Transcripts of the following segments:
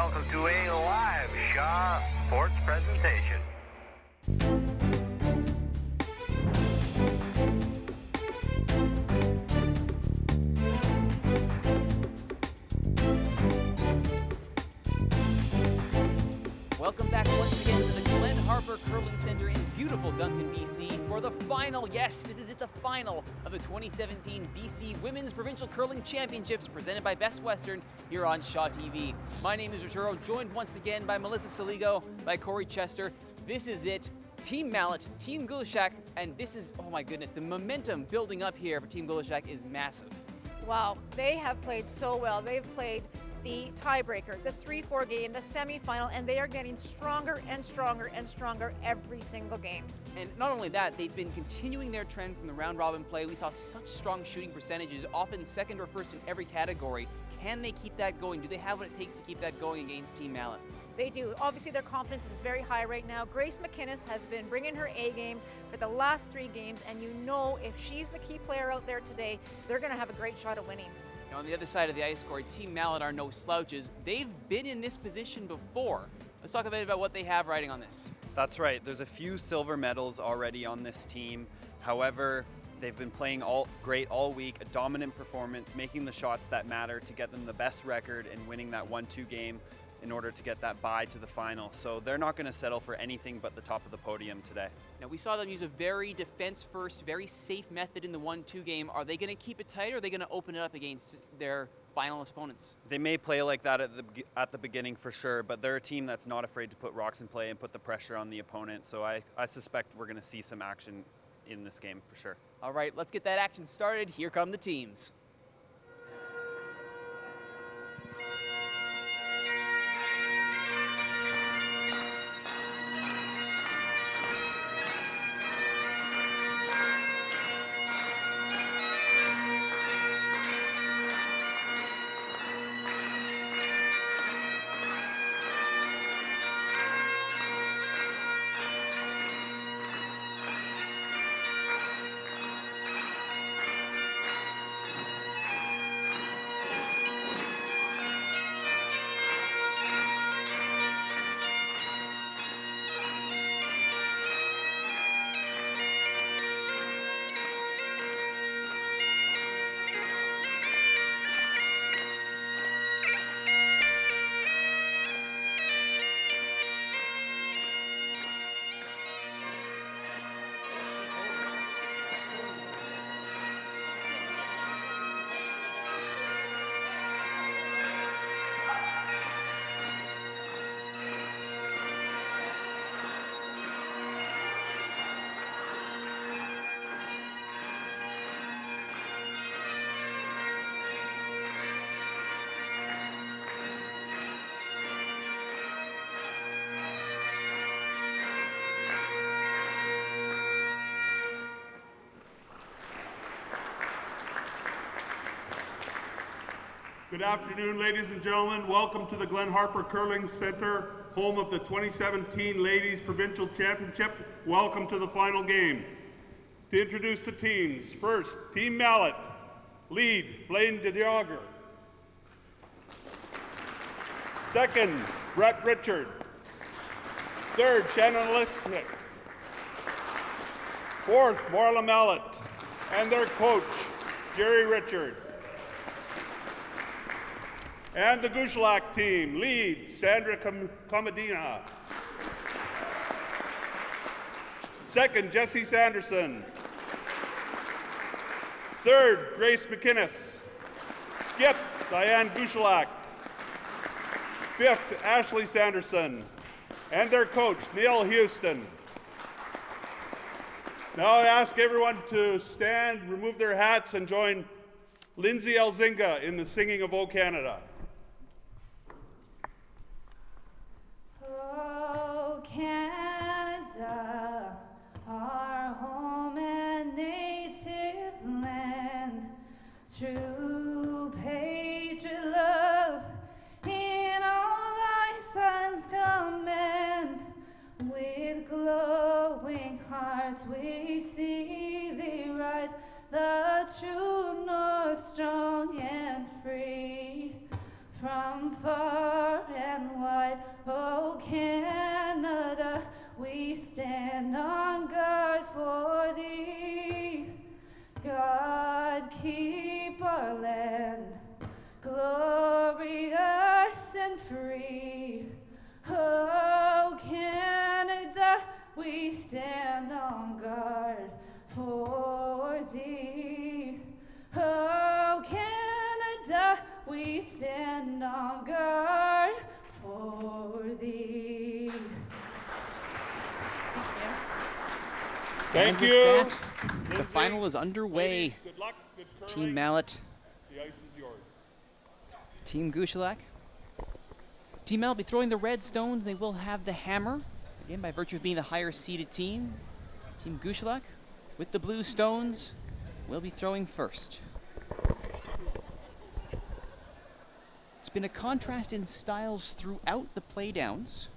welcome to a live Shaw Sports presentation. Welcome back once again to the Glen Harper Curling Center in beautiful Duncan, BC for the final, yes, this is it, the final of the 2017 BC Women's Provincial Curling Championships presented by Best Western here on Shaw TV. My name is Arturo, joined once again by Melissa Saligo, by Corey Chester. This is it, Team Mallett, Team Gushulak, and this is, oh my goodness, the momentum building up here for Team Gushulak is massive. Wow, they have played so well. They've played the tiebreaker, the 3-4 game, the semifinal, and they are getting stronger and stronger and stronger every single game. And not only that, they've been continuing their trend from the round robin play. We saw such strong shooting percentages, often second or first in every category. Can they keep that going? Do they have what it takes to keep that going against Team Mallett? They do. Obviously, their confidence is very high right now. Grace McInnes has been bringing her A game for the last 3 games, and you know if she's the key player out there today, they're going to have a great shot at winning. Now, on the other side of the ice, Corey, Team Mallett are no slouches. They've been in this position before. Let's talk a bit about what they have riding on this. That's right. There's a few silver medals already on this team. However, they've been playing great all week, a dominant performance, making the shots that matter to get them the best record and winning that 1-2 game in order to get that bye to the final. So they're not going to settle for anything but the top of the podium today. Now, we saw them use a very defense-first, very safe method in the 1-2 game. Are they going to keep it tight, or are they going to open it up against their finalist opponents? They may play like that at the beginning for sure, but they're a team that's not afraid to put rocks in play and put the pressure on the opponent. So I suspect we're going to see some action in this game for sure. All right, let's get that action started. Here come the teams. Good afternoon, ladies and gentlemen. Welcome to the Glen Harper Curling Center, home of the 2017 Ladies Provincial Championship. Welcome to the final game. To introduce the teams, first, Team Mallett. Lead, Blaine DeDiogger. Second, Brett Richard. Third, Shannon Lixick. Fourth, Marla Mallett. And their coach, Jerry Richard. And the Gushulak team, lead, Sandra Comedina. Second, Jessie Sanderson. Third, Grace McInnes. Skip, Diane Gushulak. Fifth, Ashley Sanderson. And their coach, Neil Houston. Now I ask everyone to stand, remove their hats, and join Lindsay Elzinga in the singing of O Canada. Oh, Canada, our home and native land, true patriot love in all thy sons command. With glowing hearts we see thee rise, the true north strong and free, from far and wide. keep our land glorious and free. Oh, Canada, we stand on guard for thee. Oh, Canada, we stand on guard for thee. Thank And you. with that, the final is underway. Ladies, good luck. Good curling. Team Mallett, The ice is yours. Team Gushulak. Team Mallett will be throwing the red stones. They will have the hammer. Again, by virtue of being the higher seeded team. Team Gushulak, with the blue stones, will be throwing first. It's been a contrast in styles throughout the playdowns.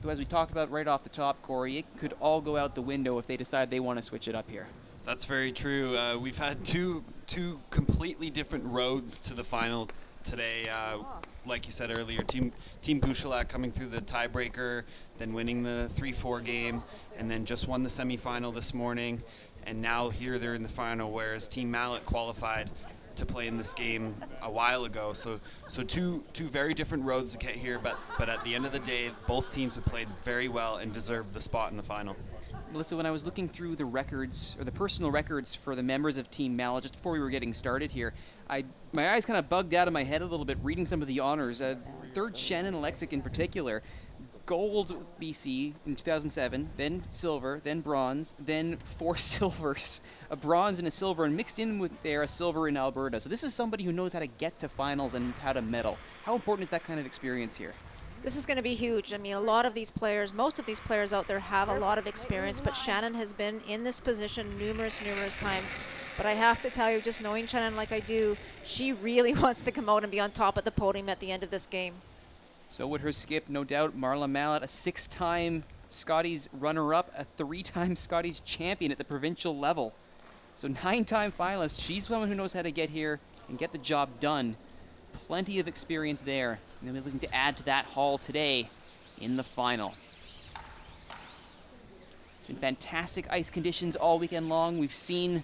Though as we talked about right off the top, Corey, it could all go out the window if they decide they want to switch it up here. That's very true. We've had two completely different roads to the final today. Like you said earlier, Team Gushulak coming through the tiebreaker, then winning the 3-4 game, and then just won the semifinal this morning. And now here they're in the final, whereas Team Mallett qualified to play in this game a while ago. So two very different roads to get here, but at the end of the day, both teams have played very well and deserved the spot in the final. Melissa, when I was looking through the records, or the personal records for the members of Team Mallett, just before we were getting started here, my eyes kind of bugged out of my head a little bit reading some of the honors. Third Shannon Alexic in particular, gold BC in 2007, then silver, then bronze, then 4 silvers, a bronze and a silver, and mixed in with there a silver in Alberta. So this is somebody who knows how to get to finals and how to medal. How important is that kind of experience here? This is going to be huge. I mean, a lot of these players, most of these players out there have a lot of experience, but Shannon has been in this position numerous times. But I have to tell you, just knowing Shannon like I do, she really wants to come out and be on top of the podium at the end of this game. So would her skip, no doubt. Marla Mallett, a 6-time Scotties runner-up, a 3-time Scotties champion at the provincial level. So 9-time finalist. She's someone who knows how to get here and get the job done. Plenty of experience there. And they'll be looking to add to that haul today in the final. It's been fantastic ice conditions all weekend long. We've seen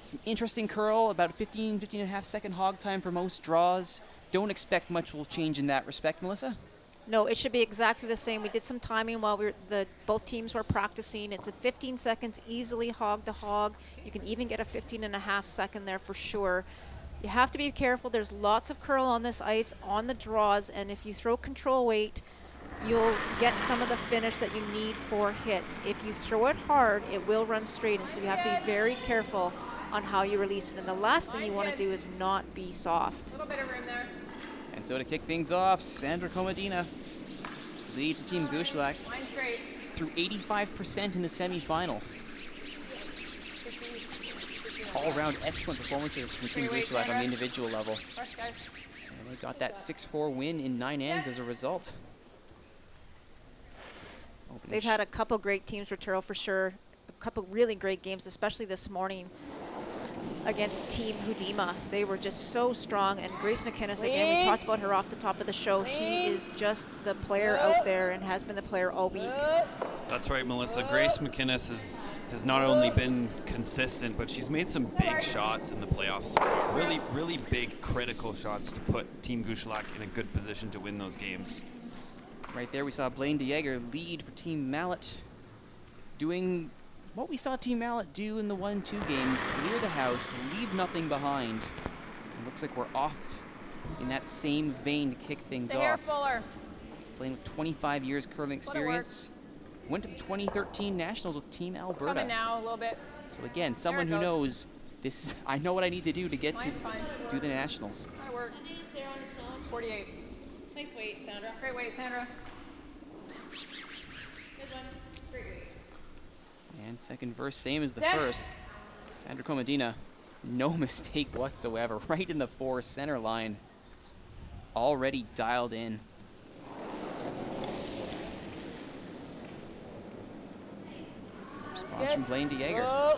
some interesting curl, about 15 and a half second hog time for most draws. Don't expect much will change in that respect, Melissa. No, it should be exactly the same. We did some timing while both teams were practicing. It's a 15 seconds easily hog to hog. You can even get a 15 and a half second there for sure. You have to be careful. There's lots of curl on this ice on the draws, and if you throw control weight, you'll get some of the finish that you need for hits. If you throw it hard, it will run straight, and so you have to be very careful on how you release it. And the last thing you want to do is not be soft. A little bit of room there. And so to kick things off, Sandra Comadina, lead for Team Gushulak, Line straight. through 85% in the semifinal. All-around excellent performances from Team Gushulak on the individual level. Rush, guys. And they got that 6-4 win in 9 ends as a result. They've had a couple great teams for Turtle for sure. A couple really great games, especially this morning against Team Hudima. They were just so strong. And Grace McInnes, again, we talked about her off the top of the show. She is just the player out there and has been the player all week. That's right, Melissa. Grace McInnes has not only been consistent, but she's made some big shots in the playoffs. Really big, critical shots to put Team Gushulak in a good position to win those games. Right there we saw Blaine DeJager lead for Team Mallett, doing what we saw Team Mallett do in the 1-2 game, clear the house, leave nothing behind. It looks like we're off in that same vein to kick things Stay here, off. Fuller. Blaine with 25 years curling experience, went to the 2013 Nationals with Team Alberta. Coming now a little bit. So again, someone who goes. knows this. I know what I need to do to get Line's fine. to the Nationals. That'll work. 48. Nice weight, Sandra. Great weight, Sandra. Good one. Great weight. And second verse, same as the Dead. first. Sandra Comadina, no mistake whatsoever. Right in the 4 center line. Already dialed in. Response from Blaine DeJager.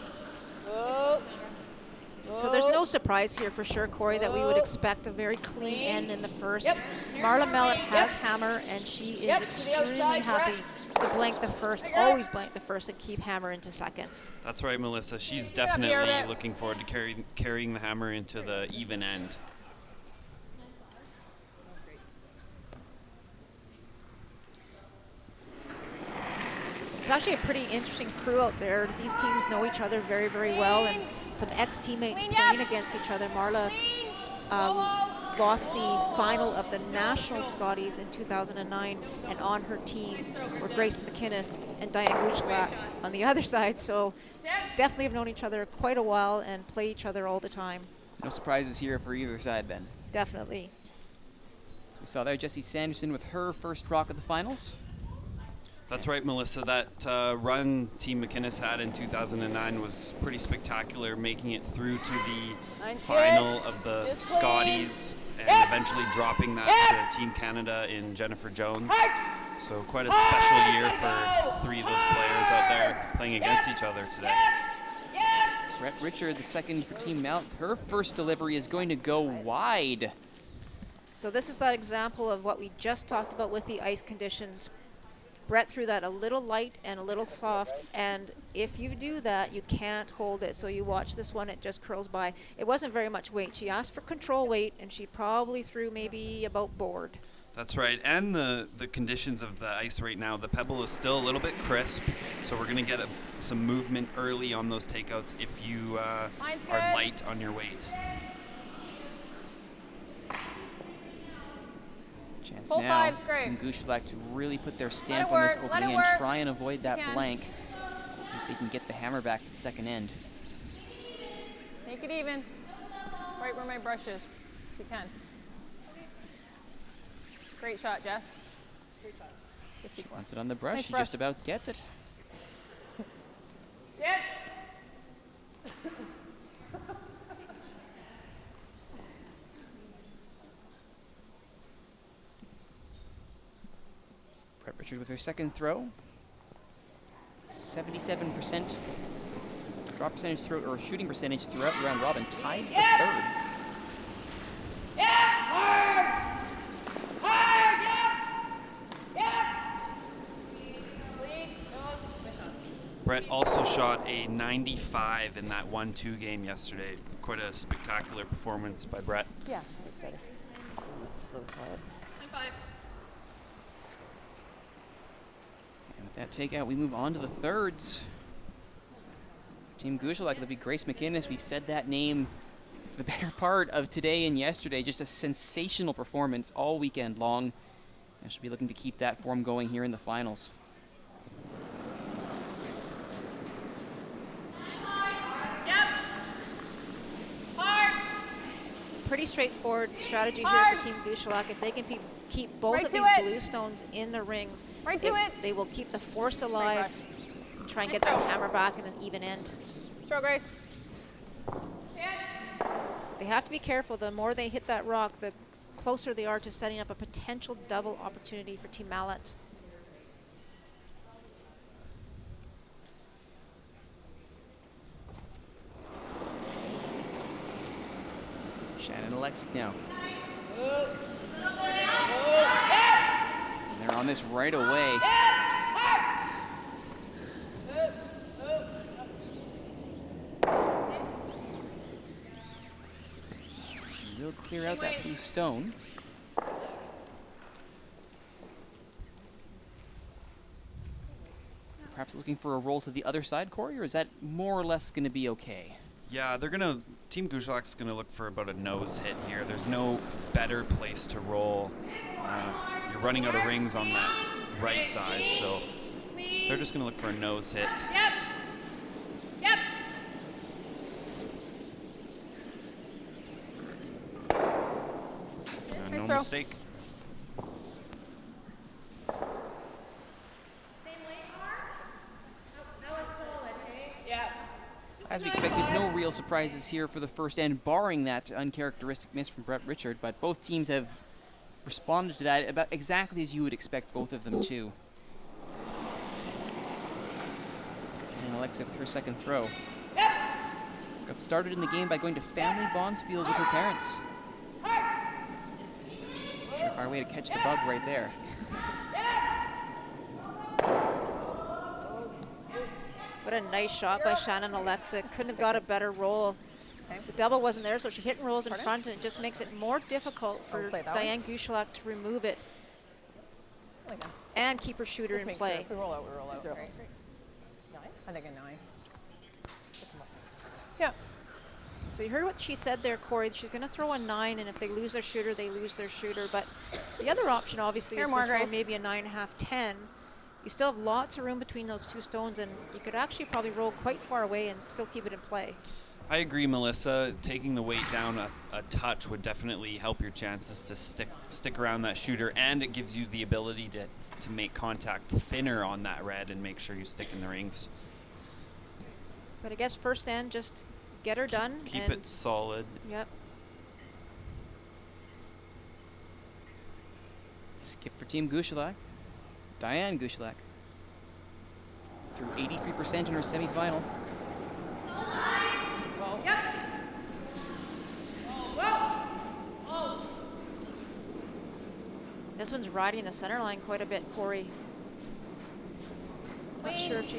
So there's no surprise here for sure, Corey, that we would expect a very clean end in the first. Marla Mallett has hammer, and she is extremely happy to blank the first, always blank the first, and keep hammer into second. That's right, Melissa. She's definitely looking forward to carrying the hammer into the even end. It's actually a pretty interesting crew out there. These teams know each other very, very well, and some ex-teammates playing against each other. Marla lost the final of the National Scotties in 2009, and on her team were Grace McInnes and Diane Gushulak on the other side, so definitely have known each other quite a while and play each other all the time. No surprises here for either side, then. Definitely. So we saw there Jessie Sanderson with her first rock of the finals. That's right, Melissa. That run Team McInnes had in 2009 was pretty spectacular, making it through to the final of the Scotties and eventually dropping that to Team Canada in Jennifer Jones. So quite a special year for three of those players out there playing against each other today. Brett Richard, the second for Team Mallett. Her first delivery is going to go wide. So this is that example of what we just talked about with the ice conditions. Brett threw that a little light and a little soft, and if you do that, you can't hold it. So you watch this one, it just curls by. It wasn't very much weight. She asked for control weight, and she probably threw maybe about board. That's right, and the conditions of the ice right now, the pebble is still a little bit crisp, so we're going to get some movement early on those takeouts if you are light on your weight. Chance Full now, five's great. Team Gushulak to really put their stamp it on this work, let opening it and work. try and avoid that You can. blank. See if they can get the hammer back at the second end. Make it even. Right where my brush is. If you can. Great shot, Jess. She wants it on the brush. Nice She brush. just about gets it. Yep. Brett Richard with her second throw. 77% drop percentage throw or shooting percentage throughout the round robin, tied for third. Brett also shot a 95 in that 1-2 game yesterday. Quite a spectacular performance by Brett. Yeah, that's better. High five. And with that takeout, we move on to the thirds. Team Gushulak, it'll be Grace McInnes. We've said that name for the better part of today and yesterday. Just a sensational performance all weekend long. And she'll be looking to keep that form going here in the finals. Pretty straightforward strategy here for Team Gushulak. If they can keep both Right of to these it. blue stones in the rings, Right to it. they will keep the force alive, try and get Nice that throw. hammer back in an even end. Throw, Grace. They have to be careful. The more they hit that rock, the closer they are to setting up a potential double opportunity for Team Mallett. Shannon Alexic now. And they're on this right away. They'll clear out that blue stone. Perhaps looking for a roll to the other side, Corey, or is that more or less going to be okay? Yeah, Team Gushulak's gonna look for about a nose hit here. There's no better place to roll. You're running out of rings on that right side, so they're just gonna look for a nose hit. Yep. Yep. No throw. mistake. As we expected, no real surprises here for the first end, barring that uncharacteristic miss from Brett Richard, but both teams have responded to that about exactly as you would expect both of them to. And Alexa with her second throw. Got started in the game by going to family bonspiels with her parents. Surefire way to catch the bug right there. What a nice shot by Shannon Alexa. Couldn't have got a better roll. Okay. The double wasn't there, so she hit and rolls in Pardon? front, and it just makes it more difficult for play that Diane Gushulak to remove it Like that. and keep her shooter Just in make play. Sure. If we roll out, we roll out. Great. 9? I think a 9. Yeah. So you heard what she said there, Corey. She's going to throw a 9, and if they lose their shooter, they lose their shooter. But the other option, obviously, is to throw Grace. maybe a 9.5, 10. You still have lots of room between those two stones, and you could actually probably roll quite far away and still keep it in play. I agree, Melissa. Taking the weight down a touch would definitely help your chances to stick around that shooter, and it gives you the ability to make contact thinner on that red and make sure you stick in the rings. But I guess first end, just get her done. Keep and it solid. Yep. Skip for Team Gushulak. Diane Gushulak. Through 83% in her semifinal. This one's riding the center line quite a bit, Corey. Not sure if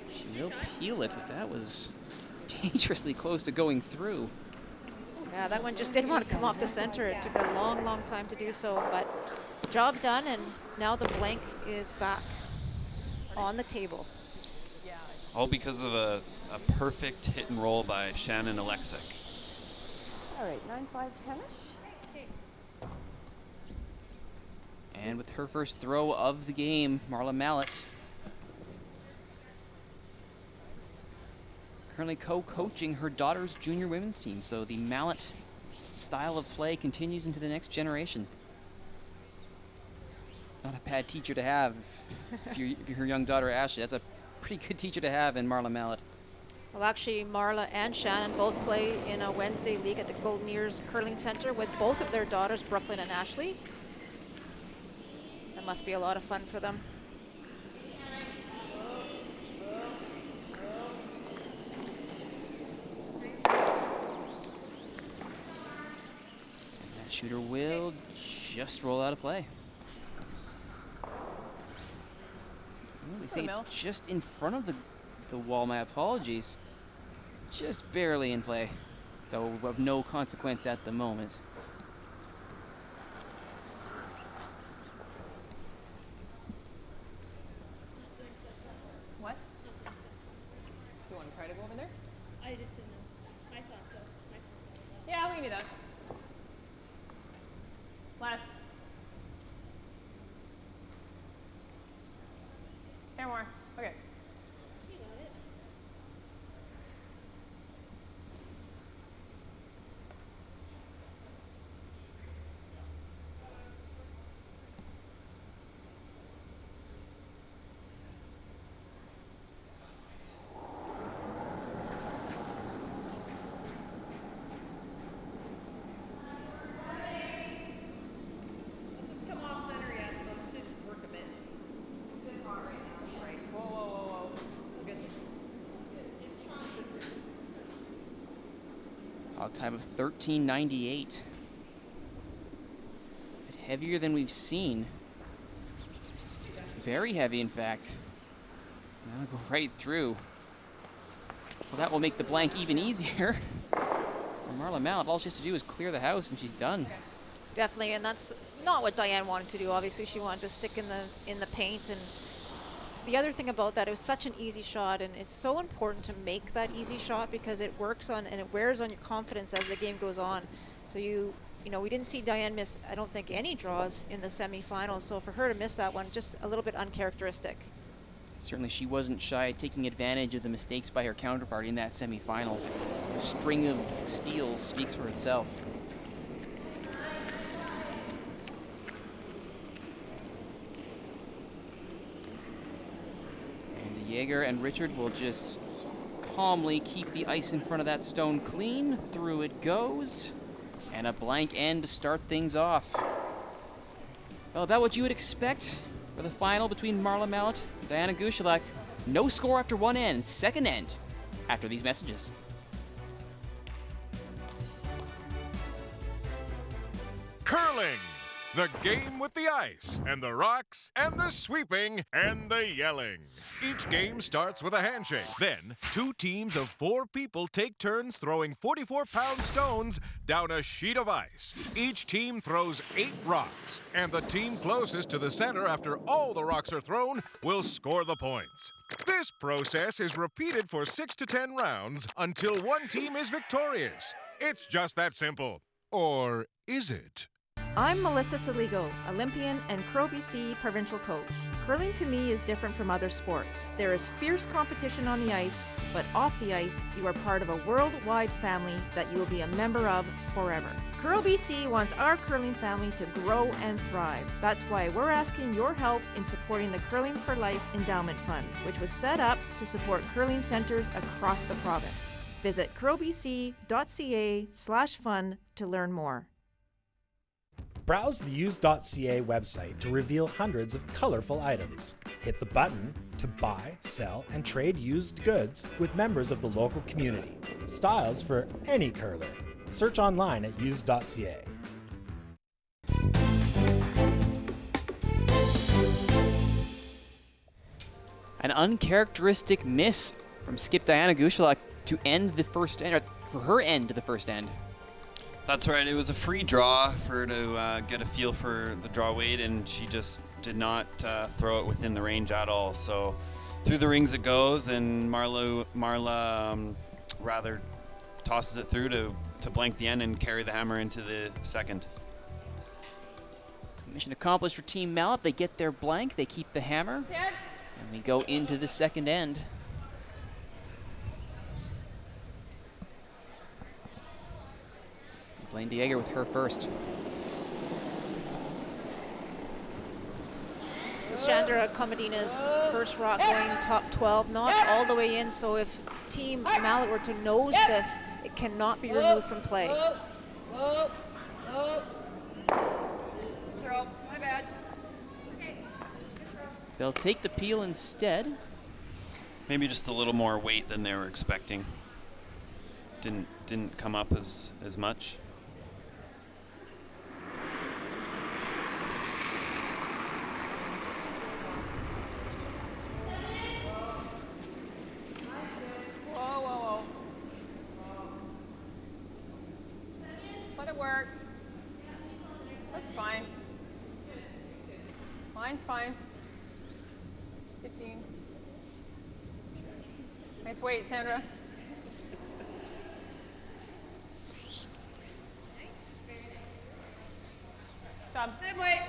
She will peel it, but that was dangerously close to going through. Yeah, that one just didn't want to come off the center. It took a long, long time to do so, but job done, and now the blank is back on the table. All because of a perfect hit and roll by Shannon Alexic. All right, 9-5 tennis. And with her first throw of the game, Marla Mallett. Currently co-coaching her daughter's junior women's team, so the Mallett style of play continues into the next generation. Not a bad teacher to have. If you're her young daughter, Ashley, that's a pretty good teacher to have in Marla Mallett. Well, actually, Marla and Shannon both play in a Wednesday league at the Golden Ears Curling Center with both of their daughters, Brooklyn and Ashley. That must be a lot of fun for them. And that shooter will just roll out of play. Well, they say it's just in front of the wall. My apologies. Just barely in play, though of no consequence at the moment. What? You want to try to go over there? I just didn't know. I thought so. Yeah, we can do that. Less. Here more. Okay. You got it. Come off center, yes, but should work a bit. Right. Whoa, whoa, whoa, whoa. Good. Hog time of 13.98. Heavier than we've seen. Very heavy, in fact. Now go right through. Well, that will make the blank even easier. For Marla Mallett, all she has to do is clear the house and she's done. Definitely, and that's not what Diane wanted to do. Obviously, she wanted to stick in the paint. And the other thing about that, it was such an easy shot, and it's so important to make that easy shot because it works on and it wears on your confidence as the game goes on. So you know, we didn't see Diane miss, I don't think, any draws in the semifinals. So for her to miss that one, just a little bit uncharacteristic. Certainly she wasn't shy, taking advantage of the mistakes by her counterpart in that semifinal. The string of steals speaks for itself. And Jaeger and Richard will just calmly keep the ice in front of that stone clean. Through it goes. And a blank end to start things off. Well, about what you would expect for the final between Marla Mallett and Diana Gushulak. No score after one end. Second end after these messages. Curling, The game with the ice, and the rocks, and the sweeping, and the yelling. Each game starts with a handshake. Then, 2 teams of 4 people take turns throwing 44-pound stones down a sheet of ice. Each team throws 8 rocks, and the team closest to the center after all the rocks are thrown will score the points. This process is repeated for 6 to 10 rounds until one team is victorious. It's just that simple. Or is it? I'm Melissa Saligo, Olympian and Crow BC provincial coach. Curling to me is different from other sports. There is fierce competition on the ice, but off the ice, you are part of a worldwide family that you will be a member of forever. Curl BC wants our curling family to grow and thrive. That's why we're asking your help in supporting the Curling for Life Endowment Fund, which was set up to support curling centers across the province. Visit curlbc.ca/fund to learn more. Browse the used.ca website to reveal hundreds of colorful items. Hit the button to buy, sell, and trade used goods with members of the local community. Styles for any curler. Search online at used.ca. An uncharacteristic miss from skip Diana Gushulak to end the first end, or for her end to the first end. That's right. It was a free draw for her to get a feel for the draw weight, and she just did not throw it within the range at all. So through the rings it goes, and Marla rather tosses it through to blank the end and carry the hammer into the second. Mission accomplished for Team Mallett. They get their blank, they keep the hammer, and we go into the second end. Blaine Dieger with her first. Chandra Comadina's first rock going top 12, not all the way in, so if Team Mallett were to nose this, it cannot be removed from play. Throw. My bad. They'll take the peel instead. Maybe just a little more weight than they were expecting. Didn't come up as much. Whoa. Let it work. Looks fine. Mine's fine. 15. Nice weight, Sandra. Job. Same weight.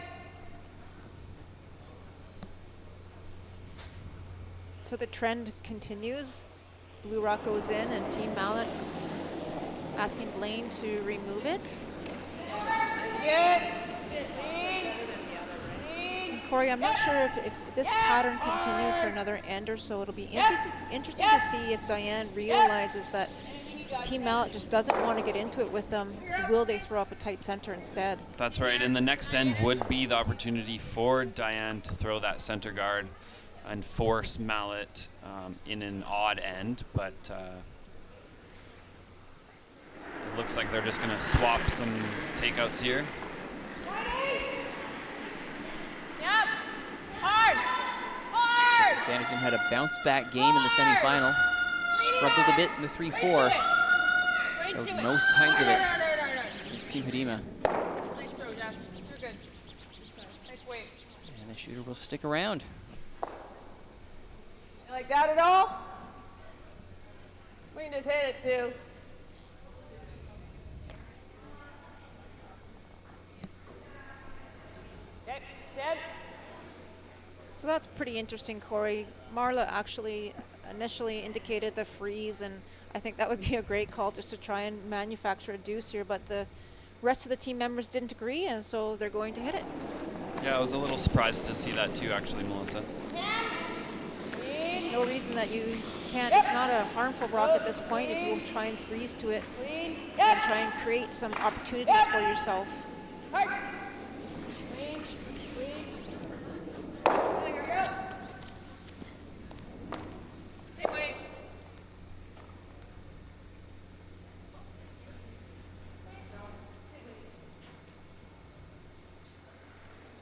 So the trend continues. Blue rock goes in, and Team Mallett asking Blaine to remove it. And Corey, I'm not sure if this pattern continues for another end or so. It'll be interesting to see if Diane realizes that Team Mallett just doesn't want to get into it with them. Will they throw up a tight center instead? That's right, and the next end would be the opportunity for Diane to throw that center guard and force Mallett in an odd end, but it looks like they're just going to swap some takeouts here. Yep. Hard. Jesse Sanderson had a bounce-back game in the semifinal. Struggled a bit in the 3-4. Showed no signs of it. It's Team Hadima. Nice throw, Jeff. You're good. Nice weight. And the shooter will stick around. You like that at all? We can just hit it too. Okay, 10. So that's pretty interesting, Corey. Marla actually initially indicated the freeze, and I think that would be a great call just to try and manufacture a deuce here, but the rest of the team members didn't agree, and so they're going to hit it. Yeah, I was a little surprised to see that too, actually, Melissa. There's no reason that you can't. It's not a harmful rock at this point if you try and freeze to it and try and create some opportunities for yourself.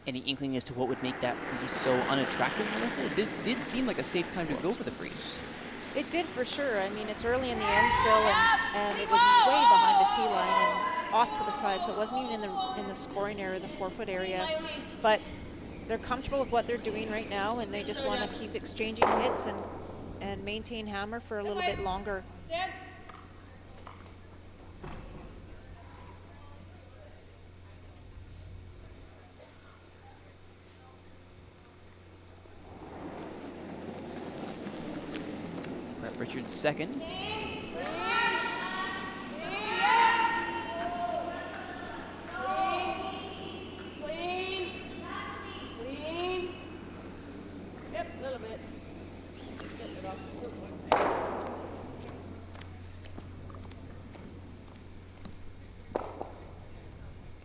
Any inkling as to what would make that freeze so unattractive, Melissa? It did seem like a safe time to go for the freeze. It did for sure. I mean, it's early in the end still, and it was way behind the tee line and off to the side, so it wasn't even in the scoring area, the 4-foot area. But they're comfortable with what they're doing right now, and they just want to keep exchanging hits and maintain hammer for a little bit longer. Richard's second. Clean. Yep, a little bit. Just getting it off the circle.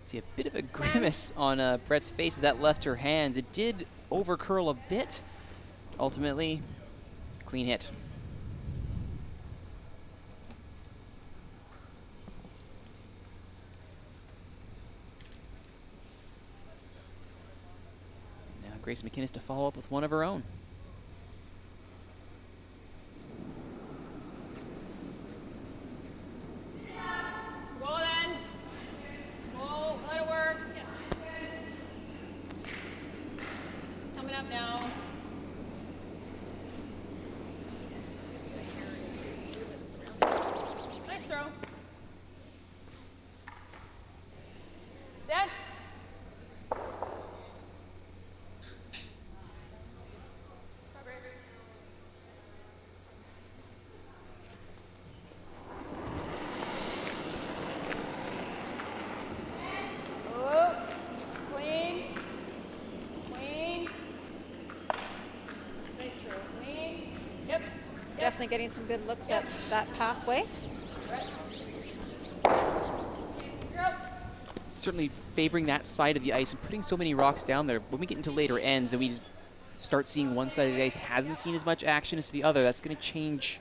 See a bit of a grimace on Brett's face as that left her hands. It did overcurl a bit. Ultimately, clean hit. Grace McInnes to follow up with one of her own. Roll in. Roll, let it work. Coming up now. Nice throw. Dead. Definitely getting some good looks at that pathway. Certainly favoring that side of the ice and putting so many rocks down there. When we get into later ends and we start seeing one side of the ice hasn't seen as much action as the other, that's going to change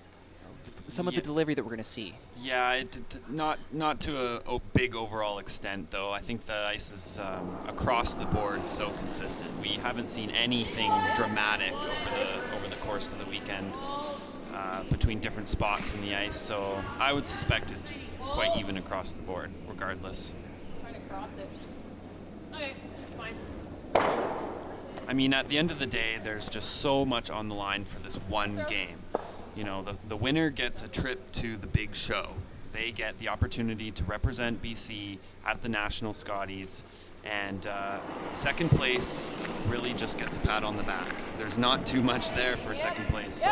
some of the delivery that we're going to see. Yeah, not to a big overall extent, though. I think the ice is across the board so consistent. We haven't seen anything dramatic over the course of the weekend between different spots in the ice. So I would suspect it's quite even across the board, regardless. Trying to cross it. Okay, fine. I mean, at the end of the day, there's just so much on the line for this one game. You know, the winner gets a trip to the big show. They get the opportunity to represent BC at the National Scotties, and second place really just gets a pat on the back. There's not too much there for second place, so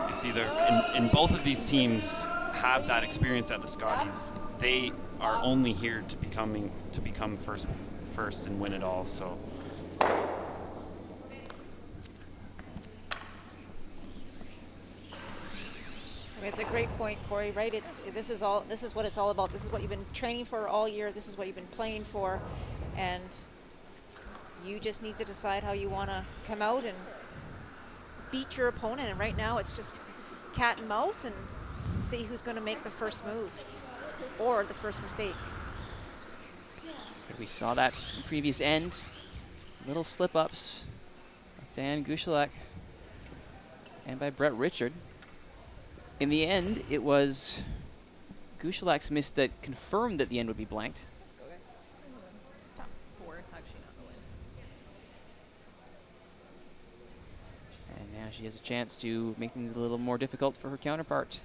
it's either, in both of these teams have that experience at the Scotties. They are only here to become first and win it all. So. It's a great point, Corey, right? This is what it's all about. This is what you've been training for all year. This is what you've been playing for. And you just need to decide how you want to come out and beat your opponent. And right now it's just cat and mouse and see who's going to make the first move or the first mistake. We saw that in the previous end. Little slip-ups by Team Gushulak and by Brett Richard. In the end, it was Gushulak's miss that confirmed that the end would be blanked. Let's go, guys. It's top 4. It's actually not the win. And now she has a chance to make things a little more difficult for her counterpart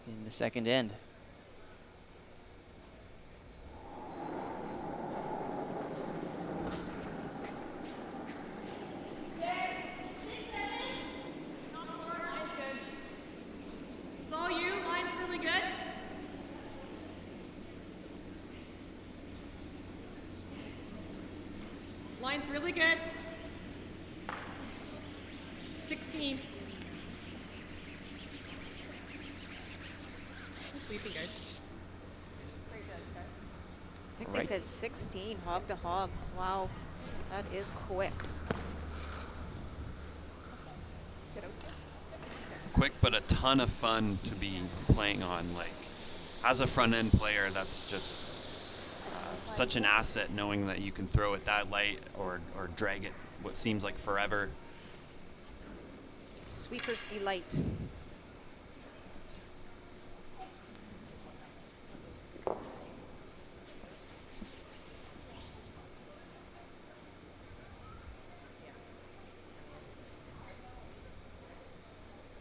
in the second end. Line's really good. 16. Sweeping, guys. I think they said 16, hog to hog. Wow, that is quick. Quick, but a ton of fun to be playing on. Like, as a front end player, that's just such an asset knowing that you can throw it that light or drag it what seems like forever. Sweeper's delight.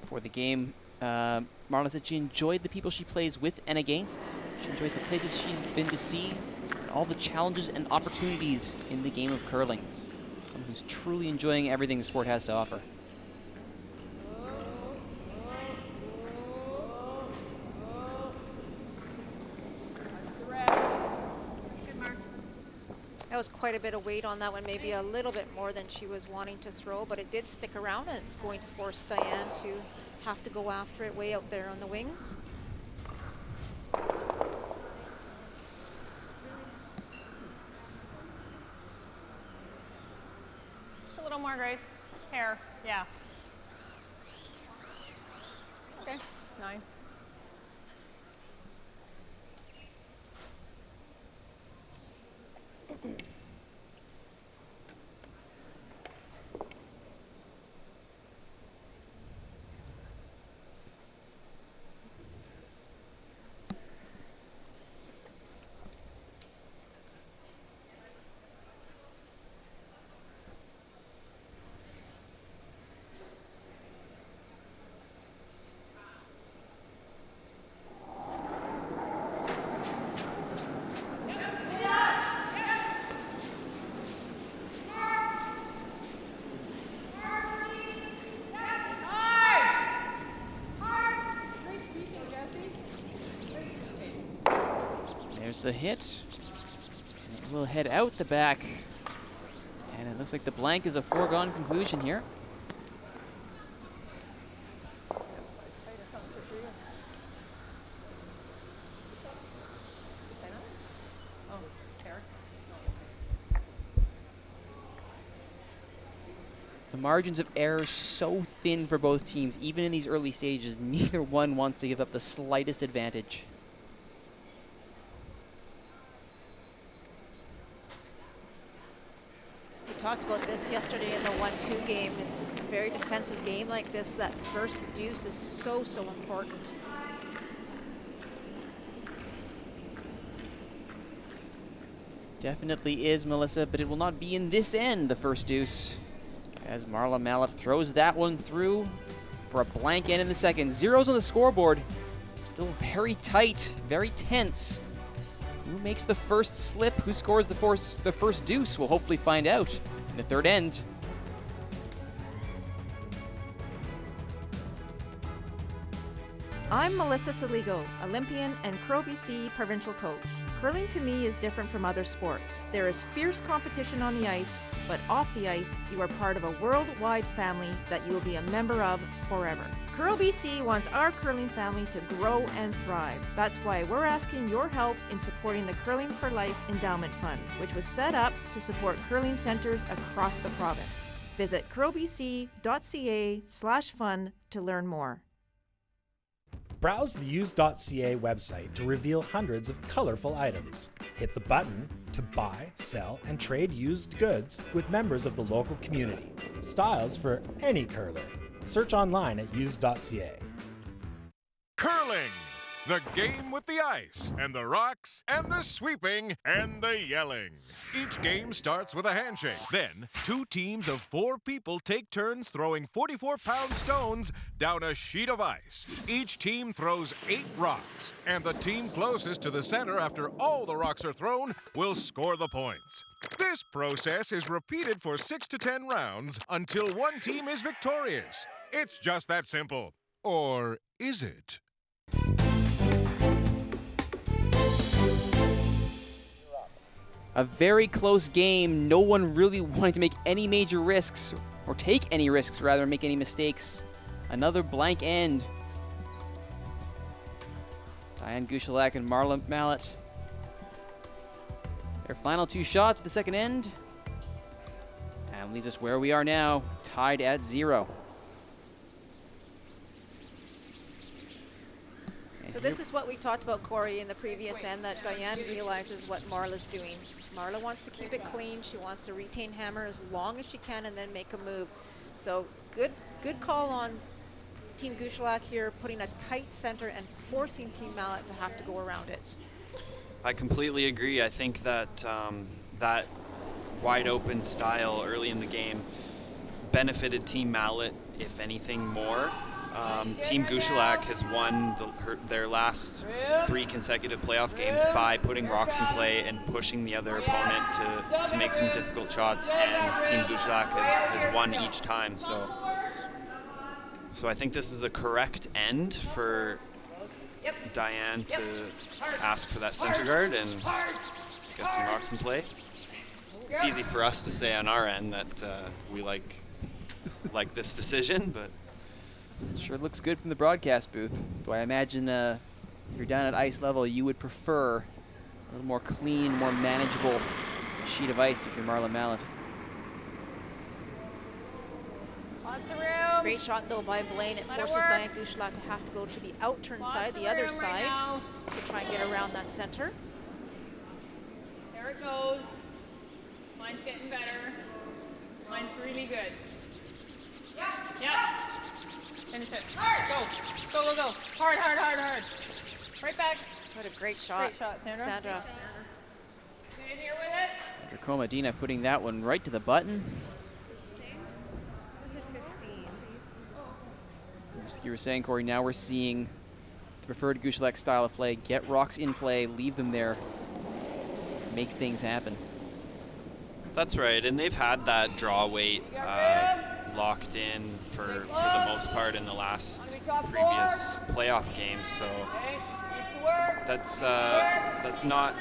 For the game, Marla said she enjoyed the people she plays with and against. She enjoys the places she's been to see, and all the challenges and opportunities in the game of curling. Someone who's truly enjoying everything the sport has to offer. That was quite a bit of weight on that one, maybe a little bit more than she was wanting to throw, but it did stick around, and it's going to force Diane to have to go after it way out there on the wings. A little more, Grace. Hair, yeah. Okay, 9. There's the hit. And it will head out the back. And it looks like the blank is a foregone conclusion here. The margins of error so thin for both teams. Even in these early stages, neither one wants to give up the slightest advantage. We talked about this yesterday in the 1-2 game. In a very defensive game like this, that first deuce is so important. Definitely is, Melissa, but it will not be in this end, the first deuce. As Marla Mallett throws that one through for a blank end in the second. Zeros on the scoreboard. Still very tight, very tense. Who makes the first slip? Who scores the first deuce? We'll hopefully find out in the third end. I'm Melissa Saligo, Olympian and Crow BC provincial coach. Curling to me is different from other sports. There is fierce competition on the ice, but off the ice, you are part of a worldwide family that you will be a member of forever. Curl BC wants our curling family to grow and thrive. That's why we're asking your help in supporting the Curling for Life Endowment Fund, which was set up to support curling centers across the province. Visit curlbc.ca/fund to learn more. Browse the used.ca website to reveal hundreds of colorful items. Hit the button to buy, sell, and trade used goods with members of the local community. Styles for any curler. Search online at used.ca. Curling! The game with the ice, and the rocks, and the sweeping, and the yelling. Each game starts with a handshake. Then, 2 teams of 4 people take turns throwing 44-pound stones down a sheet of ice. Each team throws 8 rocks, and the team closest to the center after all the rocks are thrown will score the points. This process is repeated for 6 to 10 rounds until one team is victorious. It's just that simple. Or is it? A very close game. No one really wanting to make any major risks, or take any risks rather, make any mistakes. Another blank end. Diane Gushulak and Marla Mallett. Their final 2 shots at the second end. And leaves us where we are now, tied at 0. So So this is what we talked about, Corey, in the previous end, that Diane realizes what Marla's doing. Marla wants to keep it clean. She wants to retain hammer as long as she can and then make a move. So good call on Team Gushulak here, putting a tight center and forcing Team Mallett to have to go around it. I completely agree. I think that that wide open style early in the game benefited Team Mallett, if anything, more. Team Gushulak has won their last 3 consecutive playoff games by putting rocks in play and pushing the other opponent to make some difficult shots, and Team Gushulak has won each time. So I think this is the correct end for Diane to ask for that center guard and get some rocks in play. It's easy for us to say on our end that we like this decision, but it sure looks good from the broadcast booth. Though I imagine if you're down at ice level, you would prefer a little more clean, more manageable sheet of ice if you're Marla Mallett. Lots of room. Great shot, though, by Blaine. It forces Diane Gushulak to have to go to the out-turn side, the other side, to try and get around that center. There it goes. Mine's getting better. Mine's really good. Yep. Finish it. Go. Hard. Right back. What a great shot. Great shot, Sandra. Get in here with it. Sandra Comadina putting that one right to the button. Just like you were saying, Corey, now we're seeing the preferred Gushulak style of play. Get rocks in play, leave them there, make things happen. That's right, and they've had that draw weight locked in for the most part in the last previous playoff games, so that's not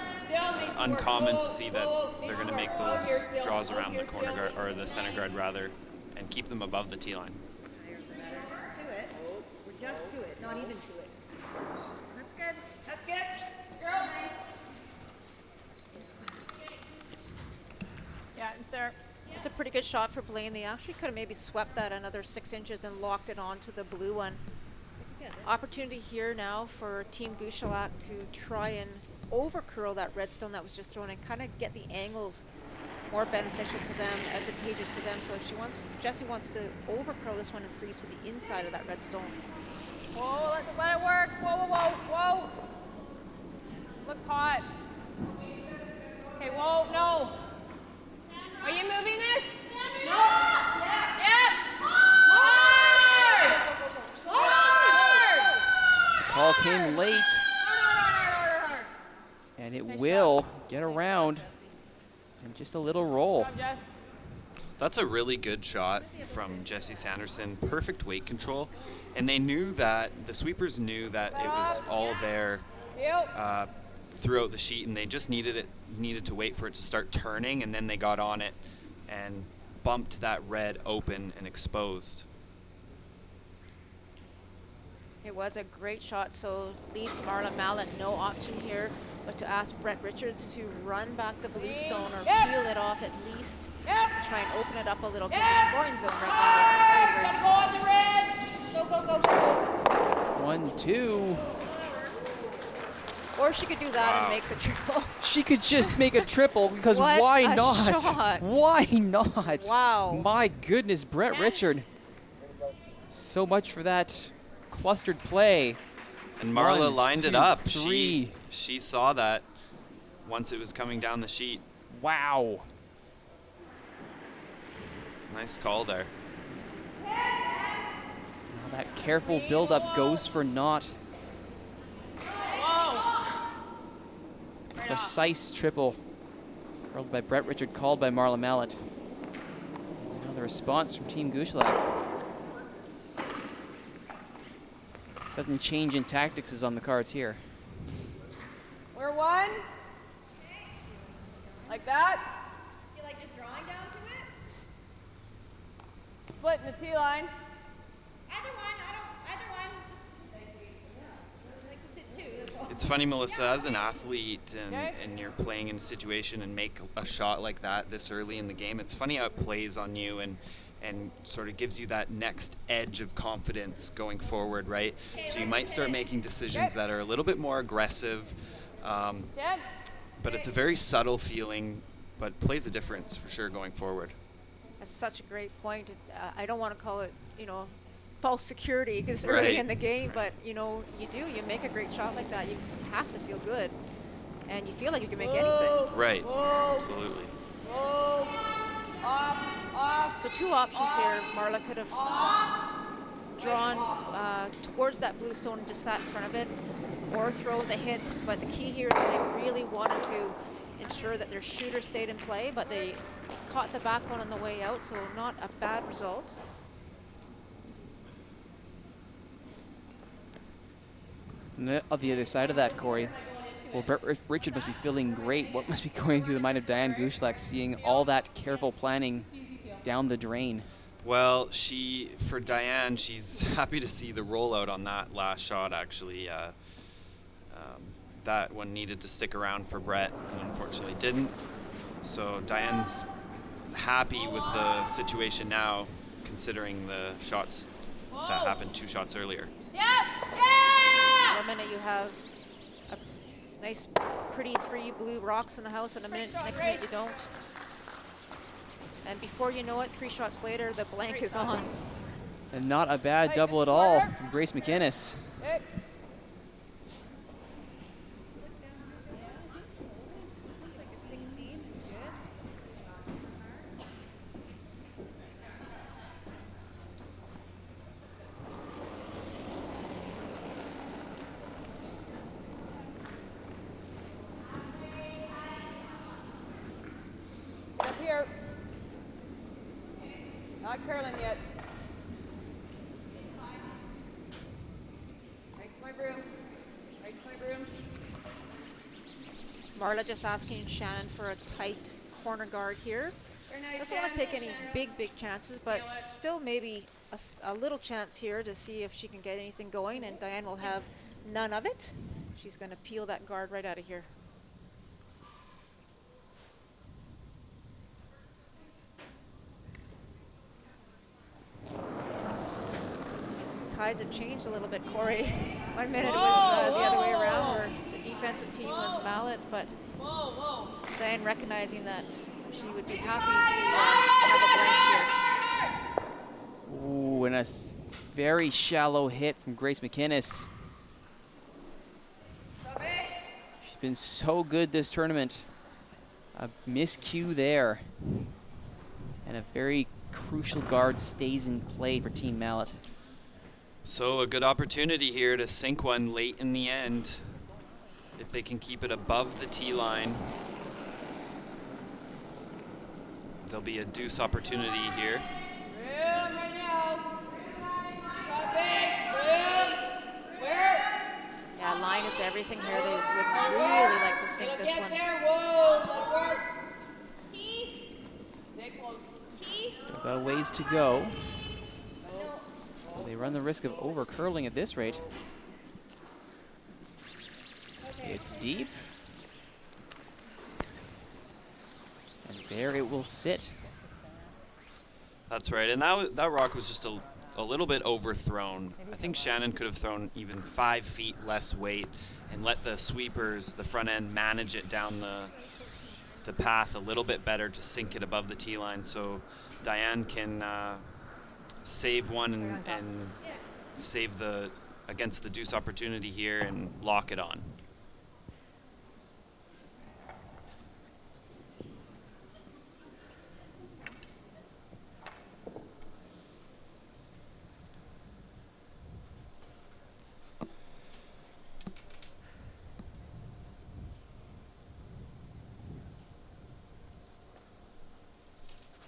uncommon to see that they're going to make those draws around the corner guard, or the center guard rather, and keep them above the T line. We're just to it, not even to it. That's good. Girl. Yeah, it's there. It's a pretty good shot for Blaine. They actually could have maybe swept that another 6 inches and locked it onto the blue one. Opportunity here now for Team Gushulak to try and overcurl that redstone that was just thrown and kind of get the angles more beneficial to them, advantageous to them. So if Jessie wants to overcurl this one and freeze to the inside of that redstone. Whoa, let it work. Whoa. Looks hot. Okay, whoa, no. Are you moving this? No. Yep. Hard. Call came late, and it will get around, and just a little roll. That's a really good shot from Jessie Sanderson. Perfect weight control, and they knew that the sweepers knew that it was all there throughout the sheet, and they just needed to wait for it to start turning, and then they got on it and bumped that red open and exposed. It was a great shot, so leaves Marla Mallett no option here but to ask Brett Richards to run back the blue stone or peel it off at least. Try and open it up a little because the scoring zone right now is very, very Go. 1-2. Or she could do that and make the triple. She could just make a triple because What why a not? shot. Why not? Wow. My goodness, Brett Richard. So much for that clustered play. And Marla 1, lined 2, it up. 3. She saw that once it was coming down the sheet. Wow. Nice call there. Now that careful build-up goes for naught. Precise triple hurled by Brett Richard, called by Marla Mallett. Now the response from Team Gushulak. Sudden change in tactics is on the cards here. We're one. Like that. You like just drawing down to it? Splitting the T line. Either one. Either one. I like to sit too. That's all. It's funny, Melissa, as an athlete and you're playing in a situation and make a shot like that this early in the game, it's funny how it plays on you, and and sort of gives you that next edge of confidence going forward, right? So you might start making decisions that are a little bit more aggressive, but it's a very subtle feeling, but plays a difference for sure going forward. That's such a great point. I don't want to call it, false security because it's Right. early in the game, but you make a great shot like that, you have to feel good, and you feel like you can make anything. Right, absolutely. So two options here. Marla could have drawn towards that blue stone and just sat in front of it, or throw the hit. But the key here is they really wanted to ensure that their shooter stayed in play, but they caught the back one on the way out, so not a bad result. On the other side of that, Corey, well, Richard must be feeling great. What must be going through the mind of Diane Gushulak, seeing all that careful planning down the drain? Well, for Diane, she's happy to see the rollout on that last shot, actually. That one needed to stick around for Brett, and unfortunately didn't. So Diane's happy with the situation now, considering the shots that happened 2 shots earlier. In a minute you have a nice, pretty 3 blue rocks in the house, and next minute you don't. And before you know it, 3 shots later, the blank is on. And not a bad double at all from Grace McInnes. Up here. Not curling yet. Right to my broom. Right to my broom. Marla just asking Shannon for a tight corner guard here. Doesn't want to take any big chances, but still maybe a little chance here to see if she can get anything going, and Diane will have none of it. She's going to peel that guard right out of here. Tides have changed a little bit, Corey. 1 minute it was the other way around, where the defensive team was Mallett, but Diane recognizing that she would be happy to have a blank here. Ooh, and a very shallow hit from Grace McInnes. She's been so good this tournament. A miscue there. And a very crucial guard stays in play for Team Mallett. So a good opportunity here to sink one late in the end. If they can keep it above the tee line, there'll be a deuce opportunity here. Broom right now. Top it. Broom. Where? Yeah, line is everything here. They would really like to sink this one. There. Whoa. Let work. T. Stay close. T. Still got a ways to go. They run the risk of over curling at this rate. It's deep. And there it will sit. That's right, and that rock was just a little bit overthrown. I think Shannon could have thrown even 5 feet less weight and let the sweepers, the front end, manage it down the path a little bit better to sink it above the tee line, so Diane can save one and save against the deuce opportunity here and lock it on.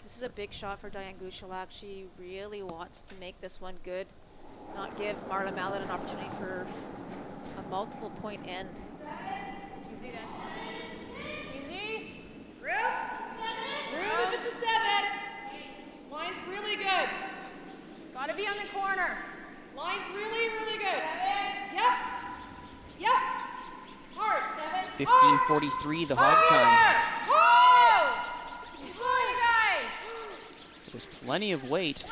This is a big shot for Diane Gushulak. She really wants to make this one good, not give Marla Mallett an opportunity for a multiple point end. Easy then. Easy. Broom. Broom if it's a 7. Line's really good. Gotta be on the corner. Line's really, really good. 7. Yep. Hard. 7. 15:43, the hog time. Whoa! So there's plenty of weight.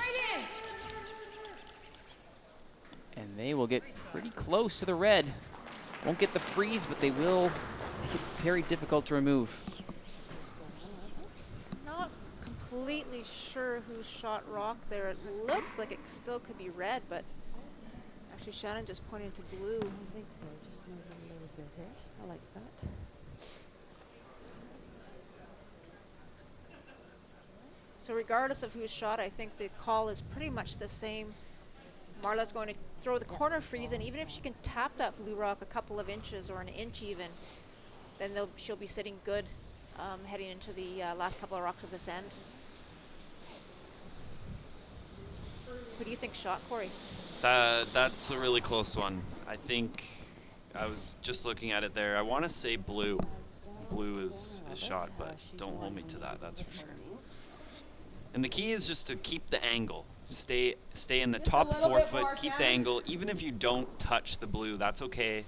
And they will get pretty close to the red. Won't get the freeze, but they will make it very difficult to remove. Not completely sure who shot rock there. It looks like it still could be red, but actually Shannon just pointed to blue. I think so. Just move it a little bit, eh? I like that. So regardless of who's shot, I think the call is pretty much the same. Marla's going to throw the corner freeze, and even if she can tap that blue rock a couple of inches or an inch even, then she'll be sitting good heading into the last couple of rocks of this end. Who do you think shot, Corey? That's a really close one. I think I was just looking at it there. I want to say blue. Blue is shot, but don't hold me to that, that's for sure. And the key is just to keep the angle. Stay in the top 4 foot, keep the angle. Even if you don't touch the blue, that's okay.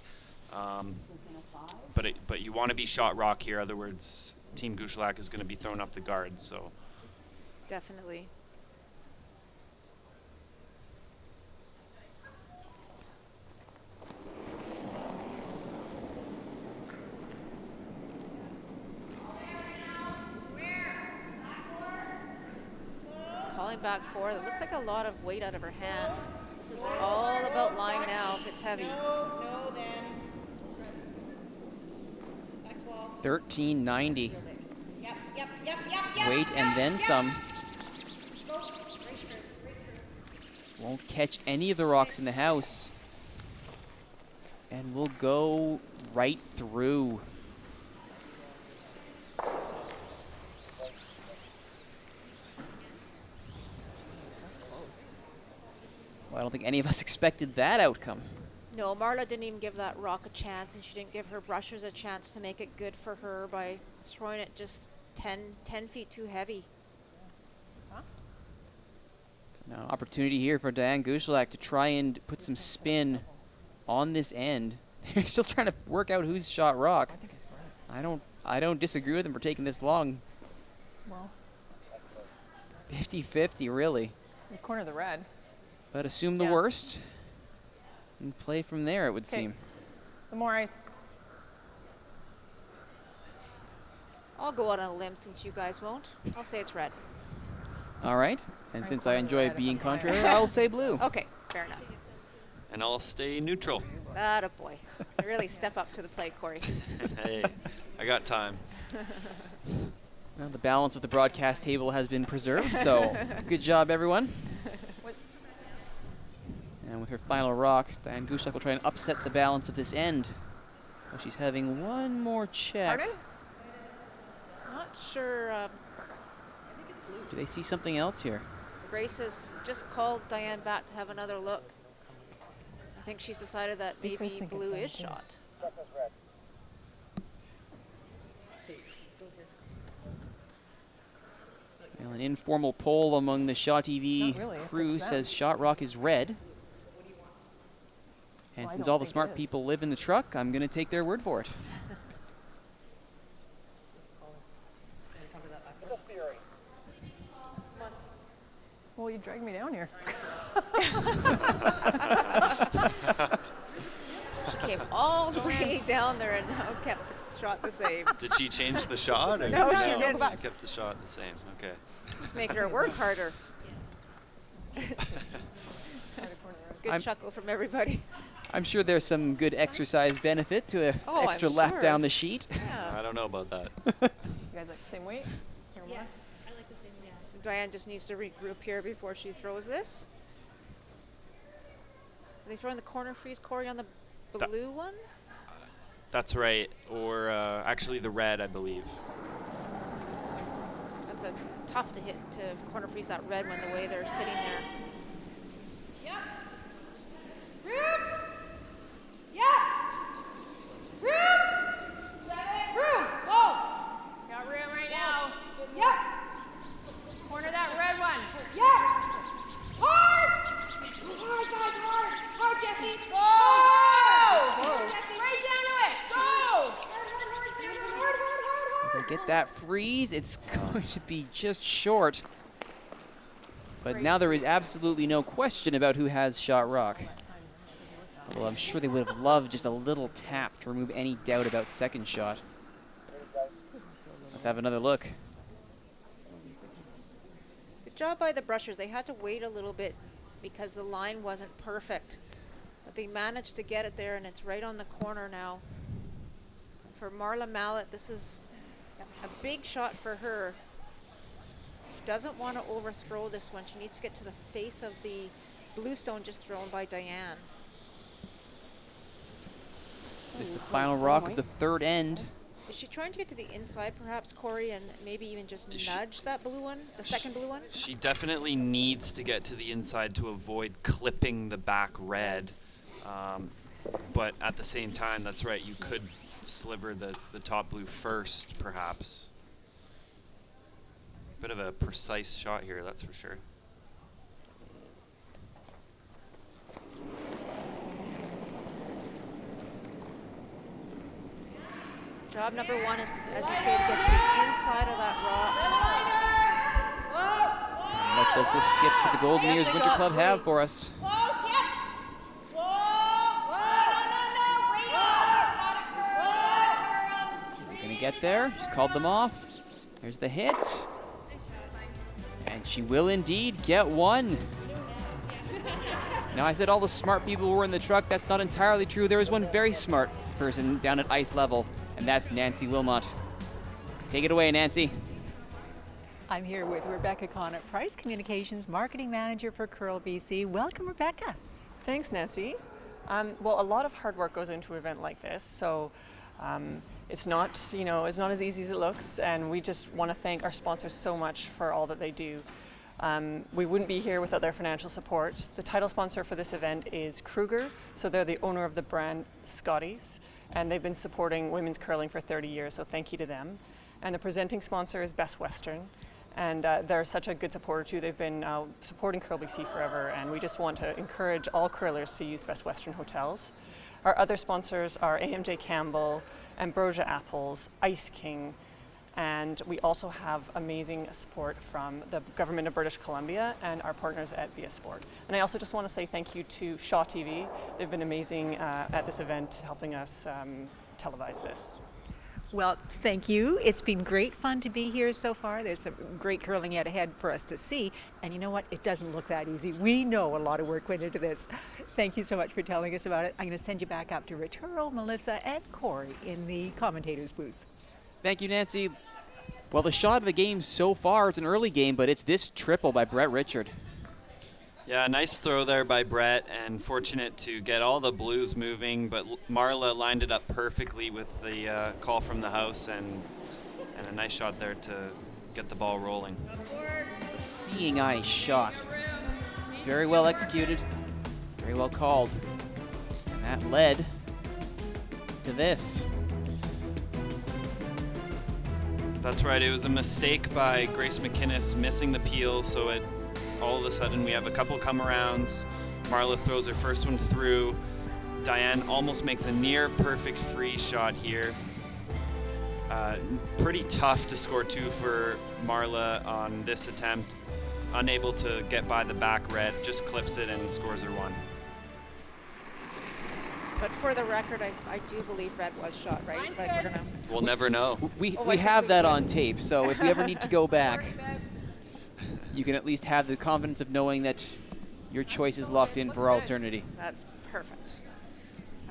But you want to be shot rock here, other words, Team Gushulak is going to be throwing up the guard, so. Definitely. Calling back forward. It looks like a lot of weight out of her hand. This is all about line now if it's heavy. No, then. 1390. Yep. Weight and then some. Won't catch any of the rocks in the house. And we'll go right through. Well, I don't think any of us expected that outcome. No, Marla didn't even give that rock a chance, and she didn't give her brushers a chance to make it good for her by throwing it just 10 feet too heavy. So now opportunity here for Diane Gushulak to try and put some spin on this end. They're still trying to work out who's shot rock. I don't disagree with them for taking this long. Well, 50-50, really. the corner of the red. But assume the worst and play from there, it would seem. The more ice. I'll go out on a limb since you guys won't. I'll say it's red. All right. And since I enjoy being contrary, I'll say blue. Okay, fair enough. And I'll stay neutral. Atta boy. Really step up to the plate, Corey. Hey, I got time. Well, the balance of the broadcast table has been preserved, so good job, everyone. And with her final rock, Diane Gushulak will try and upset the balance of this end. Well, she's having one more check. Pardon? Not sure. Do they see something else here? Grace has just called Diane back to have another look. I think she's decided that maybe blue is shot. Well, an informal poll among the Shaw TV crew says shot rock is red. And since all the smart people live in the truck, I'm going to take their word for it. Well, you dragged me down here. She came all the way down there and now kept the shot the same. Did she change the shot? Or No, she didn't. She kept the shot the same. Okay. Just making her work harder. Good chuckle from everybody. I'm sure there's some good exercise benefit to an extra I'm lap sure. down the sheet. Yeah. I don't know about that. You guys like the same weight? Here, Yeah, more? I like the same, yeah. Diane just needs to regroup here before she throws this. Are they throwing the corner freeze, Corey, on the blue one? That's right. Or actually the red, I believe. That's a tough to hit to corner freeze that red one the way they're sitting there. Yep. Room. Yes. Room. 7. Room. Whoa. Got room right now. Yep. Corner that red one. Yep. Hard. Hard, guys, hard. Hard, Jesse. Go. Close. Right down to it. Go. Hard. If they get that freeze, it's going to be just short. But now there is absolutely no question about who has shot rock. Although I'm sure they would have loved just a little tap to remove any doubt about second shot. Let's have another look. Good job by the brushers. They had to wait a little bit because the line wasn't perfect. But they managed to get it there, and it's right on the corner now. For Marla Mallett, this is a big shot for her. She doesn't want to overthrow this one. She needs to get to the face of the blue stone just thrown by Diane. This is the final rock of the third end. Is she trying to get to the inside, perhaps, Corey, and maybe even just nudge that blue one, the second blue one? She definitely needs to get to the inside to avoid clipping the back red. But at the same time, that's right, you could sliver the top blue first, perhaps. Bit of a precise shot here, that's for sure. Job number one is, as you say, to get to the inside of that rock. And what does the skip for the Golden Ears Winter Club have for us? She's gonna get there. She's called them off. There's the hit. And she will indeed get one. Now, I said all the smart people were in the truck. That's not entirely true. There is one very smart person down at ice level, and that's Nancy Wilmot. Take it away, Nancy. I'm here with Rebecca Conant-Price, Communications Marketing Manager for Curl BC. Welcome, Rebecca. Thanks, Nancy. Well, a lot of hard work goes into an event like this, so it's not, it's not as easy as it looks, and we just want to thank our sponsors so much for all that they do. We wouldn't be here without their financial support. The title sponsor for this event is Kruger, so they're the owner of the brand Scotties, and they've been supporting women's curling for 30 years, so thank you to them. And the presenting sponsor is Best Western, and they're such a good supporter too. They've been supporting Curl BC forever, and we just want to encourage all curlers to use Best Western hotels. Our other sponsors are AMJ Campbell, Ambrosia Apples, Ice King, and we also have amazing support from the government of British Columbia and our partners at Via Sport. And I also just want to say thank you to Shaw TV. They've been amazing at this event, helping us televise this. Well, thank you. It's been great fun to be here so far. There's some great curling yet ahead for us to see. And you know what? It doesn't look that easy. We know a lot of work went into this. Thank you so much for telling us about it. I'm going to send you back up to Rituro, Melissa, and Corey in the commentators booth. Thank you, Nancy. Well, the shot of the game so far, it's an early game, but it's this triple by Brett Richard. Yeah, nice throw there by Brett, and fortunate to get all the blues moving, but Marla lined it up perfectly with the call from the house, and a nice shot there to get the ball rolling. The seeing eye shot. Very well executed, very well called. And that led to this. That's right, it was a mistake by Grace McInnes missing the peel, so all of a sudden we have a couple come-arounds. Marla throws her first one through. Diane almost makes a near perfect free shot here. Pretty tough to score two for Marla on this attempt. Unable to get by the back red, just clips it and scores her one. But for the record, I do believe red was shot, right? Like we're gonna. We'll never know. We have that on tape, so if we ever need to go back, you can at least have the confidence of knowing that your choice is locked in for all eternity. That's perfect.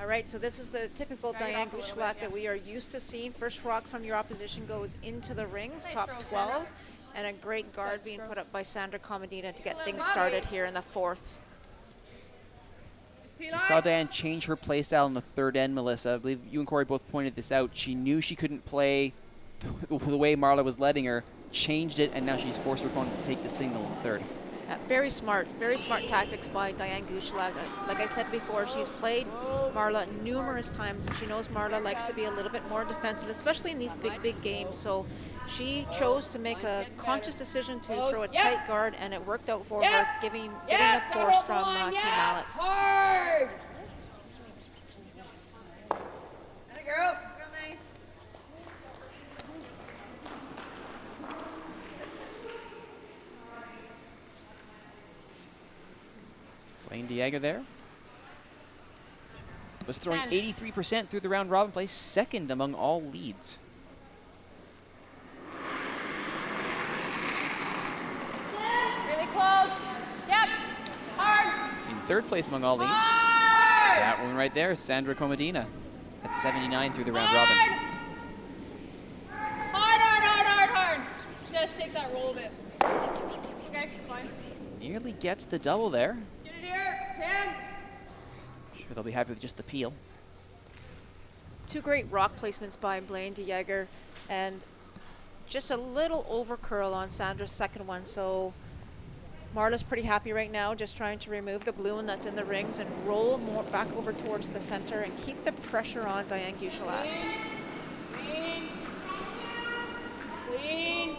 All right, so this is the typical Diane Gushulak that we are used to seeing. First rock from your opposition goes into the rings, top 12, and a great guard being put up by Sandra Comodina to get things started here in the fourth. We saw Diane change her play style in the third end, Melissa. I believe you and Corey both pointed this out. She knew she couldn't play the way Marla was letting her, changed it, and now she's forced her opponent to take the signal in the third. Very smart tactics by Diane Gushulak. Like I said before, she's played Marla numerous times, and she knows Marla likes to be a little bit more defensive, especially in these big games. So she chose to make a conscious decision to throw a tight guard, and it worked out for her, getting the force from Team Mallett. Hard! Atta girl. Real nice. Diego there was throwing 83% through the round robin play, second among all leads. Really close. Yep. Hard. In third place among all leads. Hard. That one right there, Sandra Comodina at 79 through the round robin. Hard. Just take that roll a bit. Okay, fine. Nearly gets the double there. Get it here. 10. Sure they'll be happy with just the peel. Two great rock placements by Blaine DeJager, and just a little over curl on Sandra's second one. So Marla's pretty happy right now, just trying to remove the blue one that's in the rings and roll more back over towards the center and keep the pressure on Diane Gushulak. Clean.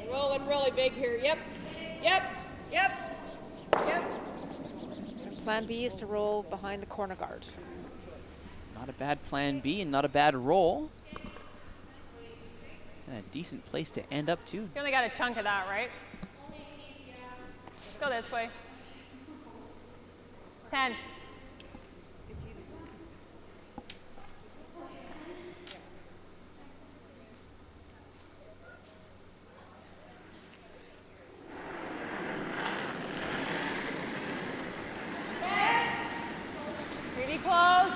Rolling really big here. Yep. And plan B is to roll behind the corner guard. Not a bad plan B and not a bad roll. And a decent place to end up too. You only got a chunk of that, right? Let's go this way. 10. Pretty close.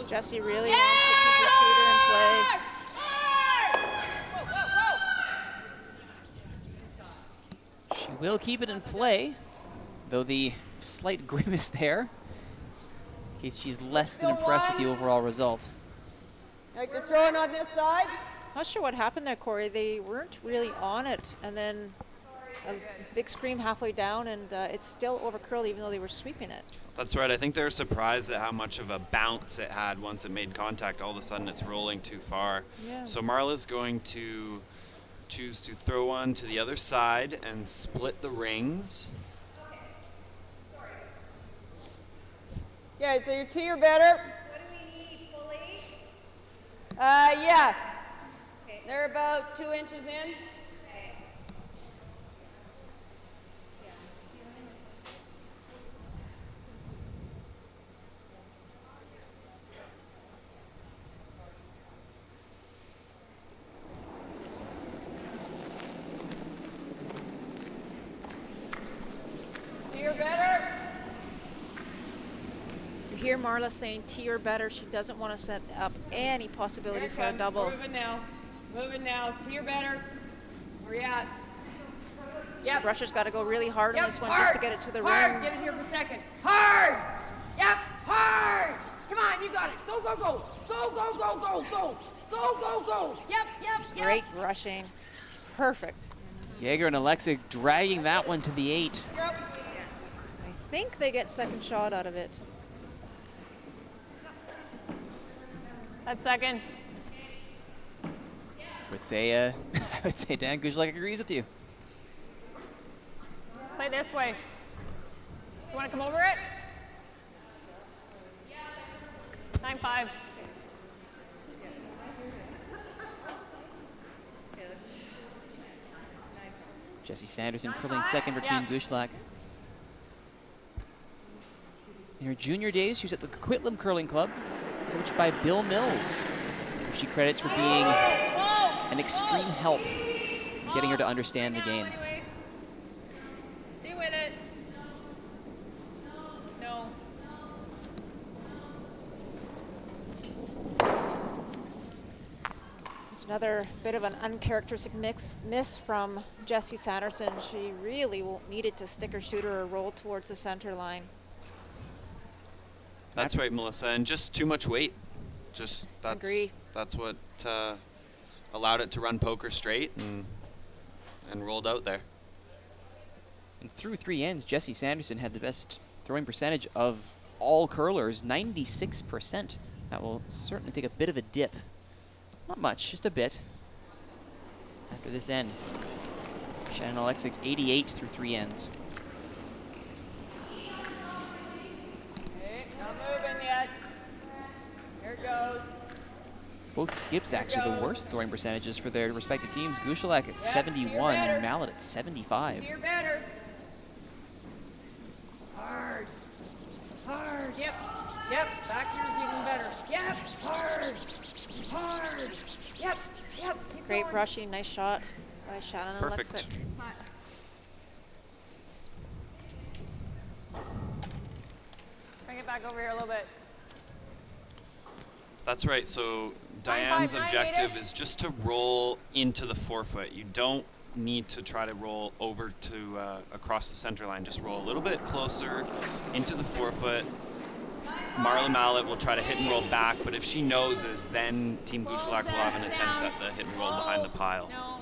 Jessie really wants to keep her shooter in play. She will keep it in play, though the slight grimace there, in case she's less than impressed with the overall result. Like just throwing on this side. Not sure what happened there, Corey. They weren't really on it, and then a big scream halfway down, and it's still over curl even though they were sweeping it. That's right. I think they're surprised at how much of a bounce it had once it made contact. All of a sudden, it's rolling too far. Yeah. So Marla's going to choose to throw one to the other side and split the rings. Okay, so your T or better. What do we need, fully? Yeah. Okay. They're about 2 inches in. You hear Marla saying T or better. She doesn't want to set up any possibility for a double. Moving now. T or better. Where you at? Yep. Brusher's got to go really hard on this one hard. just to get it to the hard. rings. Get it here for a second. Hard. Yep. Hard. Come on, you got it. Go. Go. Yep. Great brushing. Perfect. Jaeger and Alexa dragging that one to the 8. I think they get second shot out of it. That's second. I would say Dan Gushulak agrees with you. Play this way. You want to come over it? 9-5. Jessie Sanderson curling second for Team Gushulak. In her junior days, she was at the Coquitlam Curling Club, coached by Bill Mills, who she credits for being an extreme help in getting her to understand the game. Anyway. Stay with it. No. There's another bit of an uncharacteristic miss from Jessie Sanderson. She really needed to stick her shooter or roll towards the center line. That's right, Melissa, and just too much weight. Agree. That's what allowed it to run poker straight and rolled out there. And through 3 ends, Jessie Sanderson had the best throwing percentage of all curlers, 96%. That will certainly take a bit of a dip. Not much, just a bit. After this end, Shannon Alexic 88 through 3 ends. Okay, not moving yet. Here it goes. Both skips actually the worst throwing percentages for their respective teams. Gushulak at 71 and Mallett at 75. You're better. Hard. Hard. Yep. Yep. Back here's even better. Yep. Hard. Hard. Yep. Yep. Keep Great going. brushing, nice shot by Shannon Perfect. Alexic. Bring it back over here a little bit. That's right. So Diane's objective is just to roll into the forefoot. You don't need to try to roll over to across the center line. Just roll a little bit closer into the forefoot. Marla Mallett will try to hit and roll back, but if she noses, then Team Gushulak will have an attempt at the hit and roll behind the pile. No.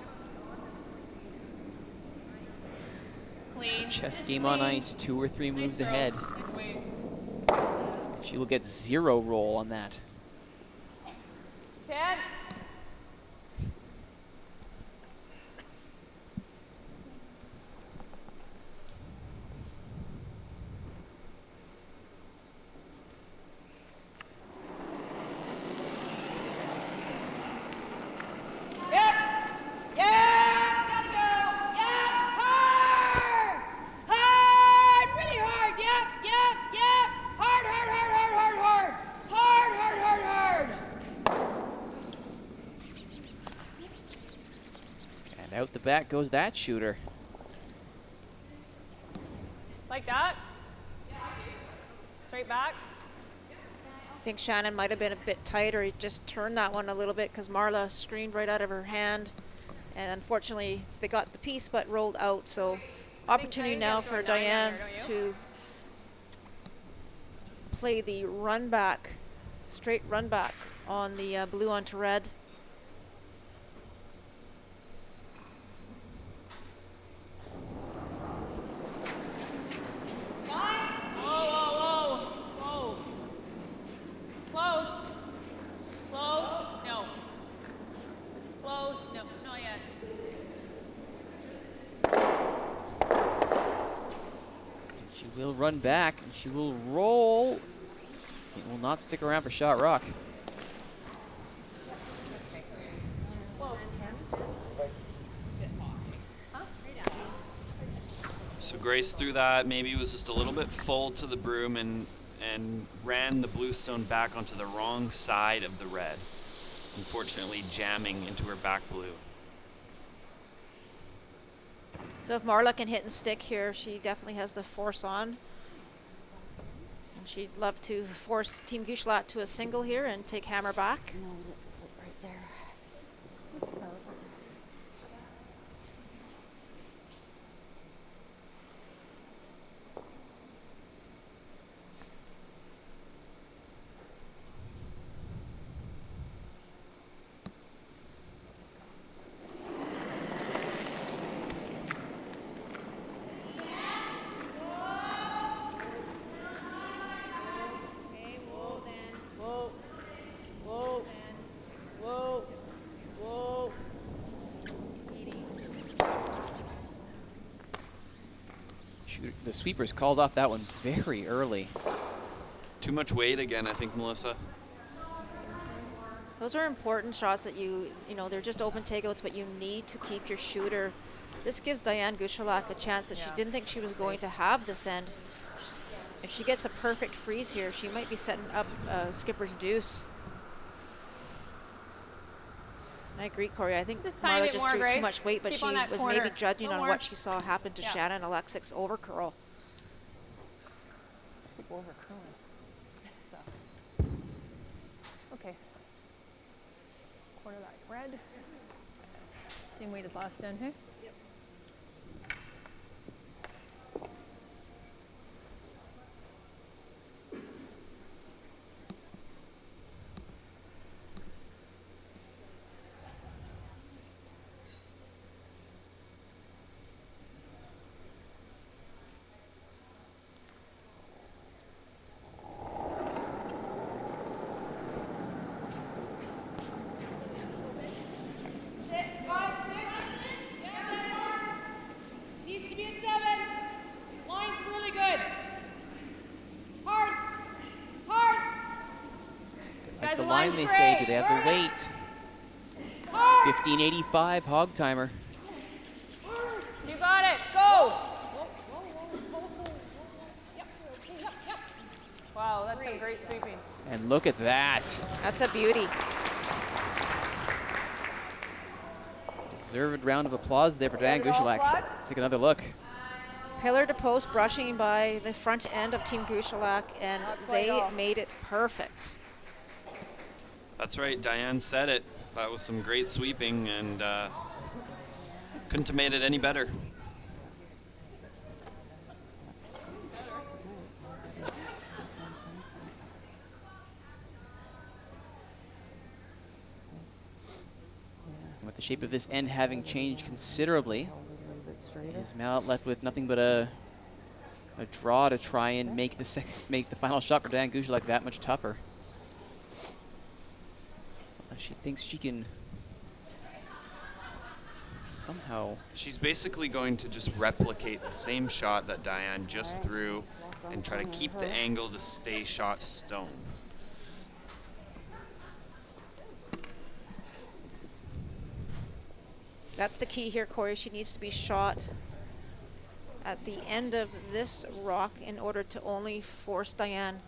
Clean. Chess game on ice, 2 or 3 moves Nice throw. ahead. Nice weight. She will get 0 roll on that. Stand. Yep. Yeah. Gotta go. Yep. Hard. Hard. Really hard. Yep. Yep. Yep. Hard. Hard. Hard. Hard. Hard. Hard. Hard. Hard. Hard. Hard. And out the back goes that shooter. Like that. Straight back. I think Shannon might have been a bit tight, or he just turned that one a little bit because Marla screened right out of her hand. And unfortunately, they got the piece but rolled out. So opportunity now for Diane to play the run back, straight run back on the blue onto red. Whoa, whoa, whoa, whoa. Close. Close. No. Close. No, not yet. She will run back, and she will roll. It will not stick around for shot rock. So Grace threw that. Maybe it was just a little bit full to the broom and ran the bluestone back onto the wrong side of the red. Unfortunately, jamming into her back blue. So if Marla can hit and stick here, she definitely has the force on. And she'd love to force Team Gushulak to a single here and take hammer back. Nose it, sit right there. Perfect. Okay, whoa then. Whoa. Whoa. Whoa. Whoa. The sweepers called off that one very early. Too much weight again, I think, Melissa. Those are important shots that you know, they're just open takeouts, but you need to keep your shooter. This gives Diane Gushulak a chance that she didn't think she was going to have this end. If she gets a perfect freeze here, she might be setting up skipper's deuce. I agree, Corey. I think tiny Marla bit just more, threw Grace. too much weight, but Keep she on that was corner. maybe judging No on more. what she saw happen to Yeah. Shannon Alexic's overcurl. Keep over curling. Stuff. Okay. Quarterback red. Same weight as last down here. Yep. Sit, 5, 6. the line, they say. Do they have the weight? 1585 hog timer. You got it. Go. Wow, that's some great sweeping. And look at that. That's a beauty. Deserved round of applause there for Diane Gushulak. Let's take another look. Pillar to post brushing by the front end of Team Gushulak, and they made it perfect. That's right, Diane said it. That was some great sweeping, and couldn't have made it any better. With the shape of this end having changed considerably, is Mallett left with nothing but a draw to try and make the final shot for Diane Gushulak that much tougher. She thinks she can somehow. She's basically going to just replicate the same shot that Diane just threw and try to keep the angle to stay shot stone. That's the key here, Corey. She needs to be shot at the end of this rock in order to only force Diane,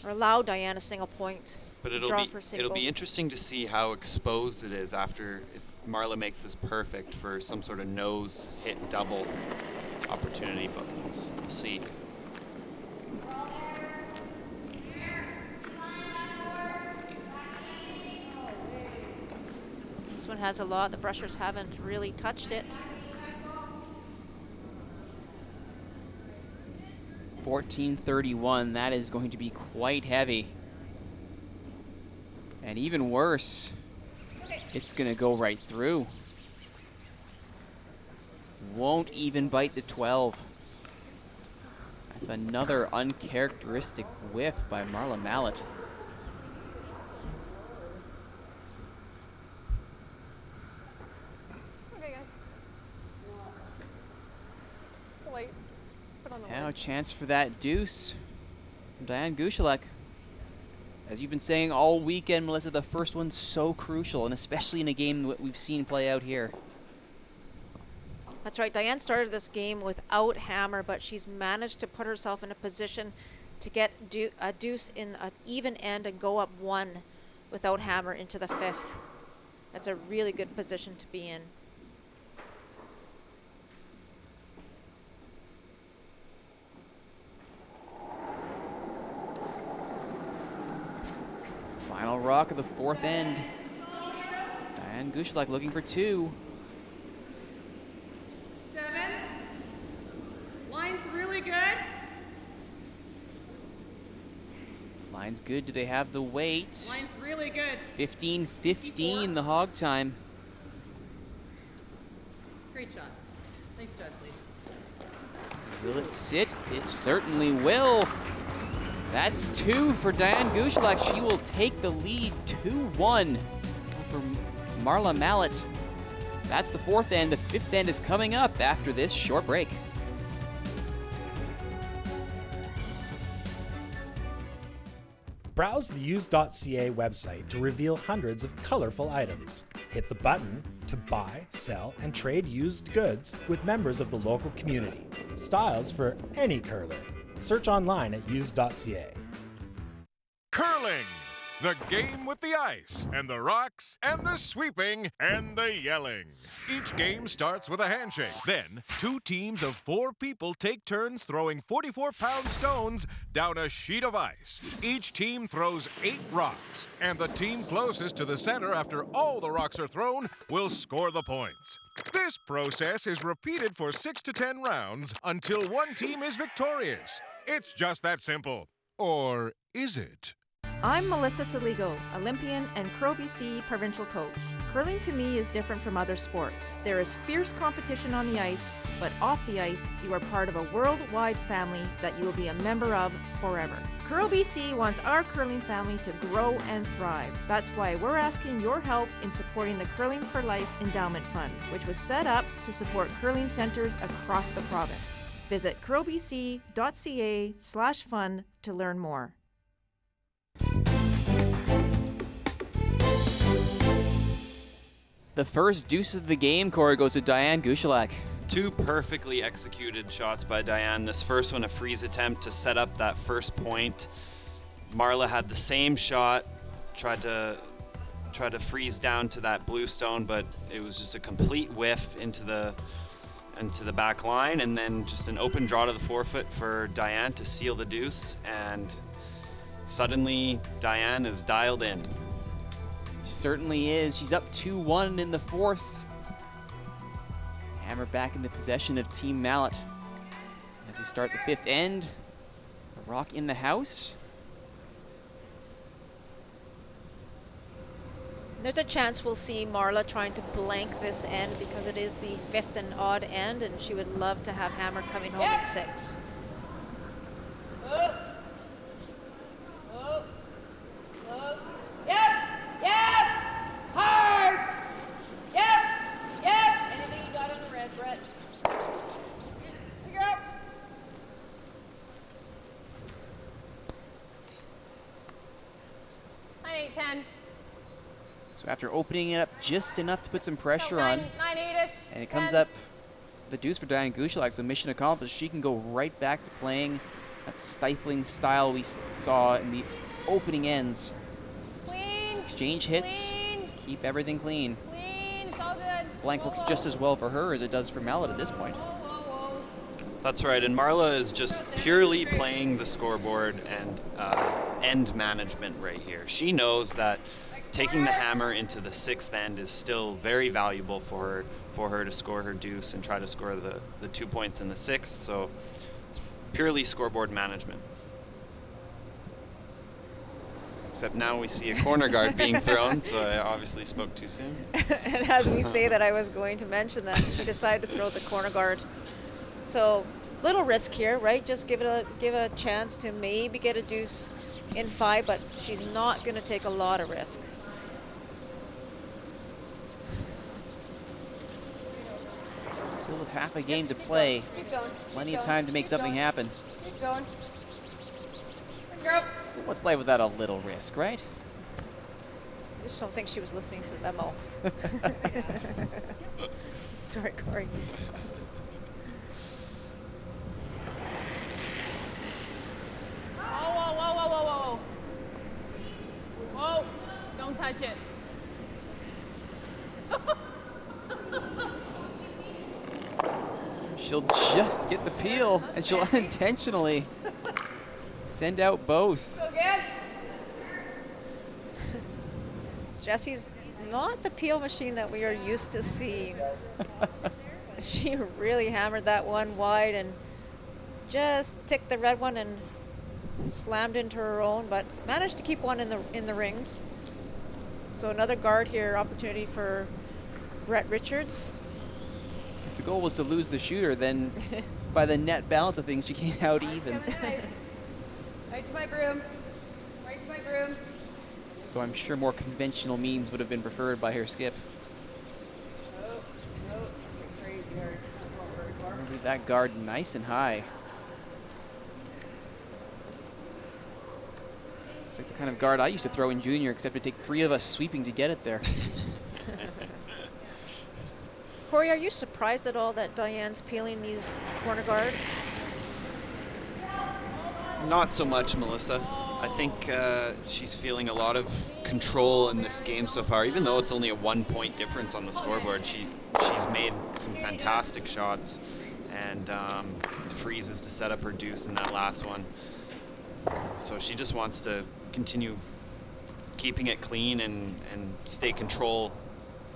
or allow Diane a single point. But draw for single. it'll be interesting to see how exposed it is after, if Marla makes this perfect for some sort of nose hit double opportunity, but we'll see. This one has a lot. The brushers haven't really touched it. 1431, that is going to be quite heavy. And even worse, it's gonna go right through. Won't even bite the 12. That's another uncharacteristic whiff by Marla Mallett. Okay, guys. Light. Put on the Now a light. chance for that deuce from Diane Gushulak. As you've been saying all weekend, Melissa, the first one's so crucial, and especially in a game that we've seen play out here. That's right. Diane started this game without hammer, but she's managed to put herself in a position to get a deuce in an even end and go up one without hammer into the fifth. That's a really good position to be in. Final rock of the fourth end. Diane Gushulak looking for two. 7. Line's really good. Line's good. Do they have the weight? Line's really good. 15-15 the hog time. Great shot. Nice job, Lee. Will it sit? It certainly will. That's two for Diane Gushulak. She will take the lead 2-1 over Marla Mallett. That's the fourth end. The fifth end is coming up after this short break. Browse the used.ca website to reveal hundreds of colorful items. Hit the button to buy, sell, and trade used goods with members of the local community. Styles for any curler. Search online at used.ca. Curling! The game with the ice, and the rocks, and the sweeping, and the yelling. Each game starts with a handshake. Then, 2 teams of 4 people take turns throwing 44-pound stones down a sheet of ice. Each team throws 8 rocks, and the team closest to the center after all the rocks are thrown will score the points. This process is repeated for 6 to 10 rounds until one team is victorious. It's just that simple. Or is it? I'm Melissa Saligo, Olympian and Crow BC provincial coach. Curling to me is different from other sports. There is fierce competition on the ice, but off the ice, you are part of a worldwide family that you will be a member of forever. Curl BC wants our curling family to grow and thrive. That's why we're asking your help in supporting the Curling for Life Endowment Fund, which was set up to support curling centers across the province. Visit curlbc.ca/fund to learn more. The first deuce of the game, Corey, goes to Diane Gushulak. 2 perfectly executed shots by Diane. This first one, a freeze attempt to set up that first point. Marla had the same shot, tried to freeze down to that blue stone, but it was just a complete whiff into the back line, and then just an open draw to the forefoot for Diane to seal the deuce, and suddenly Diane is dialed in. She certainly is. She's up 2-1 in the fourth. Hammer back in the possession of Team Mallett. As we start the fifth end, the rock in the house. There's a chance we'll see Marla trying to blank this end because it is the fifth and odd end, and she would love to have Hammer coming home at 6. Hard! Yep! Anything you got on the red, Brett? Here you go. Nine, 8, 10. So after opening it up just enough to put some pressure on, 9, 8-ish. and it comes up the deuce for Diane Gushulak, so mission accomplished. She can go right back to playing that stifling style we saw in the opening ends. Clean. Exchange hits, Clean. keep everything clean. Clean. It's all good. Blank works just as well for her as it does for Mallett at this point. That's right, and Marla is just purely playing the scoreboard and end management right here. She knows that taking the hammer into the 6th end is still very valuable for her to score her deuce and try to score the 2 points in the 6th, so it's purely scoreboard management. Except now we see a corner guard being thrown, so I obviously spoke too soon. And as we say that, I was going to mention that she decided to throw the corner guard. So little risk here, right? Just give a chance to maybe get a deuce in 5, but she's not going to take a lot of risk. Still with half a game to play. Plenty of time to make something happen. Keep going. What's life without a little risk, right? I just don't think she was listening to the memo. Sorry, Corey. Whoa. Whoa. Don't touch it. She'll just get the peel, and she'll unintentionally send out both. Go again. Jessie's not the peel machine that we are used to seeing. She really hammered that one wide and just ticked the red one and slammed into her own, but managed to keep one in the rings. So another guard here, opportunity for Brett Richards. If the goal was to lose the shooter, then by the net balance of things, she came out even. Nice. Right to my broom. Though I'm sure more conventional means would have been preferred by her skip. Crazy hard. Not going very far. Leave that guard nice and high. It's like the kind of guard I used to throw in junior, except it'd take 3 of us sweeping to get it there. Corey, are you surprised at all that Diane's peeling these corner guards? Not so much, Melissa. I think she's feeling a lot of control in this game so far. Even though it's only a 1-point difference on the scoreboard, she's made some fantastic shots and freezes to set up her deuce in that last one. So she just wants to continue keeping it clean and stay in control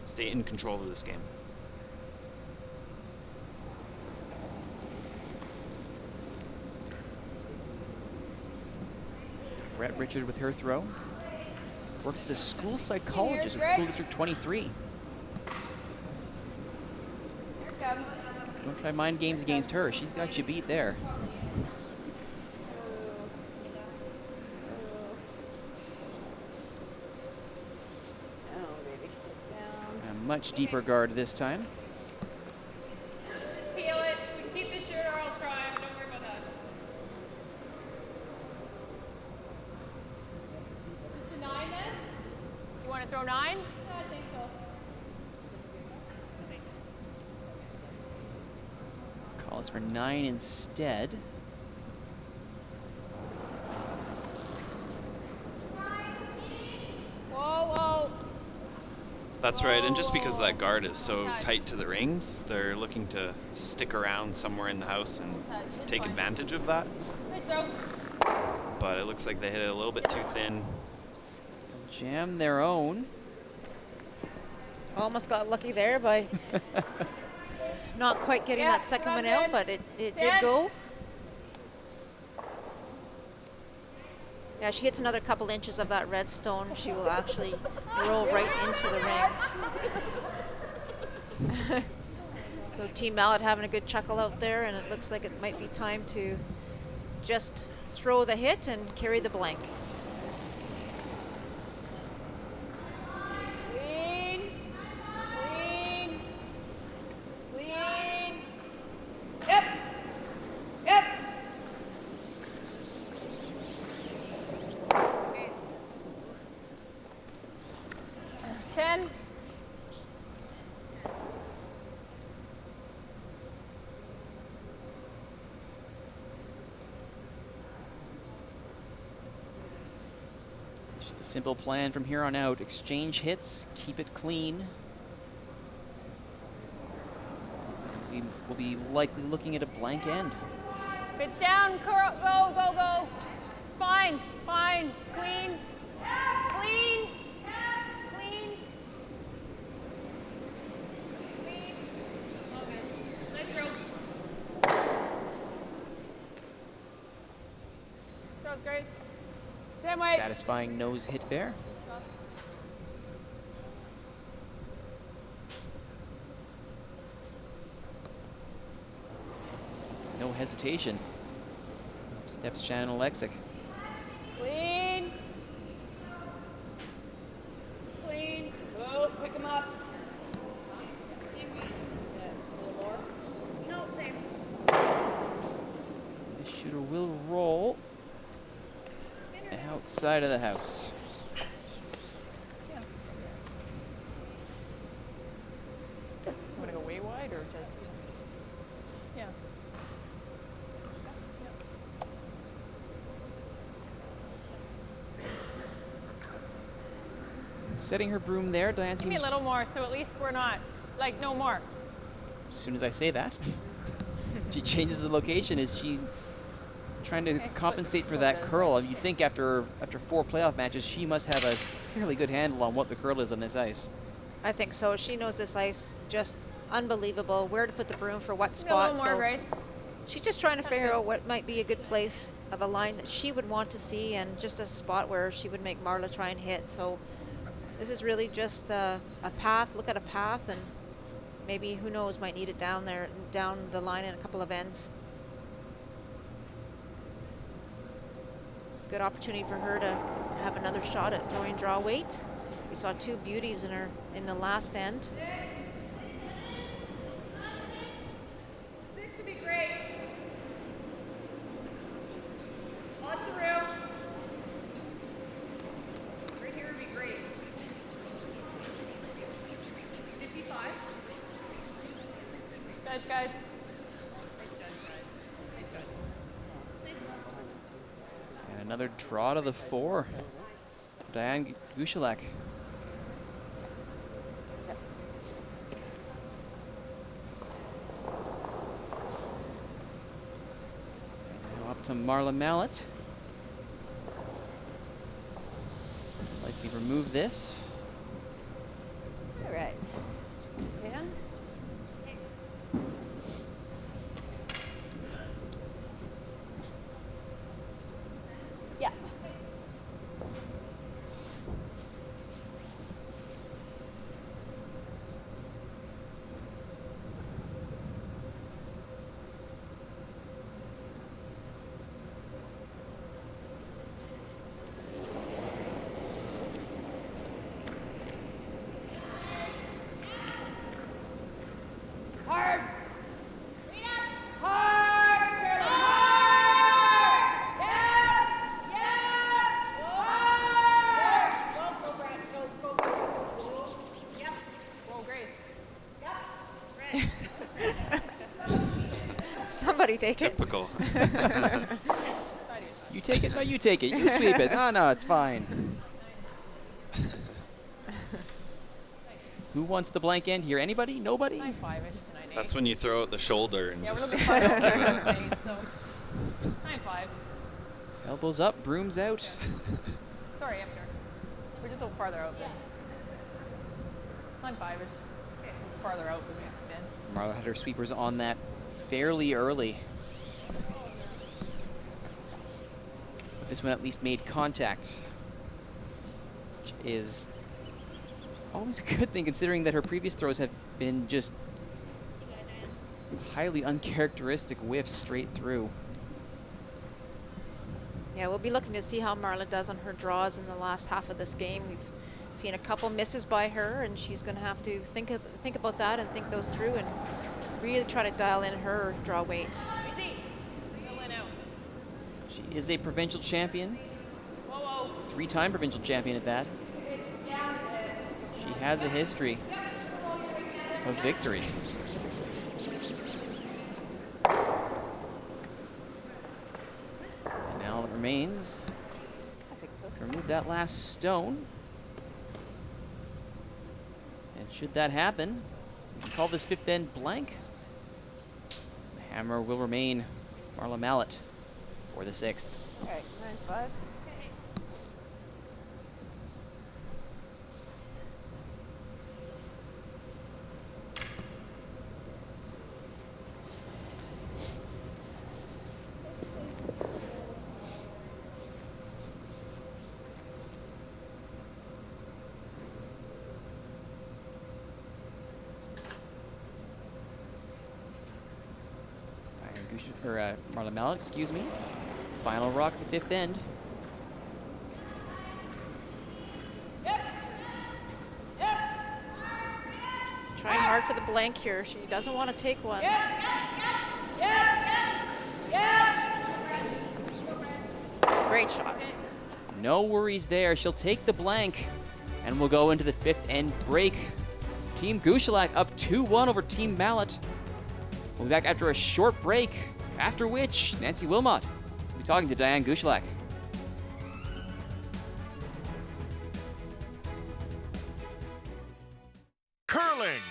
of this game. Brett Richard with her throw. Works as a school psychologist with School District 23. Here it comes. Don't try mind games against her. She's got you beat there. Baby, sit down. A much deeper guard this time. Just peel it. If we keep the shooter, I'll try. Don't worry about that. Just a 9 then? You want to throw 9? Yeah, I think so. Ball is for 9 instead. Whoa, whoa. That's right, and just because that guard is so tight to the rings, they're looking to stick around somewhere in the house and take advantage of that. Nice throw. But it looks like they hit it a little bit too thin. Jam their own. Almost got lucky there by not quite getting that second one out, but it did go. Yeah, she hits another couple inches of that redstone, she will actually roll right into the rings. So Team Mallett having a good chuckle out there, and it looks like it might be time to just throw the hit and carry the blank. Clean. Clean. Clean. Yep. Yep. 10. Just the simple plan from here on out. Exchange hits, keep it clean. We will be likely looking at a blank end. It's down, curl, go, go, go. Fine, fine, clean, clean, clean. Clean. Okay, nice throw. Throws, Grace. Same way. Satisfying nose hit there. No hesitation. Steps Shannon Alexic. Clean. Clean. Go, pick him up. Yeah, a little more. No, same. The shooter will roll outside of the house. Yeah. Want to go way wide or just? Yeah. Setting her broom there, Diane Give me seems... a little more, so at least we're not, like, no more. As soon as I say that, she changes the location. Is she trying to compensate for that curl? You'd think after 4 playoff matches, she must have a fairly good handle on what the curl is on this ice. I think so. She knows this ice just unbelievable, where to put the broom for what Give me spot. a little more, Grace. She's just trying to figure out what might be a good place of a line that she would want to see, and just a spot where she would make Marla try and hit. So this is really just a path. Look at a path, and maybe, who knows, might need it down there, down the line in a couple of ends. Good opportunity for her to have another shot at throwing draw weight. We saw 2 beauties in the last end. This would be great. Lots of room. Right here would be great. 55. Good, guys. And another draw to the 4. Diane Gushulak. Now up to Marla Mallett. Likely remove this. All right, just a 10. Yeah. Scotty take it. Typical. You take it? No, you take it. You sweep it. No, it's fine. Who wants the blank end here? Anybody? Nobody? 9-5-ish to 9-8. That's when you throw out the shoulder and Yeah, we're just looking give it for a- so 9-5. Elbows up, brooms out. Sorry, after. We're just a little farther out then. 9-5-ish. Just farther out then. Marla had her sweepers on that fairly early. But this one at least made contact, which is always a good thing considering that her previous throws have been just highly uncharacteristic whiffs straight through. Yeah, we'll be looking to see how Marla does on her draws in the last half of this game. We've seen a couple misses by her, and she's going to have to think about that and think those through and really try to dial in her draw weight. She is a provincial champion, 3-time provincial champion at that. She has a history of victory. And now it remains to remove that last stone. And should that happen, we can call this fifth end blank. The hammer will remain Marla Mallett for the sixth. All right, 9-5. Marla Mallett, excuse me. Final rock at the fifth end. Trying hard for the blank here. She doesn't want to take one. Great shot. No worries there. She'll take the blank, and we'll go into the fifth end break. Team Gushulak up 2-1 over Team Mallett. We'll be back after a short break, after which Nancy Wilmot will be talking to Diane Gushulak. Curling,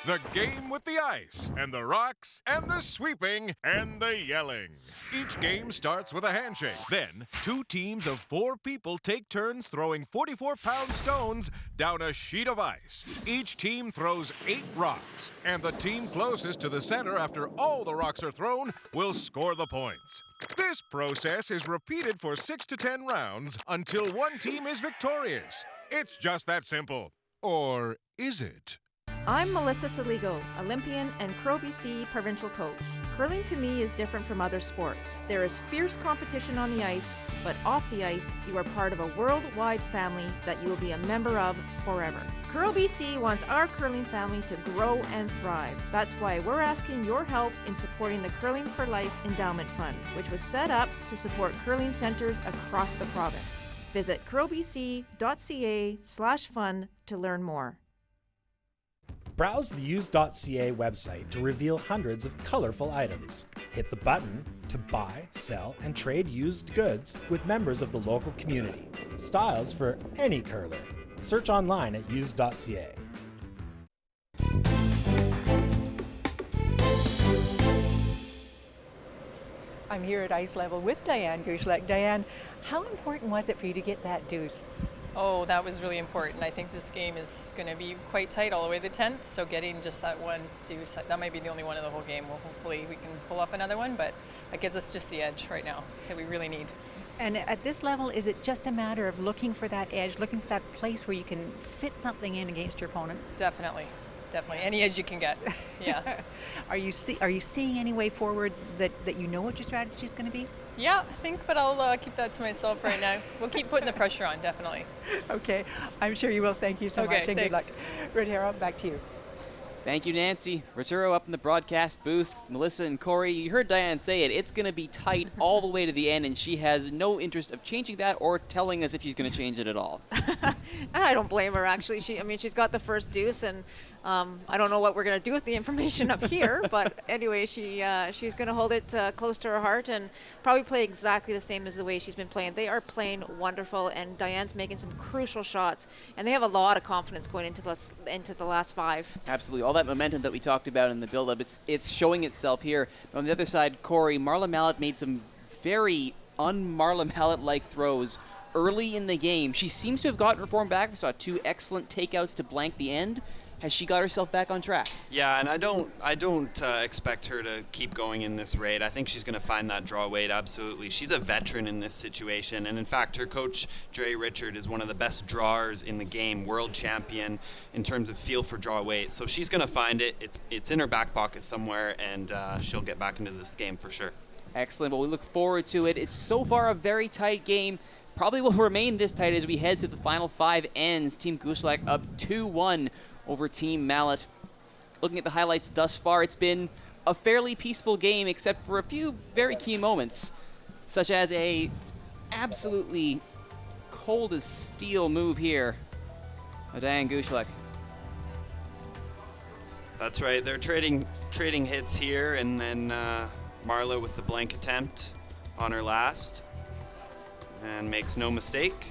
the game with the ice and the rocks and the sweeping and the yelling. Each game starts with a handshake. Then, 2 teams of 4 people take turns throwing 44-pound stones down a sheet of ice. Each team throws 8 rocks, and the team closest to the center after all the rocks are thrown will score the points. This process is repeated for 6 to 10 rounds until one team is victorious. It's just that simple. Or is it? I'm Melissa Saligo, Olympian and Crow BC provincial coach. Curling to me is different from other sports. There is fierce competition on the ice, but off the ice, you are part of a worldwide family that you will be a member of forever. Curl BC wants our curling family to grow and thrive. That's why we're asking your help in supporting the Curling for Life Endowment Fund, which was set up to support curling centers across the province. Visit curlbc.ca/fund to learn more. Browse the used.ca website to reveal hundreds of colorful items. Hit the button to buy, sell, and trade used goods with members of the local community. Styles for any curler. Search online at used.ca. I'm here at ice level with Diane Gushulak. Diane, how important was it for you to get that deuce? Oh, that was really important. I think this game is going to be quite tight all the way to the 10th, so getting just that one deuce, that might be the only one in the whole game. Well, hopefully we can pull up another one, but that gives us just the edge right now that we really need. And at this level, is it just a matter of looking for that edge, looking for that place where you can fit something in against your opponent? Definitely. Any edge you can get. Yeah. Are you seeing any way forward that you know what your strategy is going to be? Yeah, I think, but I'll keep that to myself right now. We'll keep putting the pressure on, definitely. Okay, I'm sure you will. Thank you so much, and good luck. Red Hera, back to you. Thank you, Nancy. Roturo up in the broadcast booth. Melissa and Corey, you heard Diane say it. It's going to be tight all the way to the end, and she has no interest of changing that or telling us if she's going to change it at all. I don't blame her, actually. She's got the first deuce, and I don't know what we're going to do with the information up here, but anyway, she's going to hold it close to her heart and probably play exactly the same as the way she's been playing. They are playing wonderful, and Diane's making some crucial shots, and they have a lot of confidence going into the last 5. Absolutely. All that momentum that we talked about in the build-up, it's showing itself here. On the other side, Corey, Marla Mallett made some very un-Marla Mallett-like throws early in the game. She seems to have gotten her form back. We saw 2 excellent takeouts to blank the end. Has she got herself back on track? Yeah, and I don't expect her to keep going in this raid. I think she's going to find that draw weight, absolutely. She's a veteran in this situation, and in fact, her coach, Dre Richard, is one of the best drawers in the game, world champion in terms of feel for draw weight. So she's going to find it. It's in her back pocket somewhere, and she'll get back into this game for sure. Excellent. Well, we look forward to it. It's so far a very tight game. Probably will remain this tight as we head to the final 5 ends. Team Gushulak up 2-1 over Team Mallett. Looking at the highlights thus far, it's been a fairly peaceful game except for a few very key moments, such as a absolutely cold as steel move here by Diane Gushulak. That's right. They're trading hits here, and then Marla with the blank attempt on her last, and makes no mistake,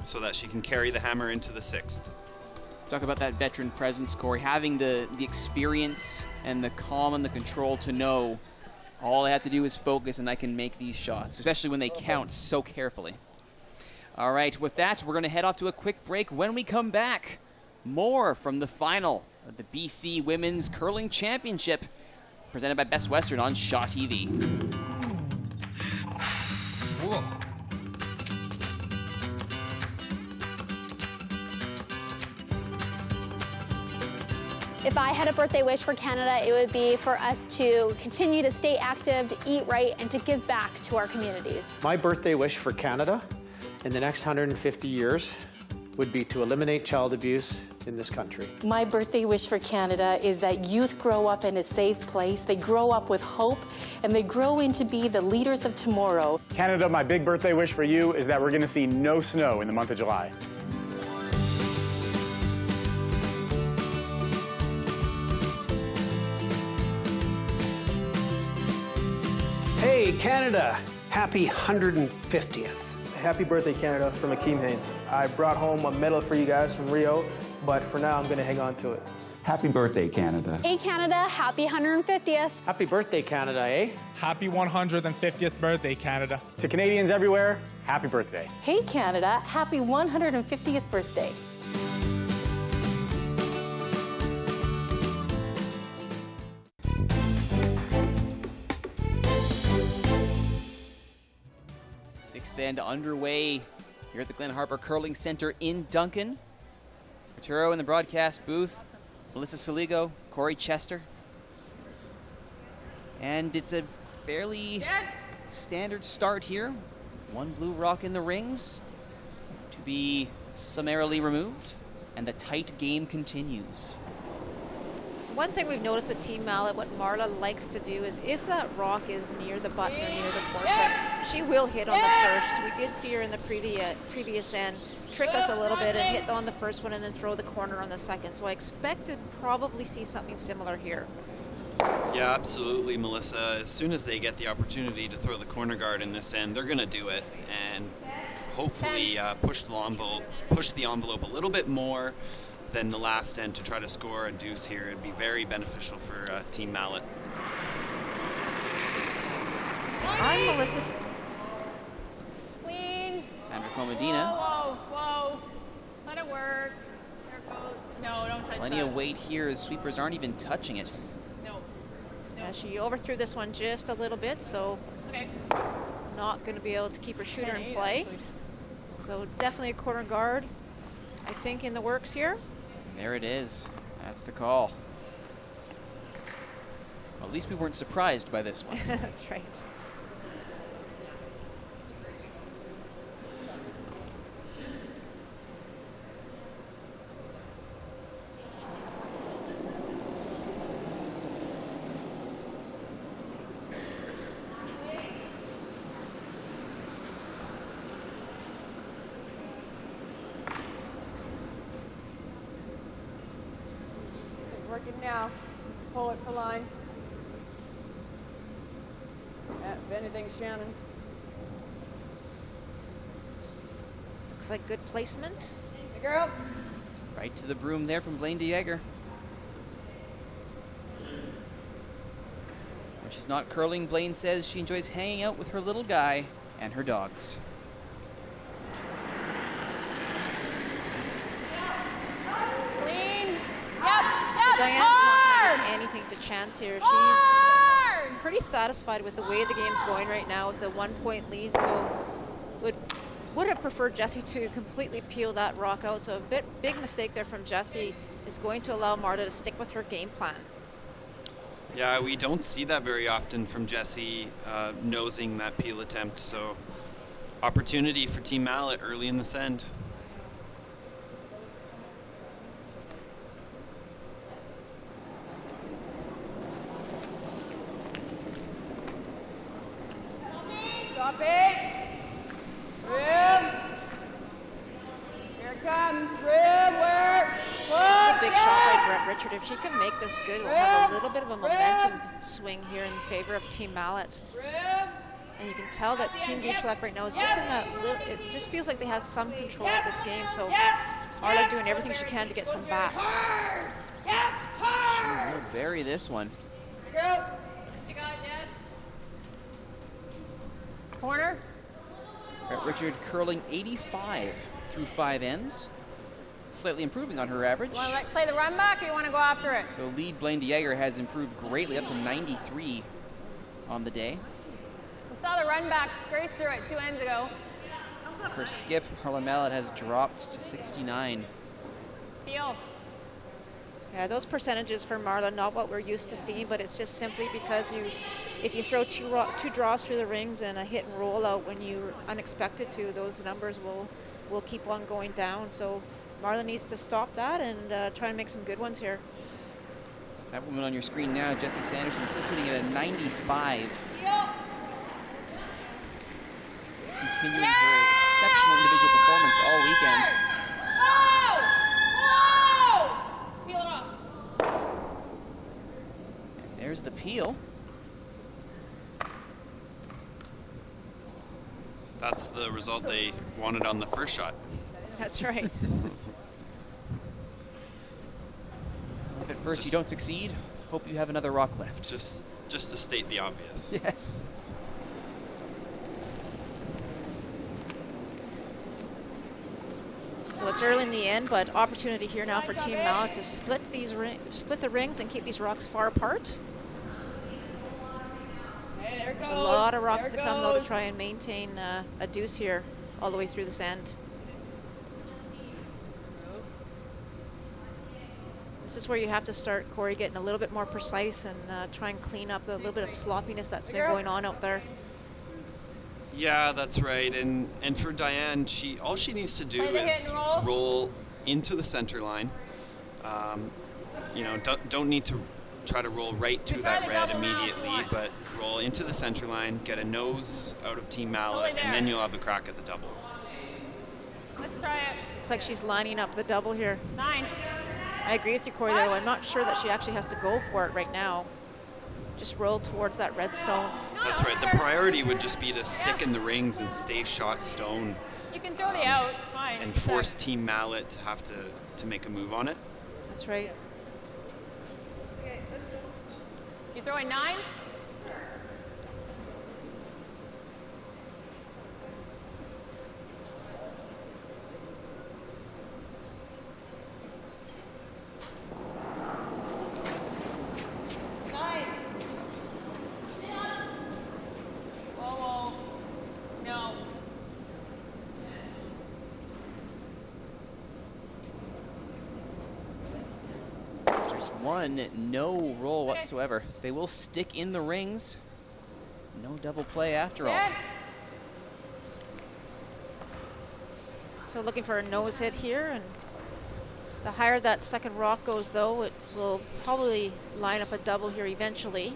so that she can carry the hammer into the 6th. Talk about that veteran presence, Corey, having the experience and the calm and the control to know all I have to do is focus and I can make these shots, especially when they count so carefully. All right, with that, we're going to head off to a quick break. When we come back, more from the final of the BC Women's Curling Championship, presented by Best Western on Shaw TV. Whoa. If I had a birthday wish for Canada, it would be for us to continue to stay active, to eat right, and to give back to our communities. My birthday wish for Canada in the next 150 years would be to eliminate child abuse in this country. My birthday wish for Canada is that youth grow up in a safe place, they grow up with hope, and they grow into be the leaders of tomorrow. Canada, my big birthday wish for you is that we're going to see no snow in the month of July. Hey, Canada, happy 150th. Happy birthday, Canada, from Akeem Haynes. I brought home a medal for you guys from Rio, but for now, I'm going to hang on to it. Happy birthday, Canada. Hey, Canada, happy 150th. Happy birthday, Canada, eh? Happy 150th birthday, Canada. To Canadians everywhere, happy birthday. Hey, Canada, happy 150th birthday. Sixth end underway here at the Glen Harper Curling Center in Duncan. Arturo in the broadcast booth, Melissa Saligo, Corey Chester. And it's a fairly standard start here. 1 blue rock in the rings to be summarily removed, and the tight game continues. One thing we've noticed with Team Mallett, what Marla likes to do is if that rock is near the button or near the forefoot, she will hit on the first. We did see her in the previous end trick us a little bit and hit on the first one and then throw the corner on the second. So I expect to probably see something similar here. Yeah, absolutely, Melissa. As soon as they get the opportunity to throw the corner guard in this end, they're going to do it and hopefully push the envelope a little bit more than the last end to try to score a deuce here. It'd be very beneficial for Team Mallett. I'm Melissa. Queen. Sandra Comodina. Whoa, whoa, whoa. Let it work. There it goes. No, don't touch Plenty that. of weight here as sweepers aren't even touching it. No. Yeah, she overthrew this one just a little bit, so not going to be able to keep her shooter in play. So definitely a corner guard, I think, in the works here. There it is. That's the call. Well, at least we weren't surprised by this one. That's right. Working now. Pull it for line. If anything, Shannon. Looks like good placement. Hey, girl. Right to the broom there from Blaine DeYeger. When she's not curling, Blaine says she enjoys hanging out with her little guy and her dogs. Clean. Yep. So Diane's not giving anything to chance here. She's pretty satisfied with the way the game's going right now with the 1-point lead. So would have preferred Jessie to completely peel that rock out. So a big mistake there from Jessie is going to allow Marta to stick with her game plan. Yeah, we don't see that very often from Jessie nosing that peel attempt. So opportunity for Team Mallett early in this end. Stop it. Rim. Here it comes. Rim, where? This is a big shot by Brett Richard. If she can make this good, we'll have a little bit of a momentum swing here in favor of Team Mallett. And you can tell that Team Gushulak right now is just in that little, it just feels like they have some control of this game. So Arla doing everything she can to get some back. She will bury this one. You got it, Jess. Corner. Brett Richard curling 85 through 5 ends. Slightly improving on her average. Want to play the run back or you want to go after it? The lead, Blaine DeYeger, has improved greatly up to 93 on the day. We saw the run back Grace through it 2 ends ago. Her skip, Marla Mallett, has dropped to 69. Peel. Yeah, those percentages for Marla, not what we're used to seeing, but it's just simply because if you throw two draws through the rings and a hit and roll out when you're unexpected to, those numbers will keep on going down. So Marla needs to stop that and try and make some good ones here. That woman on your screen now, Jessie Sanderson, still sitting at a 95. Continuing her exceptional individual performance all weekend. Peel it off. And there's the peel. That's the result they wanted on the first shot. That's right. If at first you don't succeed, hope you have another rock left. Just to state the obvious. Yes. So it's early in the end, but opportunity here now for Team Mallett to split the rings and keep these rocks far apart. There's a lot of rocks to come though to try and maintain a deuce here all the way through this end. This is where you have to start, Corey, getting a little bit more precise and try and clean up a little bit of sloppiness that's been going on out there. Yeah, that's right. And for Diane, all she needs to do is roll into the center line. Don't need to try to roll right to that red immediately, but roll into the center line, get a nose out of Team Mallett, and then you'll have a crack at the double. Let's try it. Looks like she's lining up the double here. 9. I agree with you, Corey, though. I'm not sure that she actually has to go for it right now. Just roll towards that red stone. That's right. The priority would just be to stick in the rings and stay shot stone. You can throw the out, it's fine. And force Team Mallett to have to make a move on it. That's right. You throwing 9? No roll whatsoever. So they will stick in the rings. No double play after all. So looking for a nose hit here, and the higher that second rock goes, though, it will probably line up a double here eventually.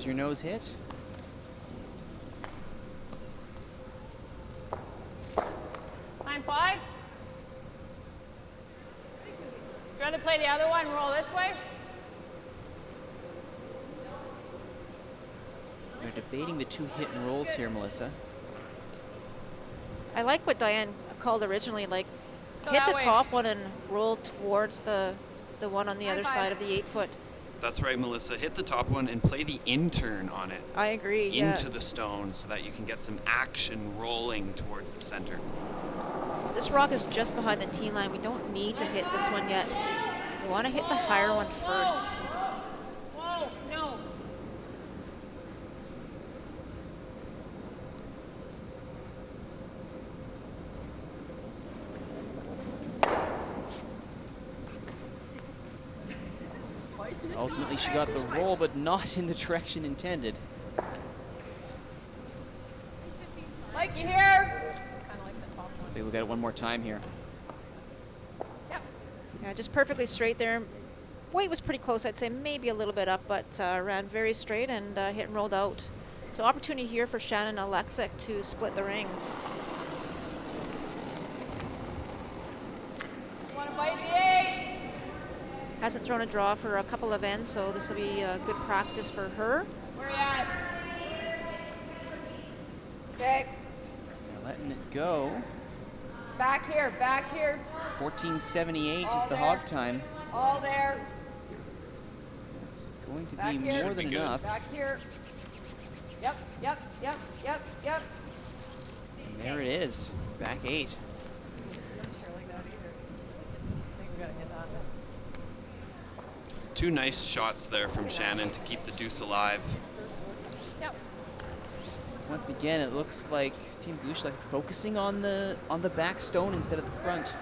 There's your nose hit. Line 5. Would you rather play the other one, roll this way? So they're debating the 2 hit and rolls here, Melissa. I like what Diane called originally, like Go hit that the way. top one and roll towards the one on the other side of the 8-foot. That's right, Melissa. Hit the top one and play the in-turn on it. I agree, Into the stone so that you can get some action rolling towards the center. This rock is just behind the tee line. We don't need to hit this one yet. We want to hit the higher one first. Whoa, no. Ultimately, she got the roll, but not in the direction intended. Like you here. Take a look at it one more time here. Yeah, just perfectly straight there. Weight was pretty close, I'd say maybe a little bit up, but ran very straight and hit and rolled out. So opportunity here for Shannon Alexic to split the rings. Want to bite the 8? Hasn't thrown a draw for a couple of ends, so this will be a good practice for her. Where you at? Okay. They're letting it go. Back here, back here. 1478 All is the there. hog time. All there. It's going to Back be here. more than enough. Back here. Yep, yep, yep, yep, yep. And there it is. Back 8. Two nice shots there from Shannon to keep the deuce alive. Yep. Once again, it looks like Team Gushulak focusing on the back stone instead of the front.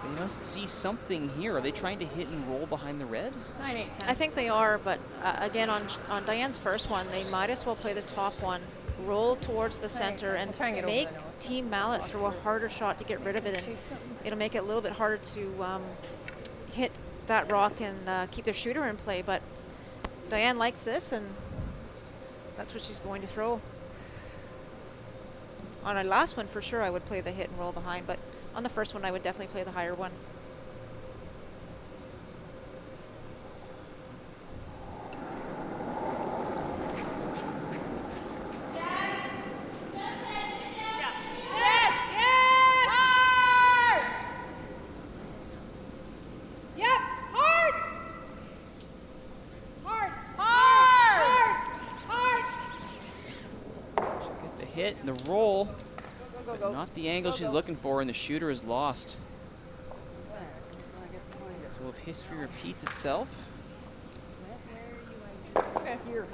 They must see something here. Are they trying to hit and roll behind the red? 9, 8, 10. I think they are, but again, on Diane's first one, they might as well play the top one, roll towards the center, and try and get over make the nose. Team Mallett throw a harder shot to get rid of it, and it'll make it a little bit harder to hit that rock and keep their shooter in play. But Diane likes this, and that's what she's going to throw. On our last one, for sure, I would play the hit and roll behind, but on the first one, I would definitely play the higher one. Yes, yes. Hard. Yep, hard. Hard. Hard. Hard. She'll get the hit and the roll, but not the angle she's looking for, and the shooter is lost. So if history repeats itself, Here.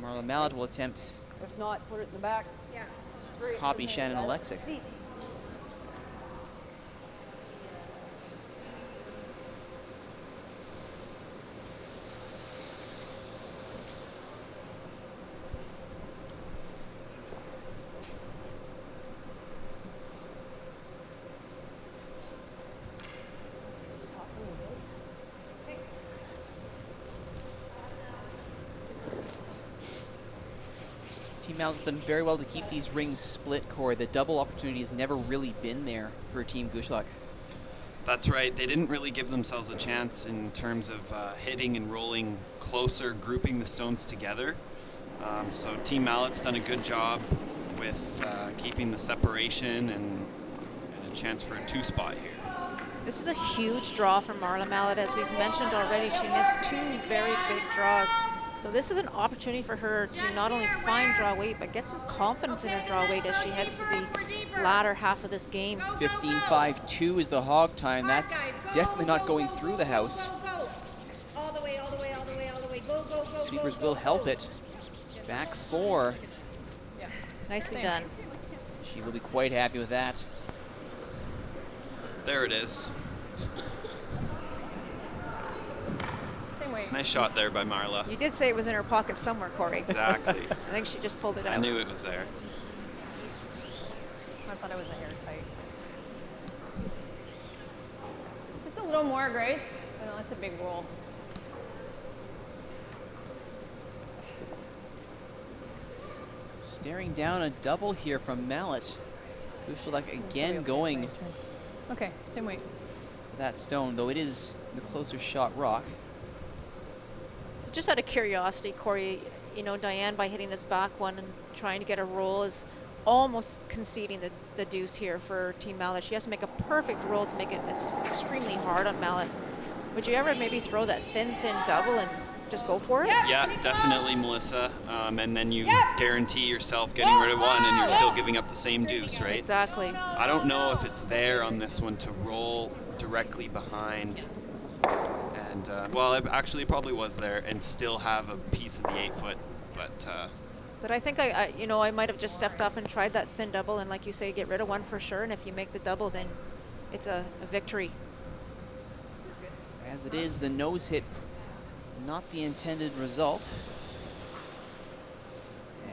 Marla Mallett will attempt If not, put it in the back. Yeah. copy Shannon Alexic. Team Mallett's done very well to keep these rings split, Corey. The double opportunity has never really been there for Team Gushulak. That's right. They didn't really give themselves a chance in terms of hitting and rolling closer, grouping the stones together. So Team Mallett's done a good job with keeping the separation and a chance for a 2-spot here. This is a huge draw for Marla Mallett. As we've mentioned already, she missed 2 very big draws. So this is an opportunity for her to not only find draw weight, but get some confidence in her draw weight as she heads to the latter half of this game. 15-5-2 is the hog time. That's definitely not going through the house. All the way, all the way, all the way, all the way. Go, go, go. Sweepers will help it. Back 4. Nicely done. She will be quite happy with that. There it is. Same way. Nice shot there by Marla. You did say it was in her pocket somewhere, Corey. Exactly. I think she just pulled it out. I knew it was there. I thought it was airtight. Just a little more, Grace. Oh, no, that's a big roll. Staring down a double here from Mallett. Gushulak again going Okay, same weight. that stone, though it is the closer shot rock. So just out of curiosity, Corey, you know, Diane, by hitting this back one and trying to get a roll, is almost conceding the deuce here for Team Mallett. She has to make a perfect roll to make it extremely hard on Mallett. Would you ever maybe throw that thin double and just go for it? Yeah, definitely, Melissa. And then you guarantee yourself getting rid of one and you're still giving up the same deuce, right? Exactly. I don't know if it's there on this one to roll directly behind. And, well, it actually probably was there and still have a piece of the 8-foot, But I think I might have just stepped up and tried that thin double, and like you say, get rid of one for sure. And if you make the double, then it's a victory. As it is, the nose hit, not the intended result.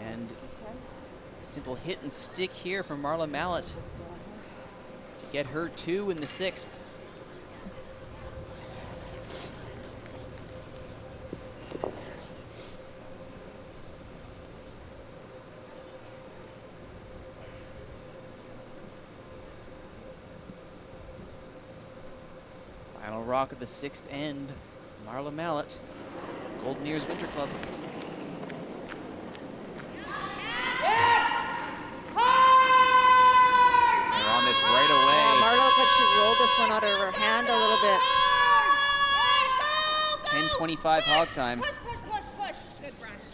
And simple hit and stick here from Marla Mallett to get her 2 in the 6th. Final rock of the 6th end, Marla Mallett, Golden Ears Winter Club. They're on this right away. Marla looked like she rolled this one out of her hand a little bit. 10:25 hog time.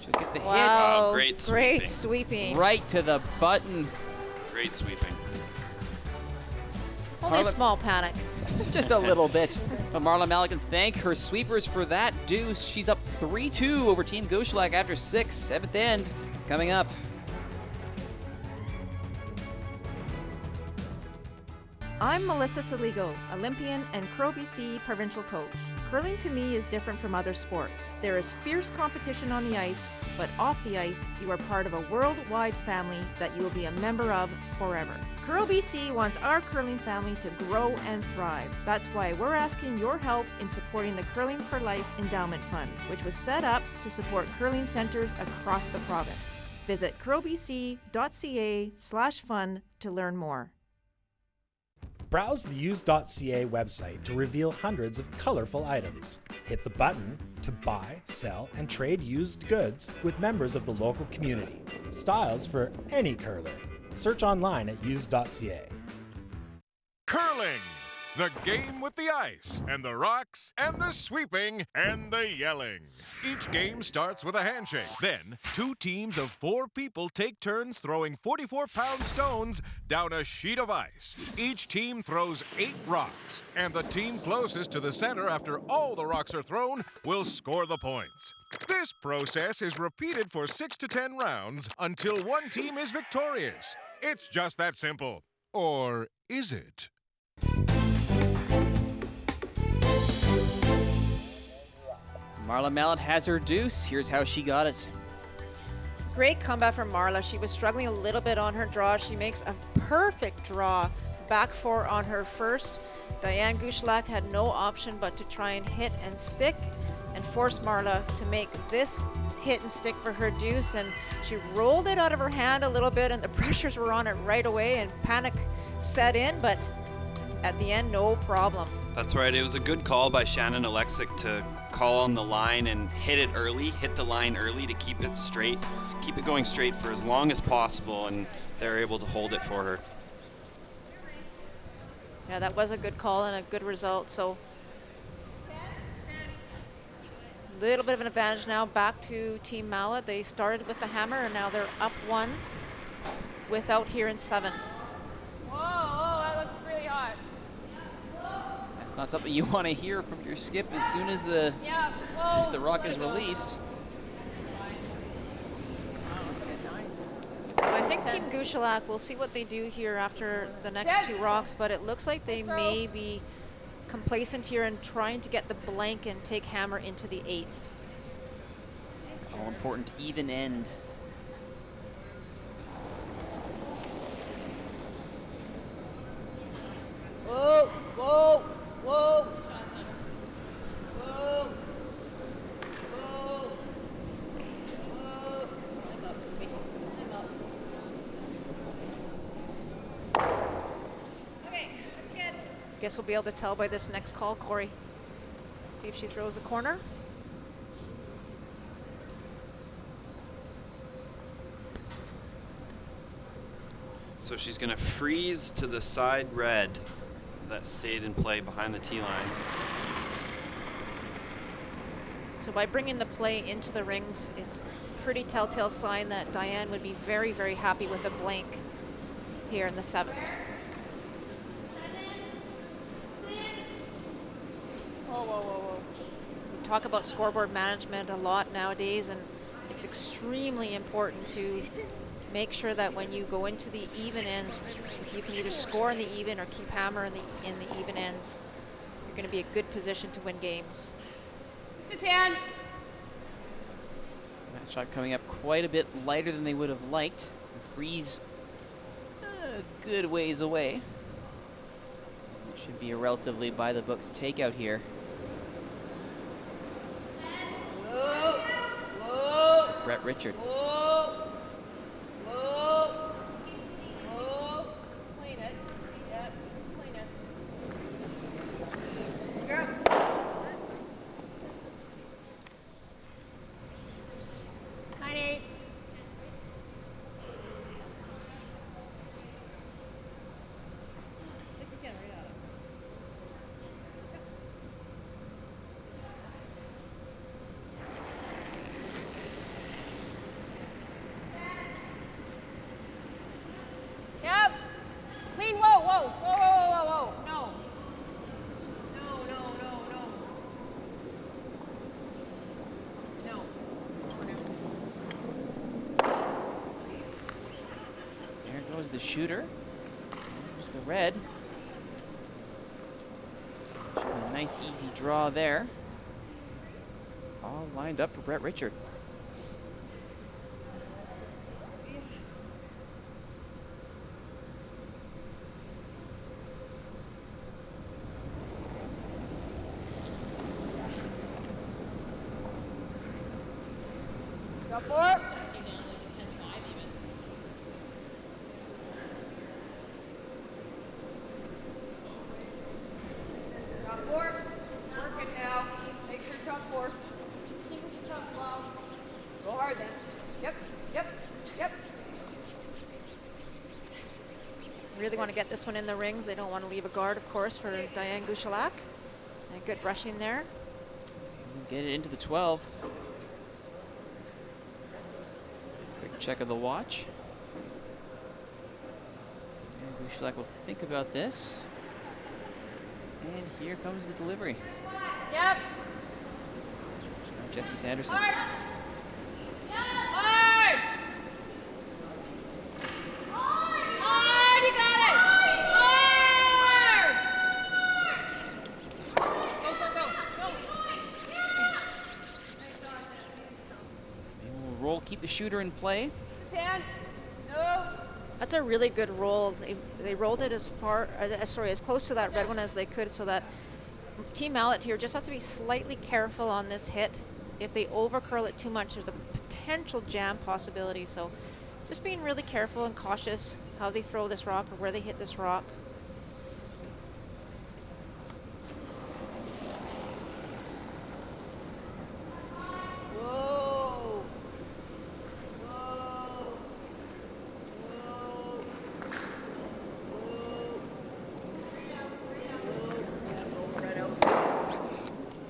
She'll get the Wow, hit. Great sweeping. Right to the button. Great sweeping. Only a small panic. Just a little bit. But Marla Mallett can thank her sweepers for that deuce. She's up 3-2 over Team Gushulak after 6th, 7th end coming up. I'm Melissa Saligo, Olympian and Crow BC provincial coach. Curling to me is different from other sports. There is fierce competition on the ice, but off the ice, you are part of a worldwide family that you will be a member of forever. Curl BC wants our curling family to grow and thrive. That's why we're asking your help in supporting the Curling for Life Endowment Fund, which was set up to support curling centers across the province. Visit curlbc.ca/fund to learn more. Browse the used.ca website to reveal hundreds of colorful items. Hit the button to buy, sell, and trade used goods with members of the local community. Styles for any curler. Search online at used.ca. Curling! The game with the ice, and the rocks, and the sweeping, and the yelling. Each game starts with a handshake. Then, 2 teams of 4 people take turns throwing 44-pound stones down a sheet of ice. Each team throws 8 rocks, and the team closest to the center after all the rocks are thrown will score the points. This process is repeated for 6 to 10 rounds until one team is victorious. It's just that simple. Or is it? Marla Mallett has her deuce. Here's how she got it. Great comeback from Marla. She was struggling a little bit on her draw. She makes a perfect draw. Back 4 on her first. Diane Gushulak had no option but to try and hit and stick and force Marla to make this hit and stick for her deuce. And she rolled it out of her hand a little bit, and the pressures were on it right away, and panic set in, but at the end, no problem. That's right. It was a good call by Shannon Alexic to call on the line and hit it early, hit the line early to keep it straight, keep it going straight for as long as possible, and they're able to hold it for her. Yeah, that was a good call and a good result. So a little bit of an advantage now back to Team Mallett. They started with the hammer, and now they're up 1 without here in 7. Whoa, that looks really hot. That's not something you want to hear from your skip as soon as the rock is released. So I think Team Gushulak, we'll see what they do here after the next 2 rocks, but it looks like they may be complacent here and trying to get the blank and take hammer into the 8th. All important even end. Whoa, whoa, whoa. Whoa. Whoa. Whoa. Guess we'll be able to tell by this next call, Corey. See if she throws the corner. So she's going to freeze to the side red that stayed in play behind the tee line. So by bringing the play into the rings, it's a pretty telltale sign that Diane would be very, very happy with a blank here in the 7th. Whoa, whoa, whoa, whoa. We talk about scoreboard management a lot nowadays, and it's extremely important to make sure that when you go into the even ends, you can either score in the even or keep hammer in the even ends. You're going to be a good position to win games. To 10. That shot coming up quite a bit lighter than they would have liked. Freeze a good ways away. It should be a relatively by the books takeout here. Whoa, whoa, Brett Richard. whoa, whoa, whoa. Clean it. Yeah, clean it. Girl. 9-8. Yep. Clean. Whoa, whoa, whoa, whoa, whoa, whoa, whoa. No. No, no, no, no. No. There goes the shooter. There's the red. Should be a nice easy draw there. All lined up for Brett Richard. Go for it. Top 4. Work it now. Make sure top 4. Go hard then. Yep, yep, yep. Really want to get this one in the rings. They don't want to leave a guard, of course, for Diane Gushulak. And good brushing there. Get it into the 12. Quick check of the watch. And Gushulak will think about this. And here comes the delivery. Yep. Jesse Sanderson. Hard. Hard. Hard. You got it. Hard. Go, go, go. They will roll, keep the shooter in play. 10. No. That's a really good roll. They rolled it as far, as close to that red one as they could, so that Team Mallett here just has to be slightly careful on this hit. If they overcurl it too much, there's a potential jam possibility. So just being really careful and cautious how they throw this rock or where they hit this rock. Whoa. Whoa.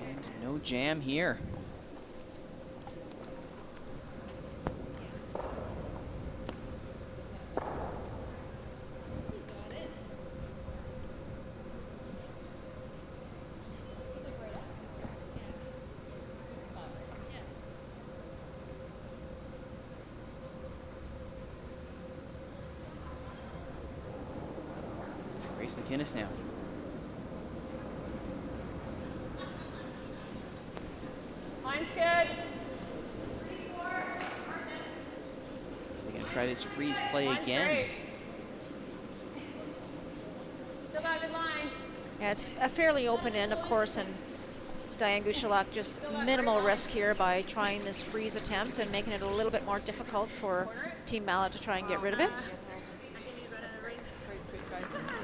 And no jam here. Grace McInnes now. Line's good. They're going to try this freeze play Line's again. great. Still got a good line. Yeah, it's a fairly open end, of course, and Diane Gushulak just minimal risk here by trying this freeze attempt and making it a little bit more difficult for Team Mallett to try and get rid of it.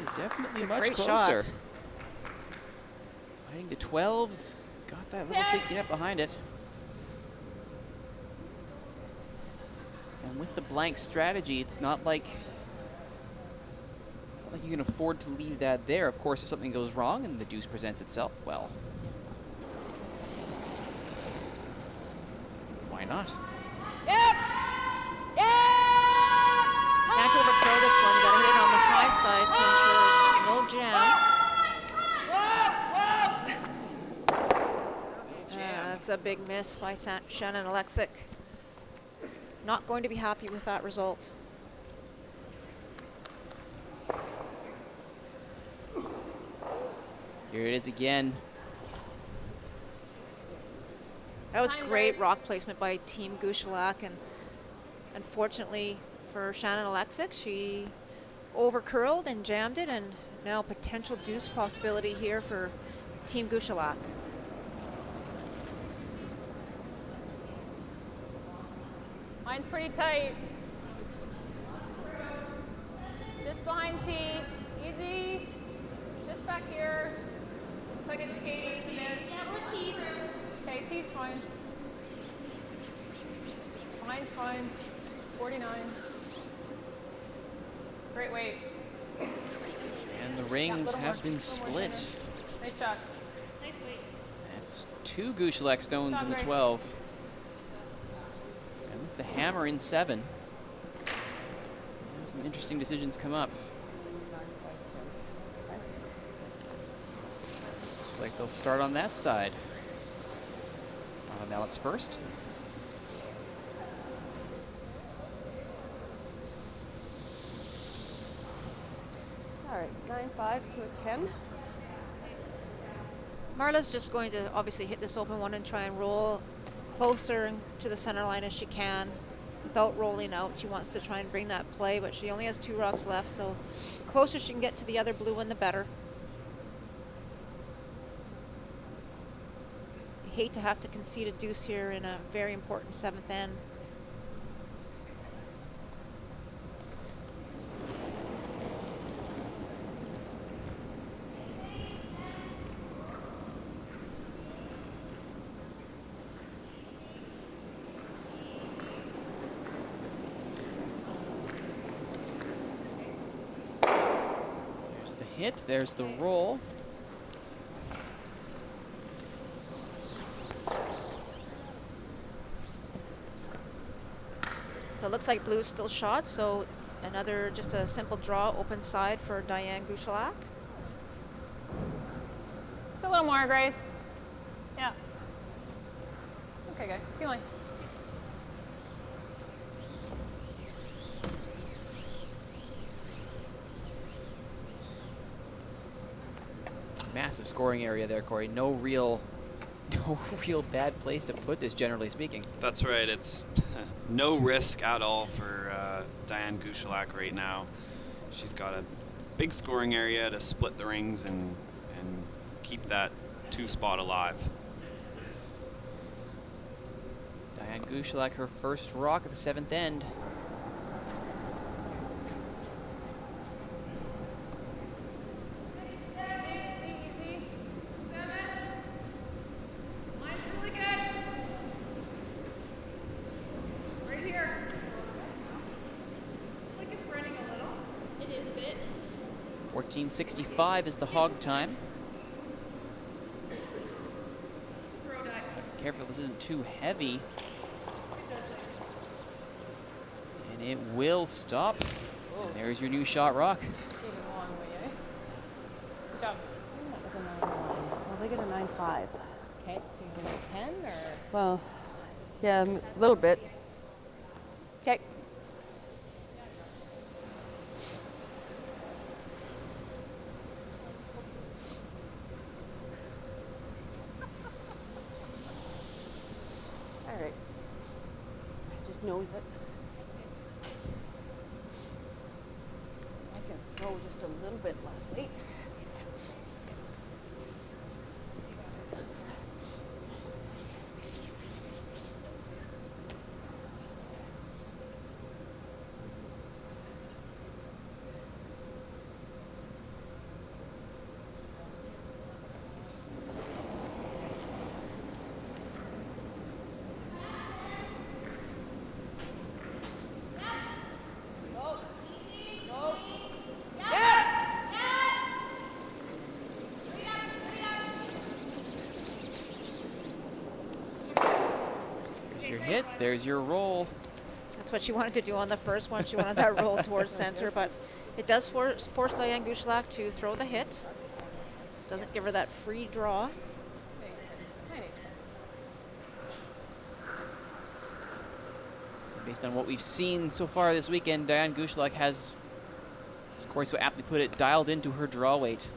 It's definitely It's a much great closer. shot. Fighting the 12. It's got that little safety net behind it. And with the blank strategy, it's not like you can afford to leave that there. Of course, if something goes wrong and the deuce presents itself, well, why not? Can't overthrow this one. You gotta hit it on the high side to ensure no jam. That's a big miss by Shannon Alexic. Not going to be happy with that result. Here it is again. That was great rock placement by Team Gushulak, and unfortunately for Shannon Alexic, she overcurled and jammed it, and now potential deuce possibility here for Team Gushulak. Line's pretty tight. Just behind T. Easy. Just back here. Looks like it's skating a bit. Yeah, we're T. Okay, T's fine. Line's fine. 49. Great weight. And the rings have been split. Nice shot. Nice weight. That's 2 Gushulak stones in the 12. And with the hammer in 7. Some interesting decisions come up. Looks like they'll start on that side. Mallett's first. All right, 9-5 to a 10. Marla's just going to obviously hit this open one and try and roll closer to the center line as she can without rolling out. She wants to try and bring that play, but she only has 2 rocks left, so closer she can get to the other blue one, the better. I hate to have to concede a deuce here in a very important 7th end. There's the hit, there's the roll. So it looks like blue's still shot, so another, just a simple draw, open side for Diane Gushulak. Just a little more, Grace. Yeah. Okay, guys, T-line. Massive scoring area there, Corey. No real bad place to put this, generally speaking. That's right. It's no risk at all for Diane Gushulak right now. She's got a big scoring area to split the rings and keep that 2 spot alive. Diane Gushulak, her first rock at the 7th end. Right here. 14:65 is the hog time. Be careful this isn't too heavy. And it will stop. And there's your new shot rock. Good job. That was a 9-9. Well, they get a 9-5. Okay, so you're doing a 10 or? Well, yeah, a little bit. Okay. All right. I just knows it. I can throw just a little bit less weight. your hit, there's your roll. That's what she wanted to do on the first one. She wanted that roll towards center, but it does force Diane Gushulak to throw the hit. Doesn't give her that free draw. Based on what we've seen so far this weekend, Diane Gushulak has, as Corey so aptly put it, dialed into her draw weight.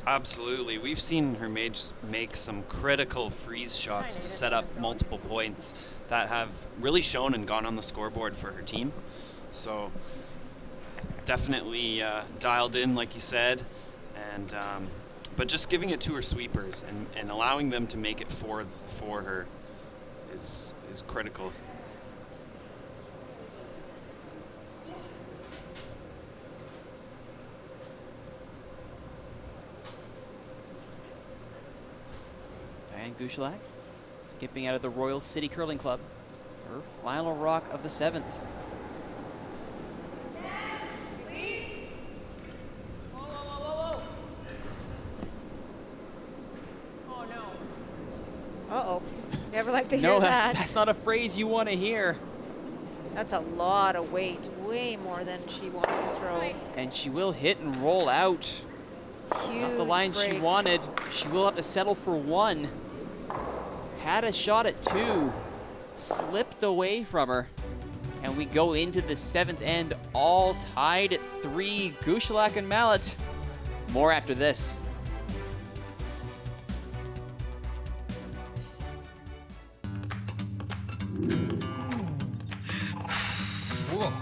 Absolutely. We've seen her make some critical freeze shots to set up multiple points that have really shown and gone on the scoreboard for her team. So definitely dialed in, like you said, and but just giving it to her sweepers and allowing them to make it for her is critical. Diane Gushulak skipping out of the Royal City Curling Club. Her final rock of the 7th. Uh-oh. Never like to hear No, that. that's not a phrase you want to hear. That's a lot of weight. Way more than she wanted to throw. And she will hit and roll out. Huge Not the line she break. wanted. She will have to settle for 1. Had a shot at 2. Slipped away from her. And we go into the 7th end, all tied at 3. Gushulak and Mallett. More after this. Whoa.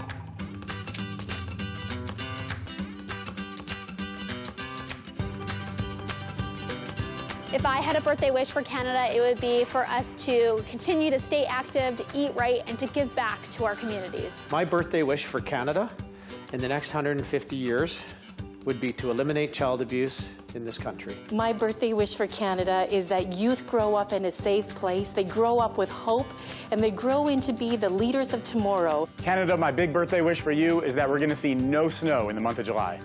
If I had a birthday wish for Canada, it would be for us to continue to stay active, to eat right, and to give back to our communities. My birthday wish for Canada in the next 150 years would be to eliminate child abuse in this country. My birthday wish for Canada is that youth grow up in a safe place, they grow up with hope, and they grow into be the leaders of tomorrow. Canada, my big birthday wish for you is that we're going to see no snow in the month of July.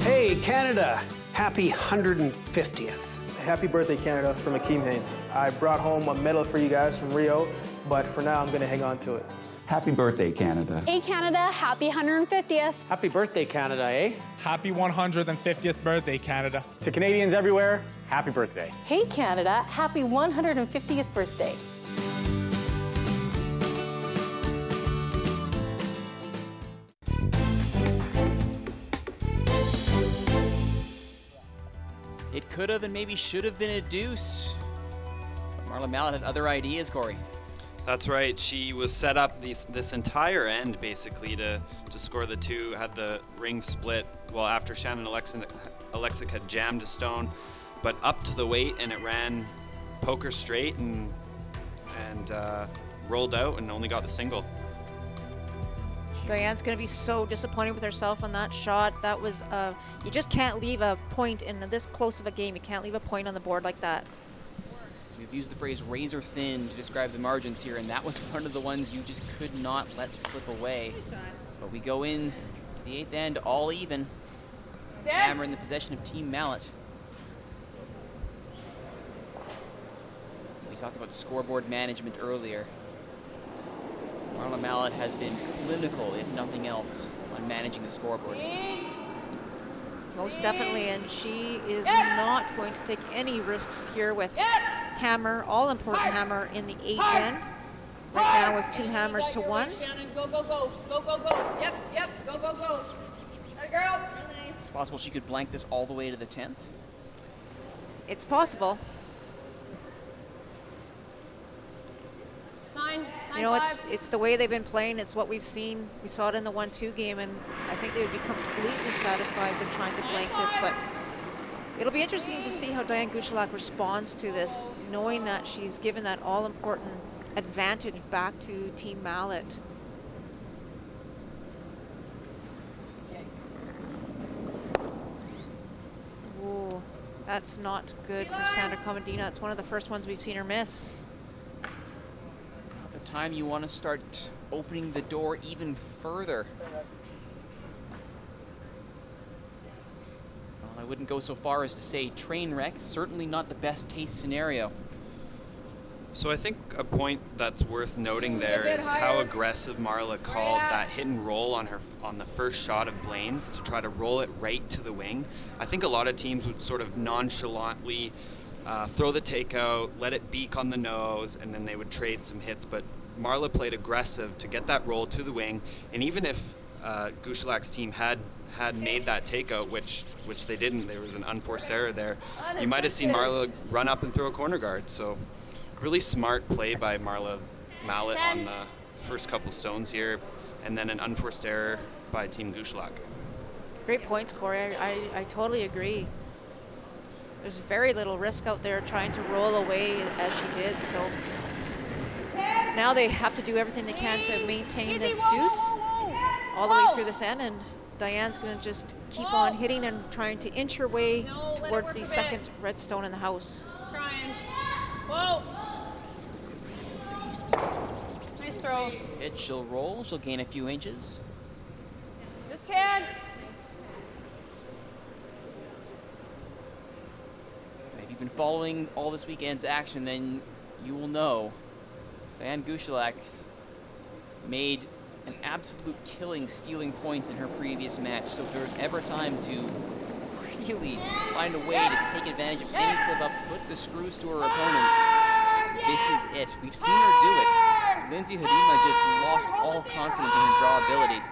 Hey, Canada, happy 150th. Happy birthday, Canada, from Akeem Haynes. I brought home a medal for you guys from Rio, but for now I'm going to hang on to it. Happy birthday, Canada. Hey, Canada, happy 150th. Happy birthday, Canada, eh? Happy 150th birthday, Canada. To Canadians everywhere, happy birthday. Hey, Canada, happy 150th birthday. It could have and maybe should have been a deuce. But Marla Mallett had other ideas, Corey. That's right. She was set up this entire end basically to score the 2. Had the ring split. Well, after Shannon Alexic had jammed a stone, but up to the weight, and it ran poker straight and rolled out and only got the single. Diane's going to be so disappointed with herself on that shot. That was, you just can't leave a point in this close of a game. You can't leave a point on the board like that. So we've used the phrase razor thin to describe the margins here, and that was one of the ones you just could not let slip away. But we go in to the 8th end all even. Hammer in the possession of Team Mallett. We talked about scoreboard management earlier. Marla Mallett has been clinical, if nothing else, on managing the scoreboard. Most definitely, and she is not going to take any risks here with hammer, all-important hammer in the 8th end. Right now with 2 hammers to 1. Shannon, go, go, go. Go, go, go. Yep, yep, go, go, go. That girl. It's possible she could blank this all the way to the 10th. It's possible. 9, You know, it's the way they've been playing. It's what we've seen. We saw it in the 1-2 game, and I think they would be completely satisfied with trying to blank this. But it'll be interesting to see how Diane Gushulak responds to this, knowing that she's given that all-important advantage back to Team Mallett. Ooh, that's not good for Sandra Comandina. It's one of the first ones we've seen her miss. The time you want to start opening the door even further. wouldn't go so far as to say train wreck. Certainly not the best case scenario. So I think a point that's worth noting there is how aggressive Marla called that hit and roll on the first shot of Blaine's to try to roll it right to the wing. I think a lot of teams would sort of nonchalantly throw the takeout, let it beak on the nose, and then they would trade some hits. But Marla played aggressive to get that roll to the wing, and even if Gushulak's team had made that takeout, which they didn't, there was an unforced error there, you might have seen Marla run up and throw a corner guard. So really smart play by Marla Mallett on the first couple stones here, and then an unforced error by Team Gushulak. Great points, Corey. I totally agree. There's very little risk out there trying to roll away as she did. So now they have to do everything they can to maintain this deuce all the way through this end, and Diane's going to just keep on hitting and trying to inch her way towards the second red stone in the house. Trying. Whoa. Nice throw. Hit, she'll roll, she'll gain a few inches. Just 10. If you've been following all this weekend's action, then you will know Diane Gushulak made an absolute killing stealing points in her previous match. So if there's ever time to really find a way to take advantage of any slip up, put the screws to her opponents, this is it. We've seen her do it. Lindsay Hadima just lost all confidence in her draw ability.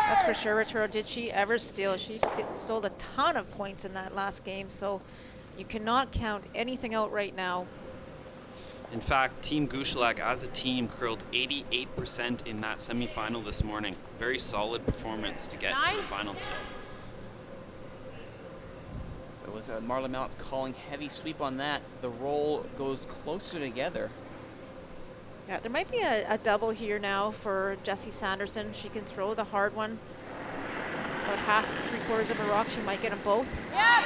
That's for sure, Arturo. Did she ever steal? She stole a ton of points in that last game, so you cannot count anything out right now. In fact, Team Gushulak as a team curled 88% in that semifinal this morning. Very solid performance to get to the final today. So with Marla Mallett calling heavy sweep on that, the roll goes closer together. Yeah, there might be a double here now for Jessie Sanderson. She can throw the hard one. About half, 3/4 of a rock. She might get them both. Yep.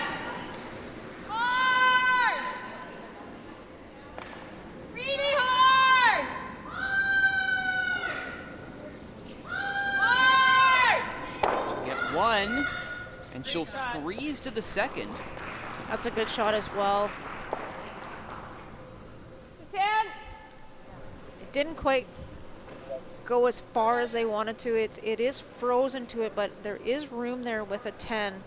Hard. Really hard. Hard. She'll get one, and she'll freeze to the second. That's a good shot as well. Just a 10. It didn't quite go as far as they wanted to. It is frozen to it, but there is room there with a 10.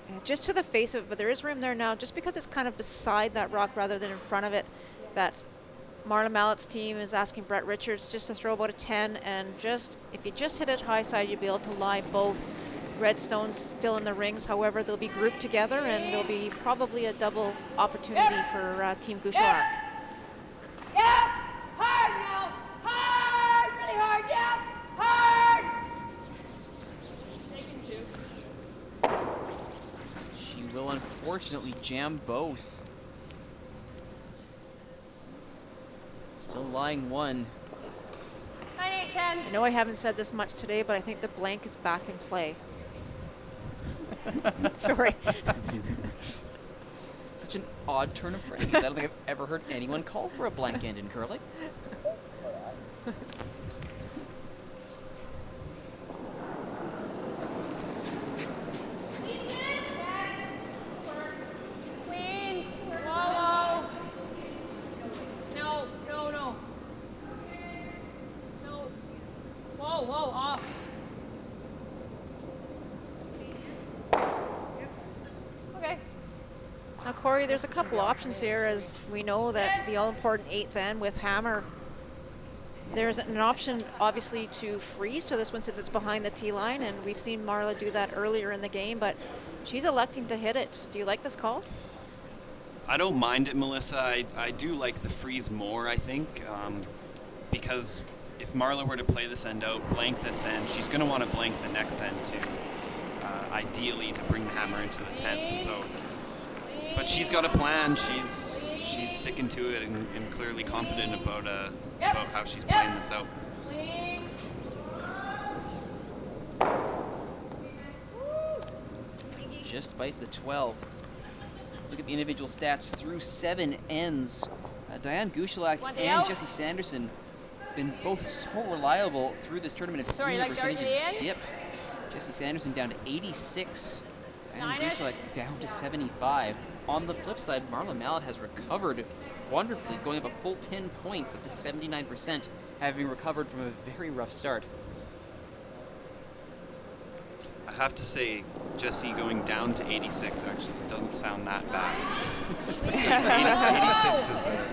And just to the face of it, but there is room there now, just because it's kind of beside that rock rather than in front of it, that Marla Mallett's team is asking Brett Richards just to throw about a 10, and just, if you just hit it high side, you'll be able to lie both redstones still in the rings. However, they'll be grouped together, and there'll be probably a double opportunity for Team Gushulak. Yep. Hard now. Hard. Really hard. Yep. Hard. She will unfortunately jam both. Still lying one. 9, 8, 10. I know I haven't said this much today, but I think the blank is back in play. Sorry. Such an odd turn of phrase. I don't think I've ever heard anyone call for a blank end in curling. Clean. Whoa. No. No. Whoa, off. Okay. Now, Corey, there's a couple options here, as we know that the all-important 8th end with hammer. There's an option, obviously, to freeze to this one since it's behind the tee line, and we've seen Marla do that earlier in the game, but she's electing to hit it. Do you like this call? I don't mind it, Melissa. I do like the freeze more, I think, because if Marla were to play this end out, blank this end, she's going to want to blank the next end too, ideally to bring the hammer into the 10th. So, but she's got a plan. She's sticking to it and clearly confident about how she's playing this out. Just bite the 12. Look at the individual stats through 7 ends. Diane Gushulak and Jessie Sanderson been both so reliable through this tournament. Have seen the percentages dip Jessie Sanderson down to 86. Diane Nine-ish. Gushulak down to 75. On the flip side, Marla Mallett has recovered wonderfully, going up a full 10 points, up to 79%, having recovered from a very rough start. I have to say, Jessie going down to 86 actually doesn't sound that bad. 86 is a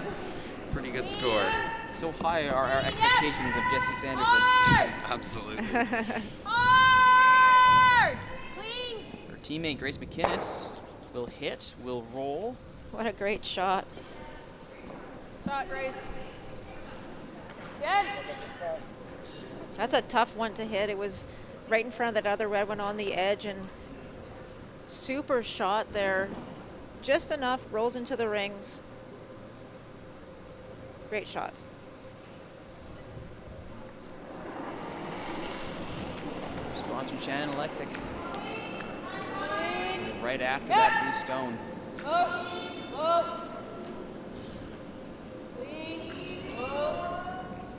pretty good score. So high are our expectations of Jessie Sanderson. Absolutely. Hard! Clean! Her teammate Grace McInnes will hit, will roll. What a great shot. Shot, Grace. Good. That's a tough one to hit. It was right in front of that other red one on the edge, and super shot there. Just enough, rolls into the rings. Great shot. Response from Shannon Alexic. Right after that blue stone. Clean.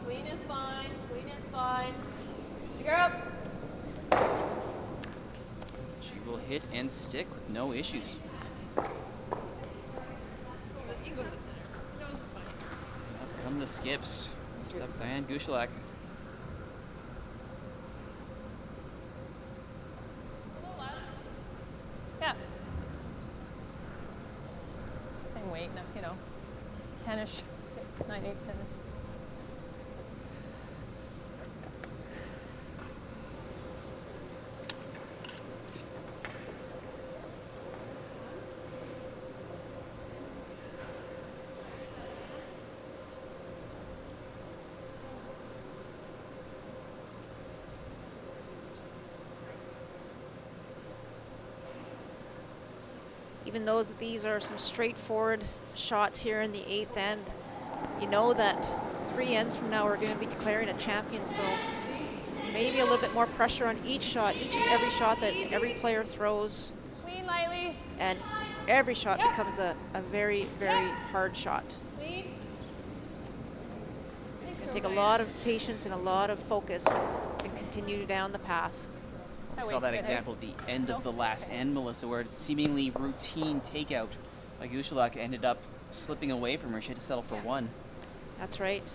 Clean is fine. Clean is fine. Figure up. She will hit and stick with no issues. Up come the skips. First up, Diane Gushulak. Yeah. Same weight, no, 10-ish, 9, 8, 10-ish. Even though these are some straightforward shots here in the 8th end, you know that 3 ends from now we're going to be declaring a champion, so maybe a little bit more pressure on each shot, each and every shot that every player throws. Clean, lightly. And every shot becomes a very, very hard shot. Clean. It's going to take a lot of patience and a lot of focus to continue down the path. We saw that example at the end of the last end, Melissa, where a seemingly routine takeout by Gushulak ended up slipping away from her. She had to settle for one. That's right.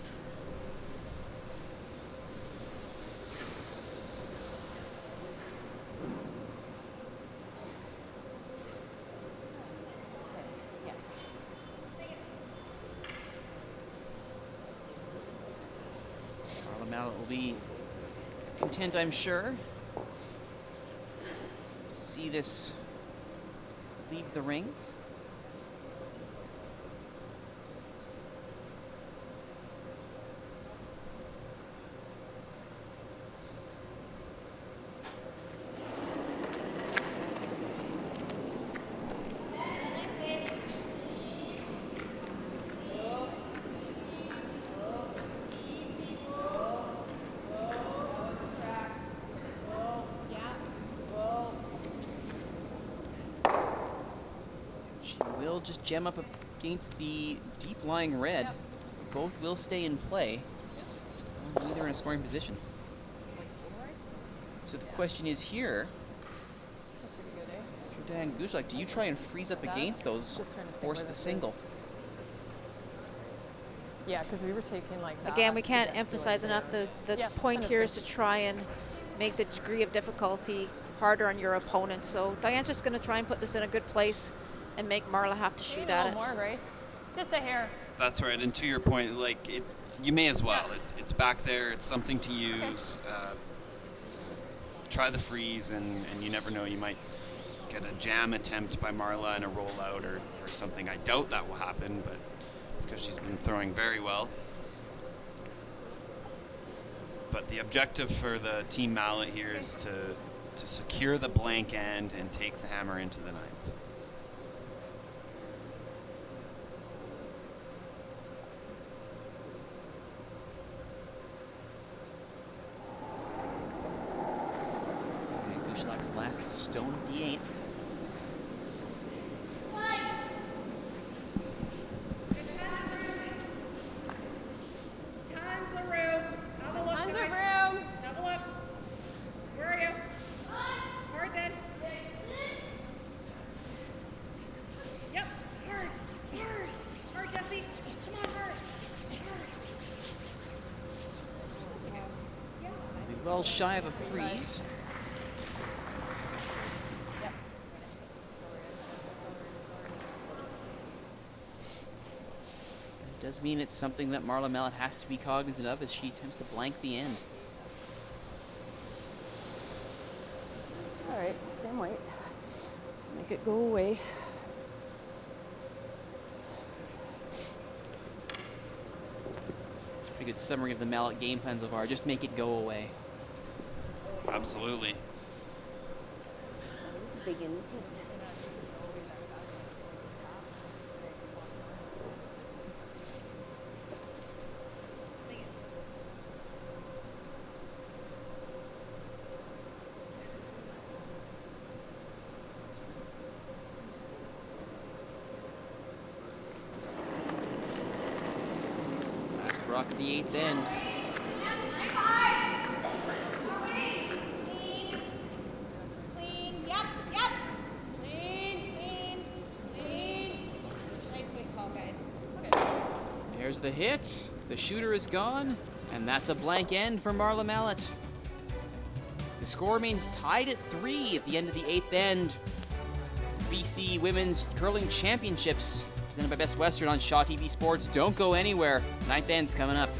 Marla Mallett will be content, I'm sure. See this leave the rings. Will just gem up against the deep lying red. Both will stay in play. Neither in a scoring position. So the question is here, for Diane Gushulak, do you try and freeze up against those, force the single? Yeah, because we were taking like that. Again, we can't emphasize enough the point that's here good. is to try and make the degree of difficulty harder on your opponent. So Diane's just going to try and put this in a good place and make Marla have to shoot at it. More, Grace. Just a hair. That's right, and to your point, like you may as well. It's back there. It's something to use. Try the freeze, and you never know. You might get a jam attempt by Marla and a rollout or something. I doubt that will happen, but because she's been throwing very well. But the objective for the Team Mallett here is to secure the blank end and take the hammer into the ninth. Gushulak's last stone of the 8th. Tons of room. Double up, Tons of guys. room. Double up. Where are you? well shy of a freeze. It does mean it's something that Marla Mallett has to be cognizant of as she attempts to blank the end. All right, same weight. Let's make it go away. It's a pretty good summary of the Mallett game plan so far. Just make it go away. Absolutely. It's a big one, isn't it? Rock at the 8th end. Clean, yep, yep. Clean. Nice weight call, guys. There's the hit. The shooter is gone, and that's a blank end for Marla Mallett. The score remains tied at 3 at the end of the 8th end. BC Women's Curling Championships, presented by Best Western on Shaw TV Sports. Don't go anywhere. 9th end's coming up.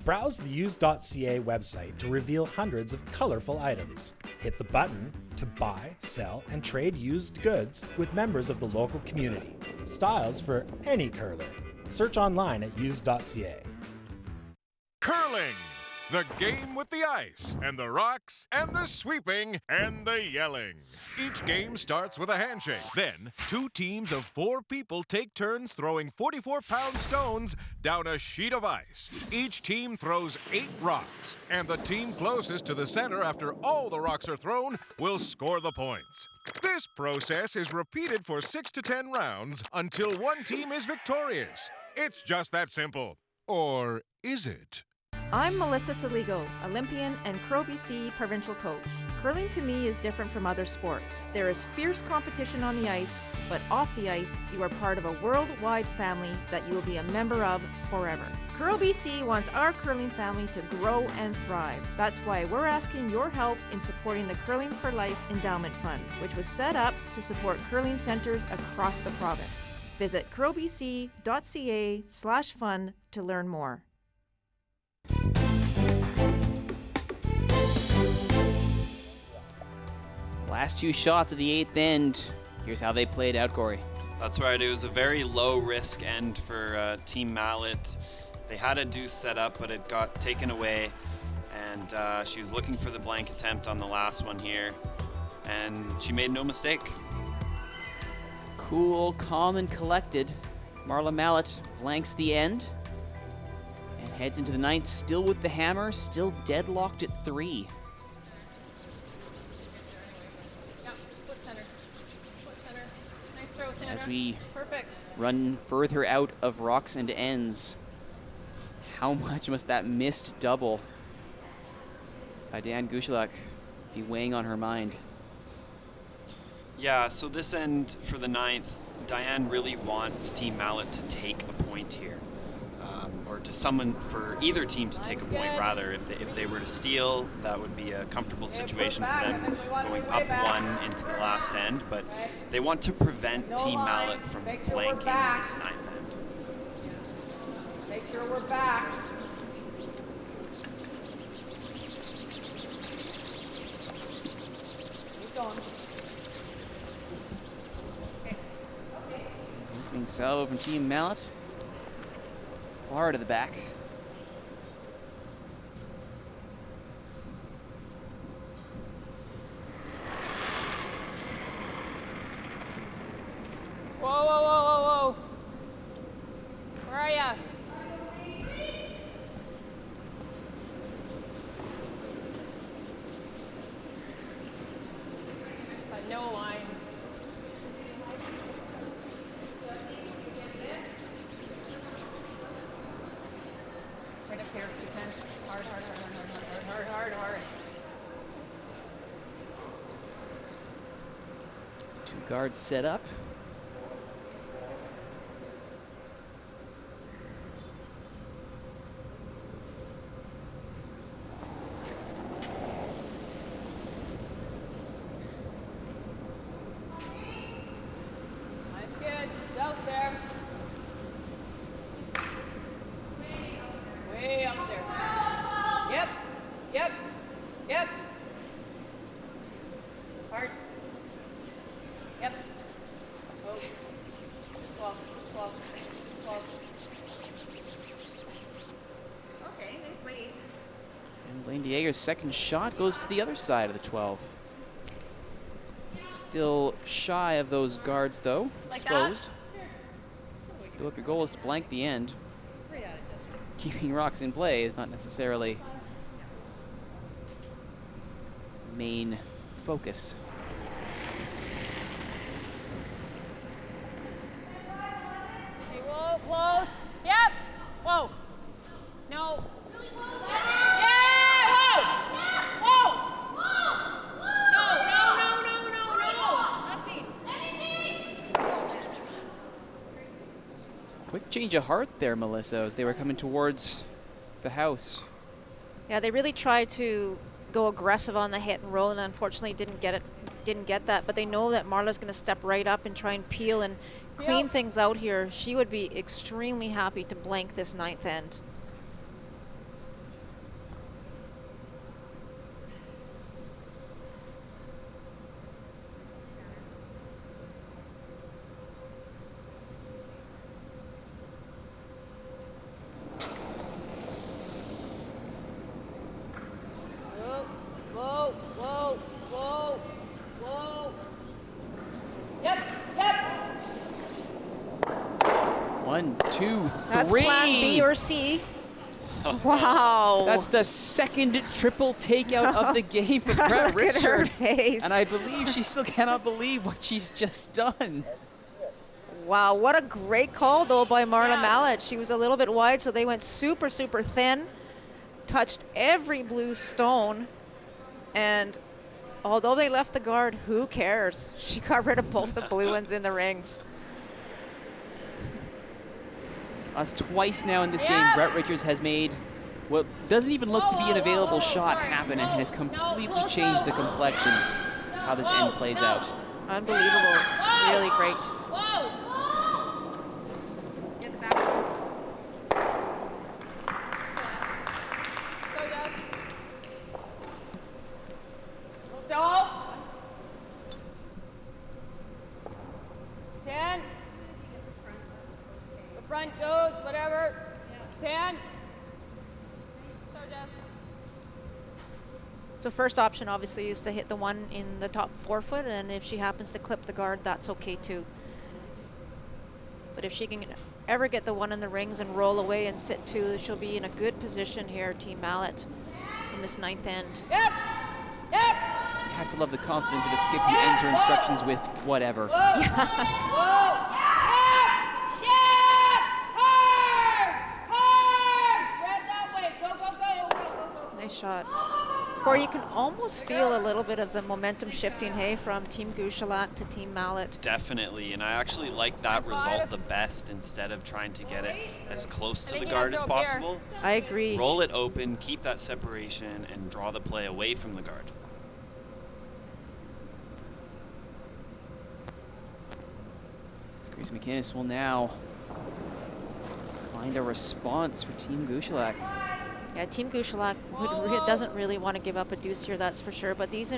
Browse the used.ca website to reveal hundreds of colorful items. Hit the button to buy, sell, and trade used goods with members of the local community. Styles for any curler. Search online at used.ca. Curling! The game with the ice, and the rocks, and the sweeping, and the yelling. Each game starts with a handshake. Then, 2 teams of 4 people take turns throwing 44-pound stones down a sheet of ice. Each team throws 8 rocks, and the team closest to the center after all the rocks are thrown will score the points. This process is repeated for 6 to 10 rounds until one team is victorious. It's just that simple. Or is it? I'm Melissa Saligo, Olympian and Crow BC provincial coach. Curling to me is different from other sports. There is fierce competition on the ice, but off the ice, you are part of a worldwide family that you will be a member of forever. Curl BC wants our curling family to grow and thrive. That's why we're asking your help in supporting the Curling for Life Endowment Fund, which was set up to support curling centers across the province. Visit curlbc.ca/fund to learn more. Last 2 shots of the 8th end. Here's how they played out, Corey. That's right. It was a very low-risk end for Team Mallett. They had a deuce set up, but it got taken away. And she was looking for the blank attempt on the last one here. And she made no mistake. Cool, calm, and collected. Marla Mallett blanks the end and heads into the 9th, still with the hammer, still deadlocked at 3. As we run further out of rocks and ends, how much must that missed double by Team Gushulak be weighing on her mind? Yeah, so this end for the 9th, Diane really wants Team Mallett to take a point here. Or to someone for either team to take a point, rather. If they were to steal, that would be a comfortable situation for them going up 1 into the last end. But they want to prevent Team Mallett from blanking in this 9th end. Make sure we're back. Keep going. Opening salvo from Team Mallett. Far to the back. Whoa, whoa, whoa, whoa, whoa. Where are ya? No line. Right up here, if you can. Hard, hard, hard, hard, hard, hard, hard, hard, hard. 2 guards set up. Victoria's second shot goes to the other side of the 12. Still shy of those guards, though. Exposed. Though if your goal is to blank the end, keeping rocks in play is not necessarily main focus. Hey, whoa, close. Yep. Whoa. No. Yeah, whoa. Whoa. Quick change of heart there, Melissa, as they were coming towards the house. Yeah, they really tried to go aggressive on the hit and roll, and unfortunately didn't get that. But they know that Marla's going to step right up and try and peel and clean things out here. She would be extremely happy to blank this ninth end. Whoa, whoa, whoa, whoa. Yep, yep. 1, 2, 3. That's plan B or C. Wow. That's the second triple takeout of the game for Brett Look at her Richard. face. And I believe she still cannot believe what she's just done. Wow, what a great call, though, by Marla Mallett. She was a little bit wide, so they went super, super thin, touched every blue stone, and although they left the guard, who cares? She got rid of both the blue ones in the rings. That's twice now in this game Brett Richards has made what doesn't even look to be an available shot happen and has completely changed the complexion how this end plays out. Unbelievable. Really great. Stall. 10. The front goes, whatever. 10. So first option, obviously, is to hit the one in the top forefoot, and if she happens to clip the guard, that's okay, too. But if she can ever get the one in the rings and roll away and sit two, she'll be in a good position here, Team Mallett, in this ninth end. Yep. Yep. You have to love the confidence of a skip who ends her instructions with whatever. Nice shot. Corey, you can almost feel a little bit of the momentum shifting, hey, from Team Gushulak to Team Mallett. Definitely, and I actually like that result the best instead of trying to get it as close to the guard as possible. I agree. Roll it open, keep that separation, and draw the play away from the guard. Grace McInnes will now find a response for Team Gushulak. Yeah, Team Gushulak doesn't really want to give up a deuce here, that's for sure. But these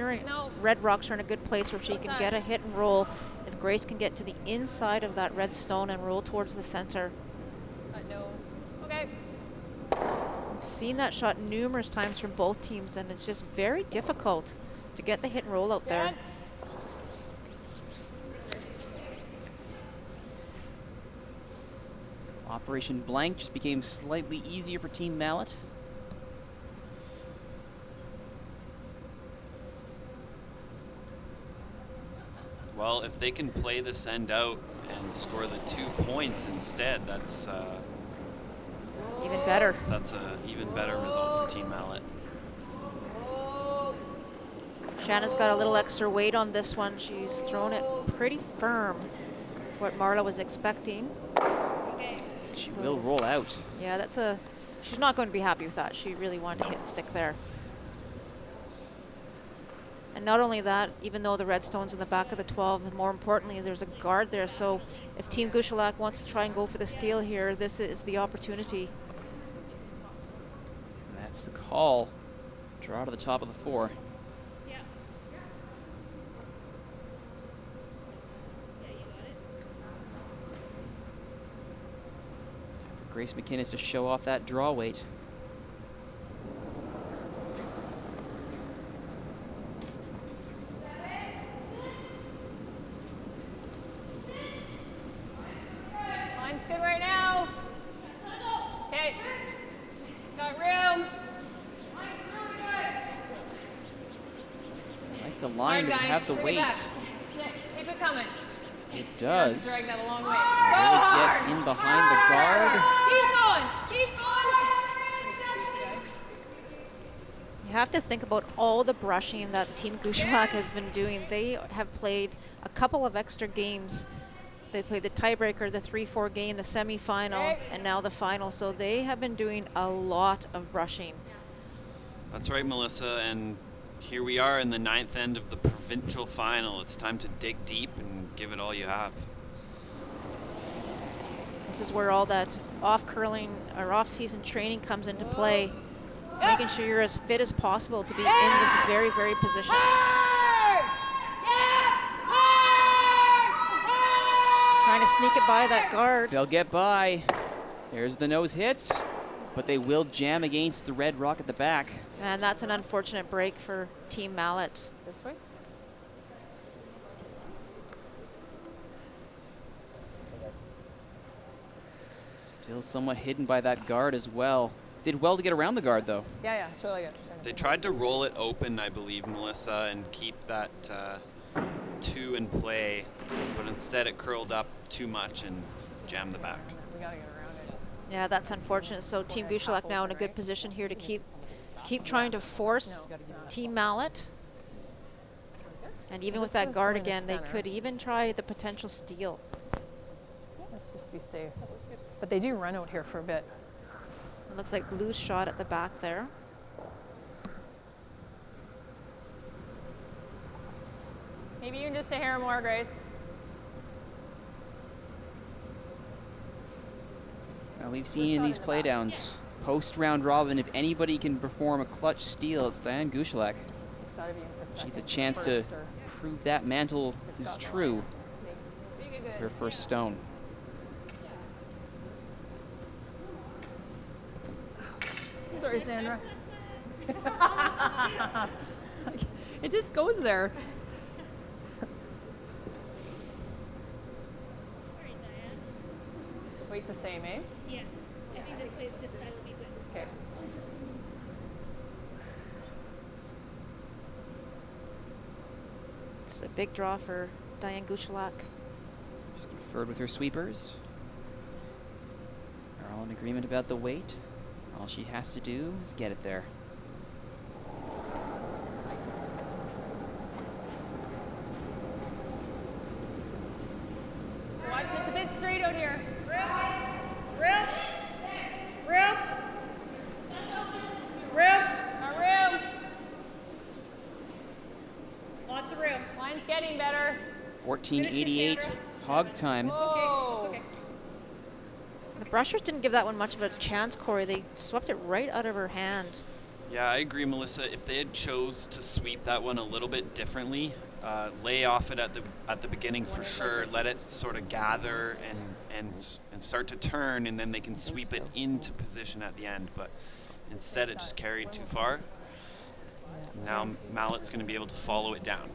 red rocks are in a good place where she can get a hit and roll. If Grace can get to the inside of that red stone and roll towards the center. Okay. We've seen that shot numerous times from both teams, and it's just very difficult to get the hit and roll out there. Operation Blank just became slightly easier for Team Mallett. Well, if they can play this end out and score the 2 points instead, that's even better. That's an even better result for Team Mallett. Shannon's got a little extra weight on this one. She's thrown it pretty firm for what Marla was expecting. She will roll out. Yeah, she's not going to be happy with that. She really wanted to hit stick there. And not only that, even though the red stone's in the back of the 12, more importantly, there's a guard there. So if Team Gushulak wants to try and go for the steal here, this is the opportunity. And that's the call. Draw to the top of the 4. Grace McInnes to show off that draw weight. Looks good right now. Okay. Got room. I like the line to have the weight. Keep it coming. It does. Drag that a long way. Really get in behind the guard. Keep going. You have to think about all the brushing that Team Gushulak has been doing. They have played a couple of extra games. They played the tiebreaker, the 3-4 game, the semifinal, and now the final. So they have been doing a lot of brushing. That's right, Melissa, and here we are in the 9th end of the provincial final. It's time to dig deep and give it all you have. This is where all that off-curling or off-season training comes into play. Making sure you're as fit as possible to be in this very, very position. Trying to sneak it by that guard. They'll get by. There's the nose hit, but they will jam against the red rock at the back. And that's an unfortunate break for Team Mallett. This way. Still somewhat hidden by that guard as well. Did well to get around the guard, though. Yeah, it's really good. They tried to roll it open, I believe, Melissa, and keep that 2 in play, but instead it curled up too much and jammed the back. We gotta get around it. Yeah, that's unfortunate. So Team Gushulak now in a good position here to keep trying to force Team Mallett. And even with that guard again, they could even try the potential steal. Let's just be safe. But they do run out here for a bit. It looks like Blue's shot at the back there. Maybe even just a hair more, Grace. Well, we've seen in these playdowns, post-round robin, if anybody can perform a clutch steal, it's Diane Gushulak. She's a chance to prove that mantle is true. Her first stone. Sorry, Sandra. It just goes there. Weight's the same, eh? Yes. I think this side will be good. Okay. It's a big draw for Diane Gushulak. Just conferred with her sweepers. They're all in agreement about the weight. All she has to do is get it there. So watch, it's a bit straight out here. Room. Got room. Lots of room. Line's getting better. 1488 hog time. Whoa. Okay. The brushers didn't give that one much of a chance, Corey. They swept it right out of her hand. Yeah, I agree, Melissa. If they had chose to sweep that one a little bit differently, lay off it at the beginning for sure, let it sort of gather and start to turn, and then they can sweep it into position at the end. But instead, it just carried too far. Now Mallett's going to be able to follow it down.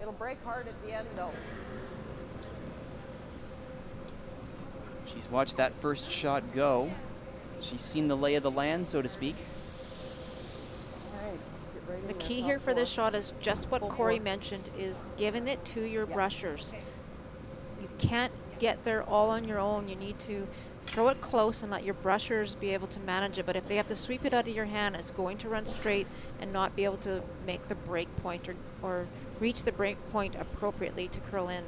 It'll break hard at the end, though. She's watched that first shot go. She's seen the lay of the land, so to speak. The key here for this shot is just what Corey mentioned, is giving it to your brushers. You can't get there all on your own. You need to throw it close and let your brushers be able to manage it. But if they have to sweep it out of your hand, it's going to run straight and not be able to make the break point or reach the break point appropriately to curl in.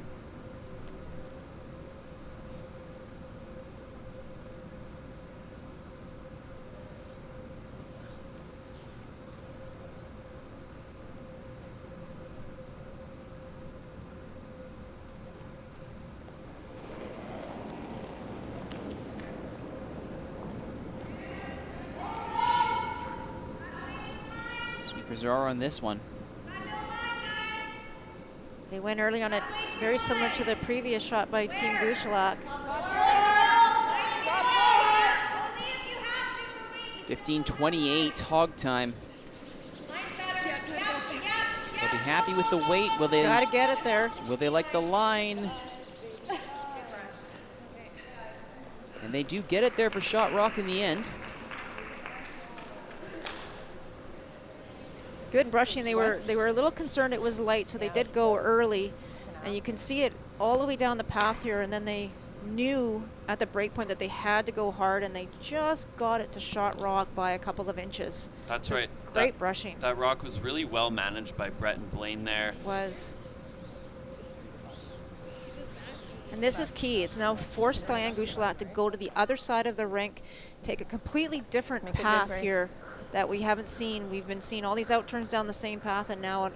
Sweepers are on this one. They went early on it, very similar to the previous shot by Team Gushulak. 15:28 hog time. they happy with the weight? Will they? Gotta get it there. Will they like the line? And they do get it there for Shot Rock in the end. Good brushing. They were a little concerned it was light, so they did go early, and you can see it all the way down the path here. And then they knew at the break point that they had to go hard, and they just got it to Shot Rock by a couple of inches. That's so right. Great brushing. That rock was really well managed by Brett and Blaine there. Was. And this is key. It's now forced Diane Gushulak to go to the other side of the rink, take a completely different path here that we haven't seen. We've been seeing all these outturns down the same path, and now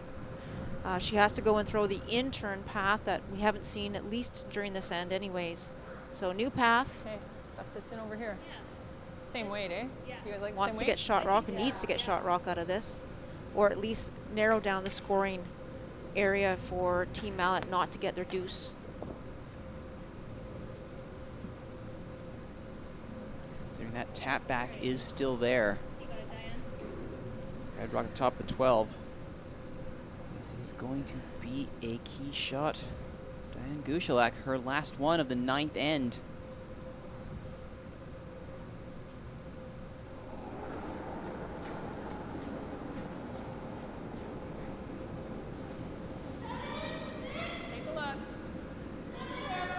she has to go and throw the in-turn path that we haven't seen, at least during this end anyways. So new path. Okay, stuff this in over here. Same weight, eh? You guys like the Wants same to weight? get Shot Rock and needs to get Shot Rock out of this, or at least narrow down the scoring area for Team Mallett not to get their deuce. Considering that tap back is still there. Red Rock at the top of the 12. This is going to be a key shot. Diane Gushulak, her last one of the 9th end.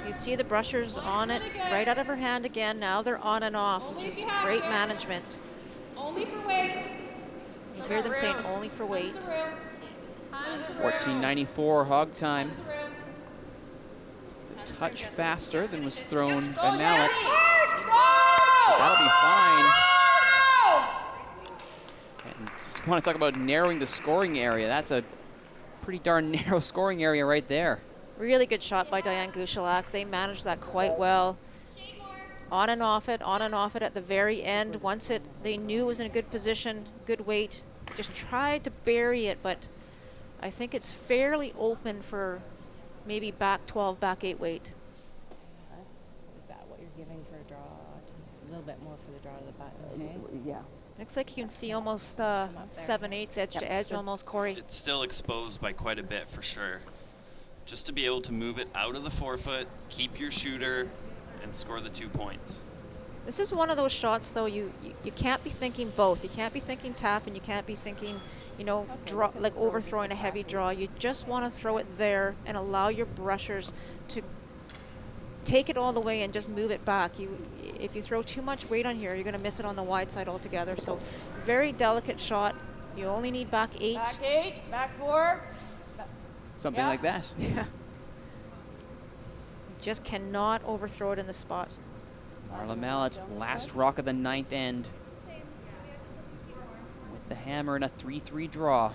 You see the brushers on it right out of her hand again. Now they're on and off, which is great management. Only for weight. You hear them saying only for weight. 14.94 hog time. It's a touch faster than was thrown by Mallett. That'll be fine. And you want to talk about narrowing the scoring area. That's a pretty darn narrow scoring area right there. Really good shot by Diane Gushulak. They managed that quite well. On and off it at the very end. Once they knew it was in a good position, good weight, just tried to bury it, but I think it's fairly open for maybe back 12, back 8 weight. Is that what you're giving for a draw? A little bit more for the draw to the button, hey? Yeah. Looks like you can see almost 7/8 edge to edge almost, Corey. It's still exposed by quite a bit for sure. Just to be able to move it out of the forefoot, keep your shooter, and score the 2 points. This is one of those shots, though, you can't be thinking both. You can't be thinking tap, and you can't be thinking, you know, draw, like overthrowing a heavy draw. You just want to throw it there and allow your brushers to take it all the way and just move it back. If you throw too much weight on here, you're going to miss it on the wide side altogether. So very delicate shot. You only need back 8. Back 8, back 4. Something like that. Yeah. You just cannot overthrow it in the spot. Marla Mallett, last rock of the 9th end. With the hammer and a 3-3 draw.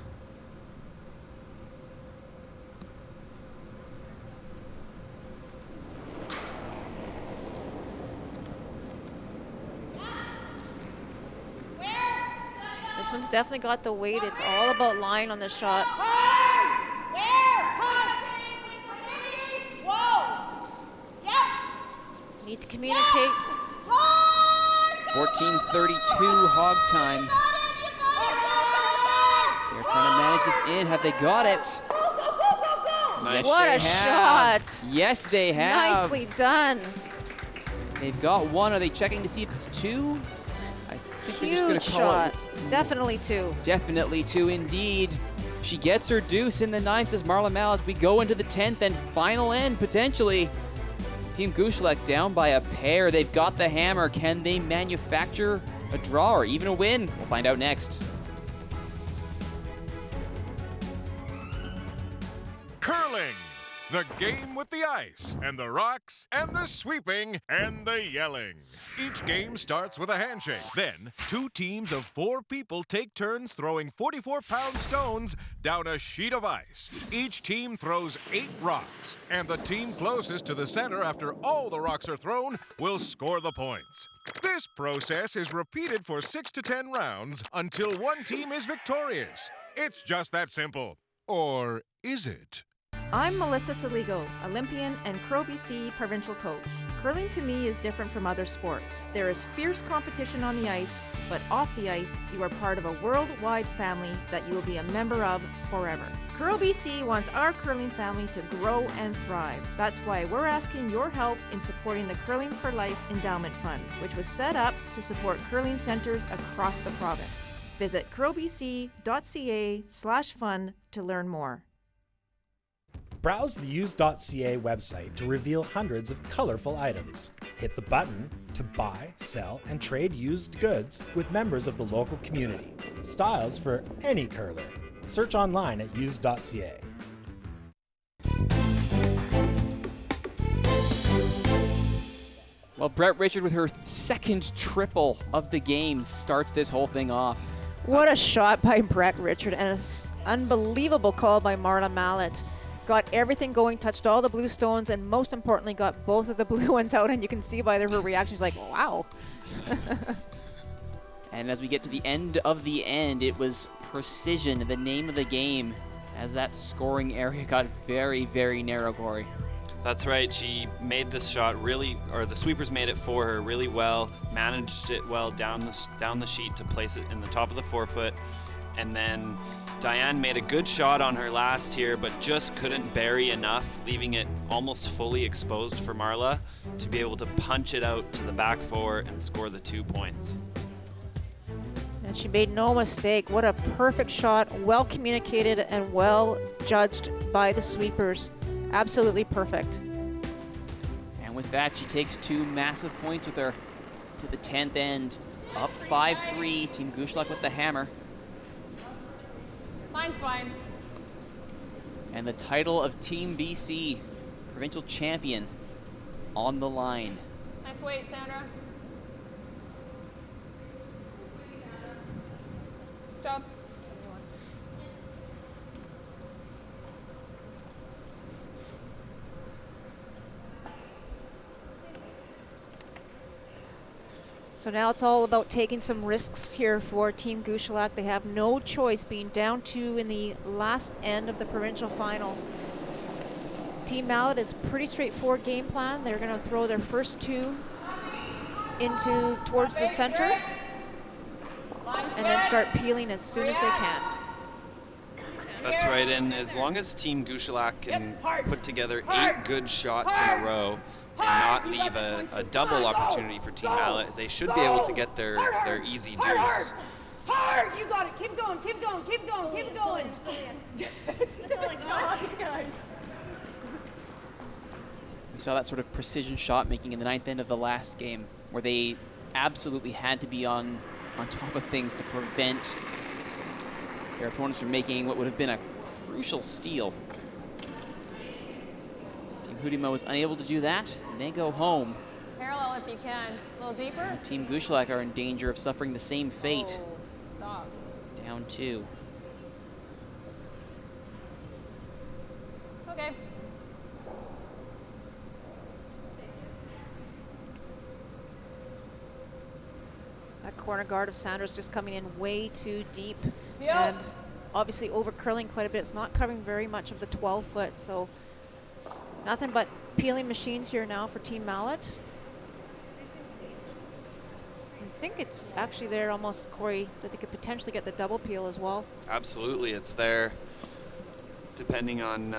This one's definitely got the weight. It's all about line on the shot. Need to communicate. 14:32 hog time. They're trying to manage this in. Have they got it? Yes, What they a have. shot. Yes, they have. Nicely done. They've got one. Are they checking to see if it's 2? I think they're just going Huge to call shot. it. Definitely 2. Definitely 2 indeed. She gets her deuce in the 9th as Marla Mallett. We go into the 10th and final end potentially. Team Gushulak down by a pair. They've got the hammer. Can they manufacture a draw or even a win? We'll find out next. Curling, the game with the ice and the rocks and the sweeping and the yelling. Each game starts with a handshake. Then, 2 teams of 4 people take turns throwing 44-pound stones down a sheet of ice. Each team throws 8 rocks, and the team closest to the center after all the rocks are thrown will score the points. This process is repeated for 6 to 10 rounds until one team is victorious. It's just that simple. Or is it? I'm Melissa Saligo, Olympian and Crow BC provincial coach. Curling to me is different from other sports. There is fierce competition on the ice, but off the ice, you are part of a worldwide family that you will be a member of forever. Curl BC wants our curling family to grow and thrive. That's why we're asking your help in supporting the Curling for Life Endowment Fund, which was set up to support curling centers across the province. Visit curlbc.ca/fund to learn more. Browse the used.ca website to reveal hundreds of colorful items. Hit the button to buy, sell, and trade used goods with members of the local community. Styles for any curler. Search online at used.ca. Well, Brett Richard with her second triple of the game starts this whole thing off. What a shot by Brett Richard and an unbelievable call by Marla Mallett. Got everything going, touched all the blue stones, and most importantly, got both of the blue ones out, and you can see by her reaction, she's like, wow. And as we get to the end of the end, it was precision, the name of the game, as that scoring area got very, very narrow, Corey. That's right. She made this shot really, or the sweepers made it for her really well, managed it well down the sheet to place it in the top of the forefoot, and then Diane made a good shot on her last here, but just couldn't bury enough, leaving it almost fully exposed for Marla to be able to punch it out to the back four and score the 2 points. And she made no mistake. What a perfect shot, well communicated and well judged by the sweepers. Absolutely perfect. And with that, she takes 2 massive points with her to the 10th end. Up 5-3, Team Gushulak with the hammer. Mine's fine. And the title of Team BC, provincial champion, on the line. Nice weight, Sandra. Good job. So now it's all about taking some risks here for Team Gushulak. They have no choice, being down 2 in the last end of the provincial final. Team Mallett is pretty straightforward game plan. They're going to throw their first 2 towards the center and then start peeling as soon as they can. That's right, and as long as Team Gushulak can put together 8 good shots in a row and not leave a double opportunity for Team Mallett, they should be able to get their easy deuce. Hard! You got it. Keep going, keep going, keep going, keep going. We saw that sort of precision shot making in the 9th end of the last game, where they absolutely had to be on top of things to prevent their opponents from making what would have been a crucial steal. Team Hudimo was unable to do that, and they go home. Parallel if you can. A little deeper. And Team Gushulak are in danger of suffering the same fate. Oh, stop. Down 2. Okay. That corner guard of Sandra's just coming in way too deep. Yep. And obviously over curling quite a bit. It's not covering very much of the 12 foot. So nothing but peeling machines here now for Team Mallett. I think it's actually there almost, Corey, that they could potentially get the double peel as well. Absolutely, it's there. Depending on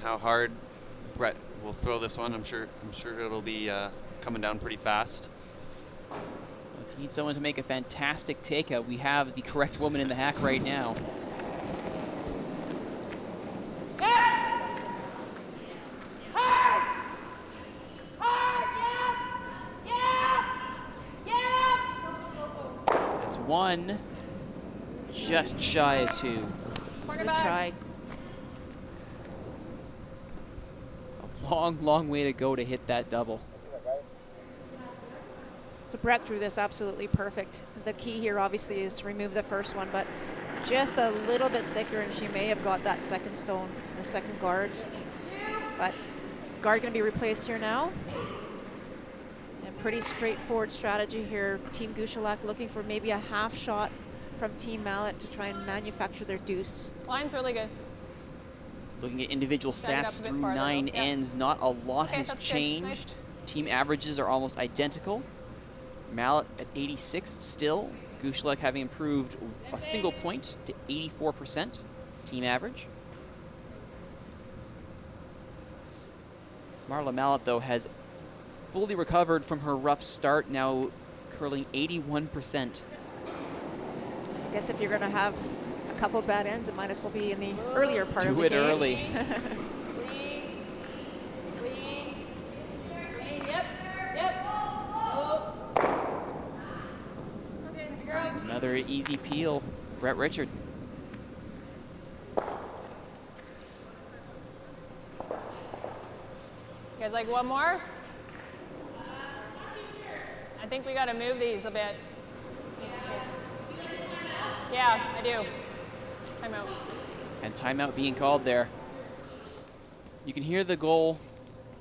how hard Brett will throw this one, I'm sure it'll be coming down pretty fast. If you need someone to make a fantastic takeout, we have the correct woman in the hack right now. It's 1, just shy of 2. Good try. It's a long, long way to go to hit that double. So Brett threw this absolutely perfect. The key here obviously is to remove the first one, but just a little bit thicker and she may have got that second stone or second guard. But guard going to be replaced here now. And pretty straightforward strategy here. Team Gushulak looking for maybe a half shot from Team Mallett to try and manufacture their deuce. Line's really good. Looking at individual Drag it up stats a bit through farther, 9 though. Yeah. ends, not a lot Okay, has that's good. changed. Nice. Team averages are almost identical. Mallett at 86 still. Gushulak having improved a single point to 84% team average. Marla Mallett, though, has fully recovered from her rough start, now curling 81%. I guess if you're going to have a couple bad ends, it might as well be in the earlier part of Do the it game. early. Another easy peel, Brett Richard. You guys like one more? I think we got to move these a bit. Yeah, I do. Timeout. And timeout being called there. You can hear the goal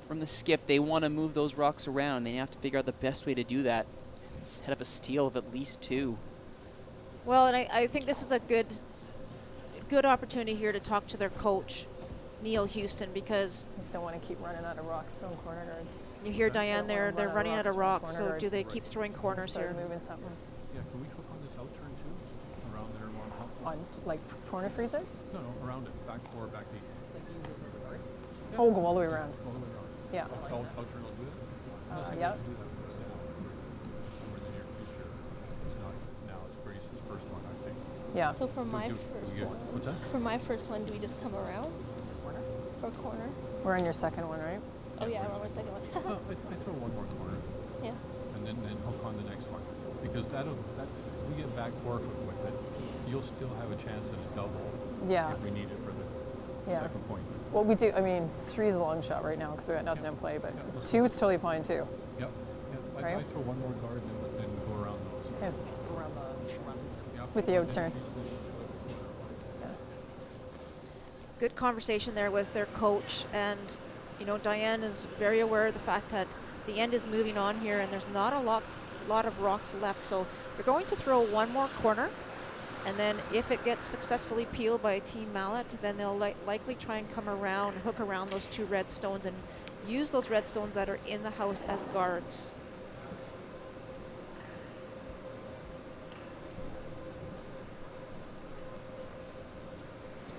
from the skip. They want to move those rocks around. They have to figure out the best way to do that. Set up a steal of at least 2. Well, and I think this is a good opportunity here to talk to their coach, Neil Houston, because I just don't want to keep running out of rocks throwing corner guards. you hear Diane Don't there, wanna they're run running out of throwing rocks, corner so do guards. they keep throwing corners Start here? moving something Yeah, can we hook on this out turn too? Around there and one on, like corner freeze it? No, around it. Back 4, back 8. Yeah. Oh, go all the way around. All the way around. Yeah. Out turn will do it? Unless I Yep. can do that somewhere in the near future. It's not now. It's Grace's first one, I think. Yeah. So for my we first get- one, what's that? for my first one, do we just come around? Or corner? We're on your second one, right? Oh yeah, we're on my second one. Oh, I throw one more corner. Yeah. And then hook on the next one. Because that we get back 4 foot with it, you'll still have a chance at a double. Yeah. If we need it for the second point. Well, we do. I mean, 3 is a long shot right now because we got nothing in play, but 2 is totally fine too. Yep. Right? I throw one more guard and go around those. Yeah. Go around the With the out turn. Good conversation there with their coach, and you know, Diane is very aware of the fact that the end is moving on here and there's not a lot of rocks left, so they're going to throw one more corner, and then if it gets successfully peeled by Team Mallett, then they'll likely try and come around, hook around those 2 red stones and use those red stones that are in the house as guards.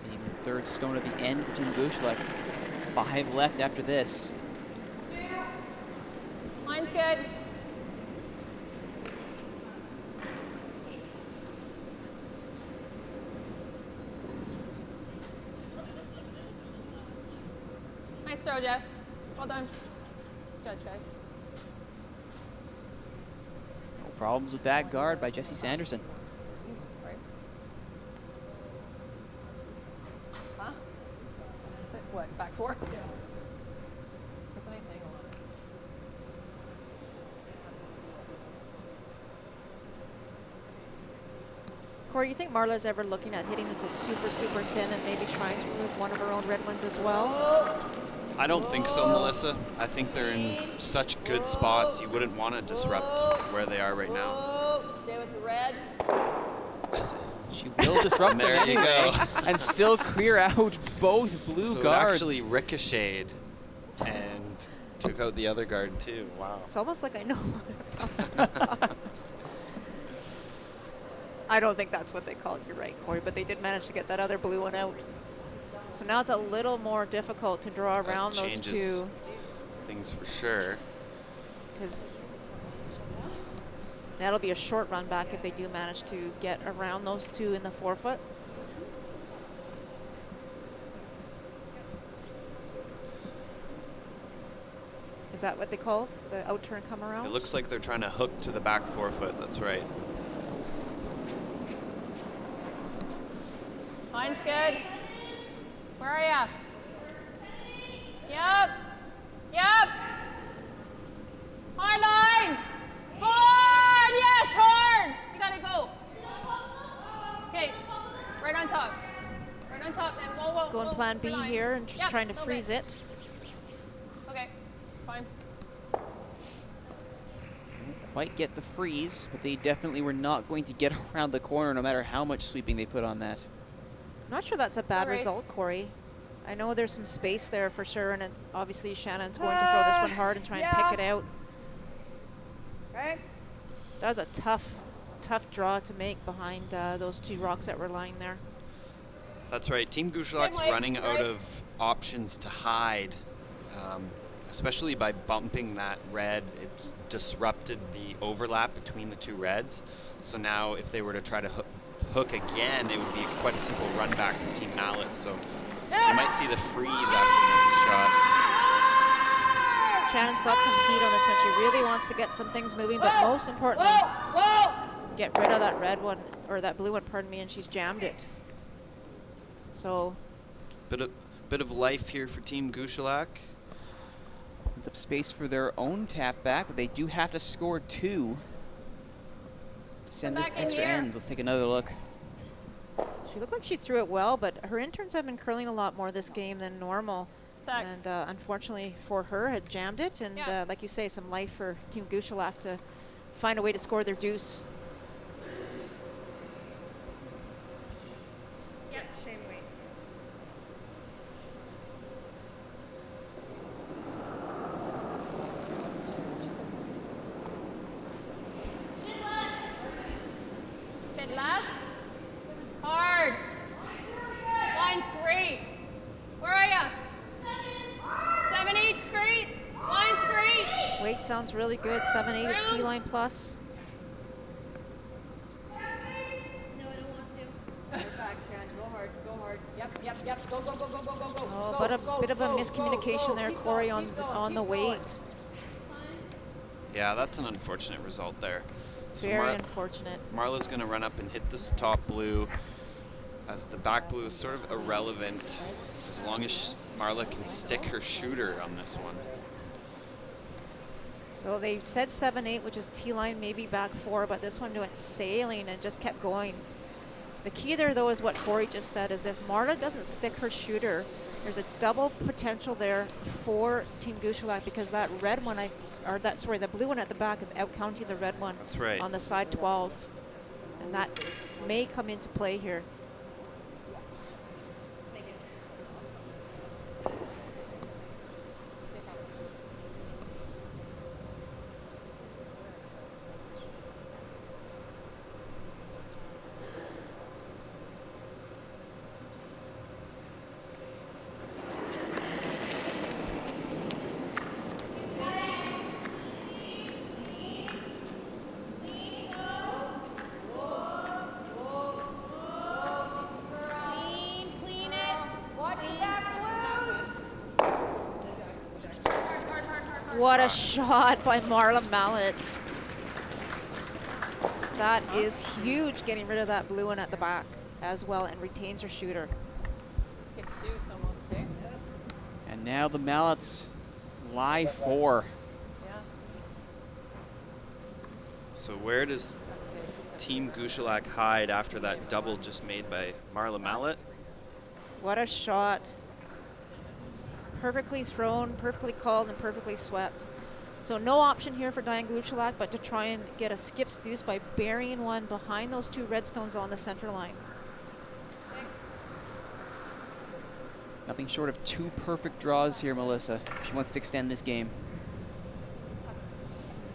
Being the 3rd stone at the end for Team Gushulak. 5 left after this. Line's good. Nice throw, Jess. Well done. Judge, guys. No problems with that guard by Jesse Sanderson. Right. Huh? What, back 4? Yeah. That's a nice angle on it. Corey, do you think Marla's ever looking at hitting this as super, super thin and maybe trying to remove one of her own red ones as well? I don't think so, Melissa. I think they're in such good spots. You wouldn't want to disrupt where they are right now. Stay with the red. She will disrupt them There you anyway, go. and still clear out both blue So guards. it actually ricocheted and took out the other guard too. Wow. It's almost like I know what I'm talking about. I don't think that's what they call it. You're right, Corey, but they did manage to get that other blue one out. So now it's a little more difficult to draw around those Changes 2. things for sure. Because that'll be a short run back if they do manage to get around those 2 in the 4-foot. Is that what they called the out turn come around? It looks like they're trying to hook to the back 4 foot. That's right. Line's good. Where are ya? Yep. Yep. Hard line. Horn. Yes, horn. You gotta go. Okay. Right on top. Right on top. Then whoa. Going plan B line. here and just Yep, trying to okay. freeze it. Okay. It's fine. Quite get the freeze, but they definitely were not going to get around the corner no matter how much sweeping they put on that. Not sure that's a bad All right. result, Corey. I know there's some space there for sure, and obviously Shannon's going to throw this one hard and try and pick it out. Okay. That was a tough draw to make behind those two rocks that were lying there. That's right. Team Gushulak's running out of options to hide, especially by bumping that red. It's disrupted the overlap between the two reds. So now if they were to try to hook again, it would be quite a simple run back for Team Mallett. So you might see the freeze after this shot. Shannon's got some heat on this one. She really wants to get some things moving, but most importantly, get rid of that red one, or that blue one, pardon me, and she's jammed it. So, bit of life here for Team Gushulak. Opens up space for their own tap back, but they do have to score 2 to send this extra ends. Let's take another look. she looked like she threw it well, but her interns have been curling a lot more this game than normal. And unfortunately for her, had jammed it. And like you say, some life for Team Gushulak to find a way to score their deuce. Yep, same way. Sit last. Hard. Line's great. Where are ya? 7-8's great. Line's great. Weight sounds really good. 7-8 is T-line plus. No, I don't want to. Go back, Shan. Go hard. Go hard. Yep. Go. Oh, but a bit of a miscommunication there, Corey, on the weight. Yeah, that's an unfortunate result there. So Very unfortunate. Marla's going to run up and hit this top blue, as the back blue is sort of irrelevant as long as Marla can stick her shooter on this one. So they said 7-8, which is T-line, maybe back 4, but this one went sailing and just kept going. The key there, though, is what Corey just said, is if Marla doesn't stick her shooter, there's a double potential there for Team Gushulak, because that red one, the blue one at the back is out-counting the red one. That's right. On the side 12. And that may come into play here. What a shot by Marla Mallett. That is huge, getting rid of that blue one at the back as well, and retains her shooter. Skips deuce almost, eh? And now the Mallets lie 4. So where does Team Gushulak hide after that double just made by Marla Mallett? What a shot. Perfectly thrown, perfectly called, and perfectly swept. So no option here for Diane Gushulak but to try and get a skips deuce by burying one behind those two redstones on the center line. Nothing short of 2 perfect draws here, Melissa, if she wants to extend this game.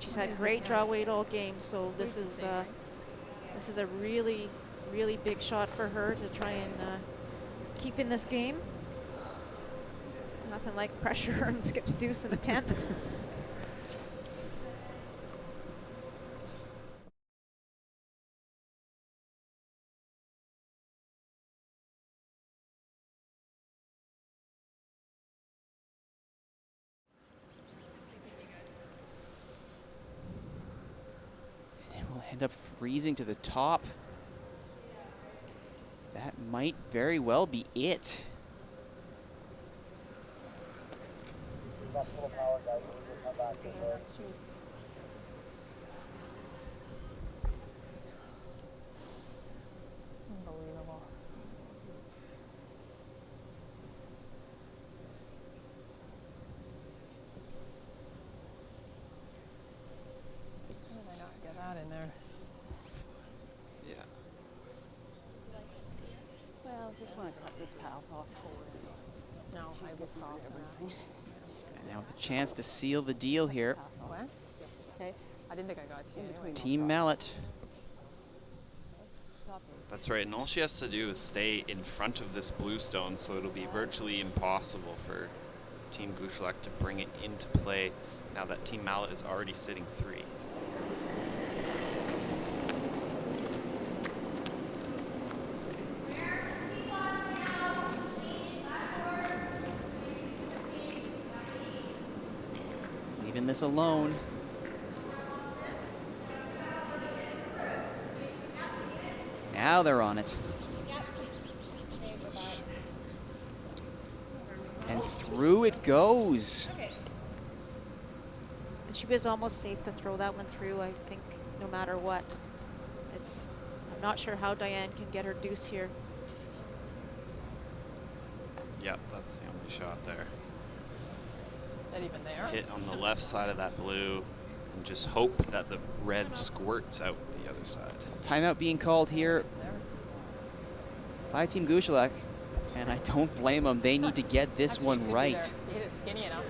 She's had great draw weight all game, so this is a really, really big shot for her to try and keep in this game. Nothing like pressure and skips deuce in the 10th. And we'll end up freezing to the top. That might very well be it. Juice. Unbelievable. How did I not get that in there? Yeah. Well, just want to cut this path off forward. No, I was soft enough. And now with a chance to seal the deal here. What? Okay. I didn't think I got to anyway. Team Mallett. That's right, and all she has to do is stay in front of this blue stone, so it'll be virtually impossible for Team Gushulak to bring it into play now that Team Mallett is already sitting 3. Leaving this alone. Now they're on it. And through it goes. And she was almost safe to throw that one through, I think, no matter what. I'm not sure how Diane can get her deuce here. Yep, that's the only shot there. Not even there. Hit on the left side of that blue and just hope that the red squirts out the other side. Timeout being called here by Team Gushulak, and I don't blame them. They need to get this one right. You hit it skinny enough.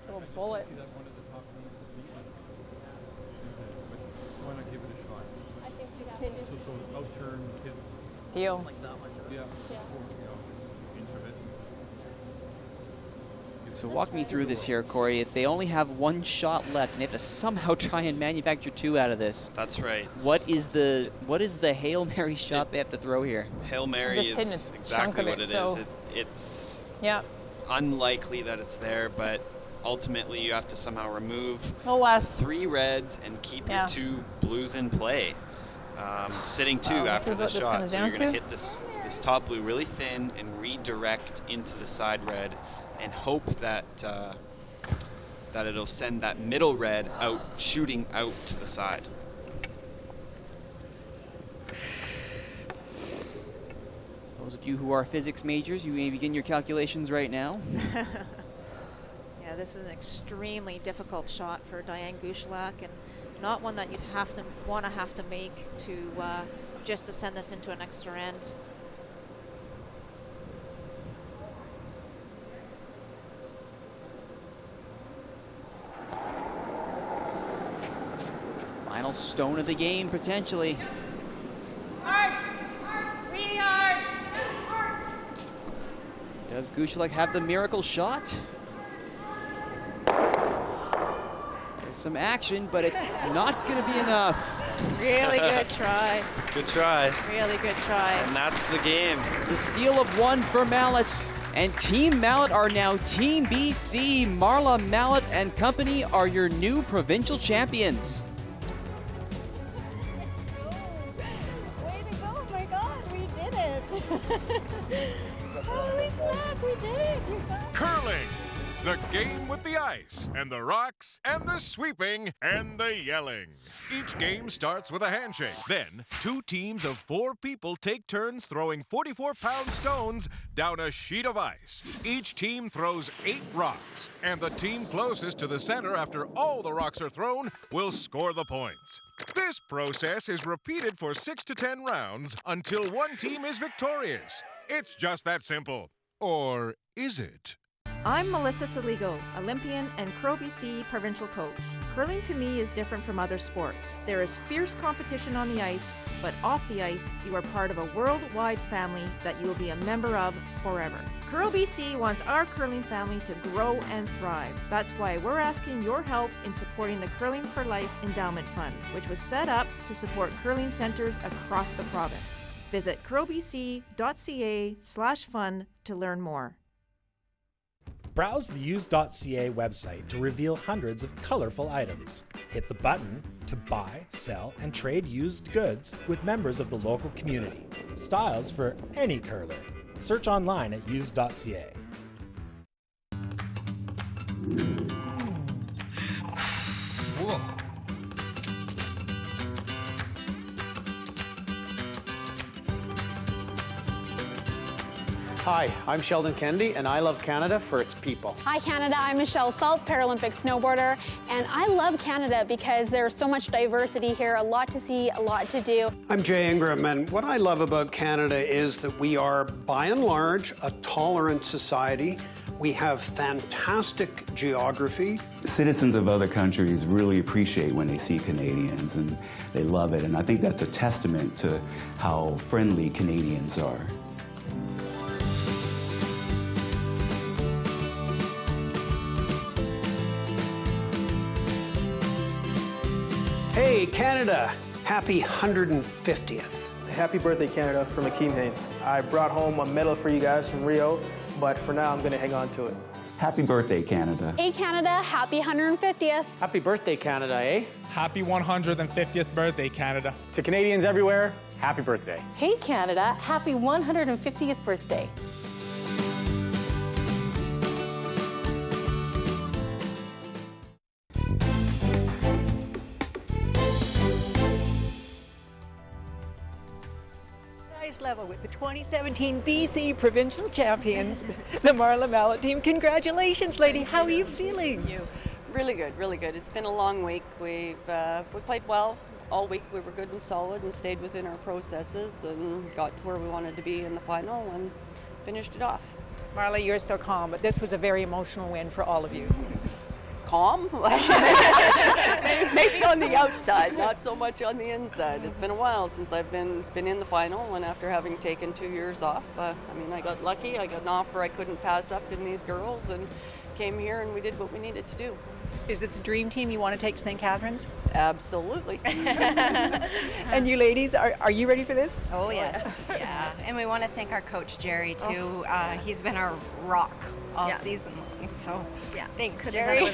Little bullet. Why not give it a shot? I think we got it. So outturn, hit. Heel. Yeah. Inch of it. So walk me through this here, Corey. They only have one shot left, and they have to somehow try and manufacture 2 out of this. That's right. What is the Hail Mary shot they have to throw here? Hail Mary is exactly what it is. It's unlikely that it's there, but ultimately you have to somehow remove 3 reds and keep your 2 blues in play. Sitting 2 after the shot, so you're going to hit this top blue really thin and redirect into the side red and hope that that it'll send that middle red out, shooting out to the side. Those of you who are physics majors, you may begin your calculations right now. Yeah, this is an extremely difficult shot for Diane Gushulak, and not one that you'd want to make to just to send this into an extra end. Final stone of the game, potentially. Really hard. Does Gushulak have the miracle shot? There's some action, but it's not going to be enough. Really good try. Good try. Really good try. And that's the game. The steal of 1 for Mallett. And Team Mallett are now Team BC. Marla Mallett and company are your new provincial champions. Way to go, oh my God, we did it. Holy smack, we did it. Curling! The game with the ice, and the rocks, and the sweeping, and the yelling. Each game starts with a handshake. Then, 2 teams of 4 people take turns throwing 44-pound stones down a sheet of ice. Each team throws 8 rocks, and the team closest to the center after all the rocks are thrown will score the points. This process is repeated for 6 to 10 rounds until one team is victorious. It's just that simple. Or is it? I'm Melissa Saligo, Olympian and Crow BC provincial coach. Curling to me is different from other sports. There is fierce competition on the ice, but off the ice, you are part of a worldwide family that you will be a member of forever. Crow BC wants our curling family to grow and thrive. That's why we're asking your help in supporting the Curling for Life Endowment Fund, which was set up to support curling centers across the province. Visit crowbc.ca/fund to learn more. Browse the used.ca website to reveal hundreds of colorful items. Hit the button to buy, sell, and trade used goods with members of the local community. Styles for any curler. Search online at used.ca. Whoa. Hi, I'm Sheldon Kennedy, and I love Canada for its people. Hi Canada, I'm Michelle Salt, Paralympic snowboarder, and I love Canada because there's so much diversity here, a lot to see, a lot to do. I'm Jay Ingram, and what I love about Canada is that we are, by and large, a tolerant society. We have fantastic geography. Citizens of other countries really appreciate when they see Canadians, and they love it. And I think that's a testament to how friendly Canadians are. Hey, Canada, happy 150th. Happy birthday, Canada, from Akeem Haynes. I brought home a medal for you guys from Rio, but for now I'm going to hang on to it. Happy birthday, Canada. Hey Canada, happy 150th. Happy birthday, Canada, eh? Happy 150th birthday, Canada. To Canadians everywhere, happy birthday. Hey Canada, happy 150th birthday. Level with the 2017 BC Provincial Champions, the Marla Mallett team. Congratulations, lady. How are you feeling? Really good, really good. It's been a long week. We played well all week. We were good and solid and stayed within our processes and got to where we wanted to be in the final and finished it off. Marla, you're so calm, but this was a very emotional win for all of you. Calm? Maybe on the outside, not so much on the inside. It's been a while since I've been in the final, and after having taken 2 years off, I got lucky. I got an offer I couldn't pass up in these girls and came here and we did what we needed to do. Is it the dream team you want to take to St. Catharines? Absolutely. And you ladies, are you ready for this? Oh, yes. Yeah. And we want to thank our coach, Jerry, too. He's been our rock all season long. So, thanks, Jerry.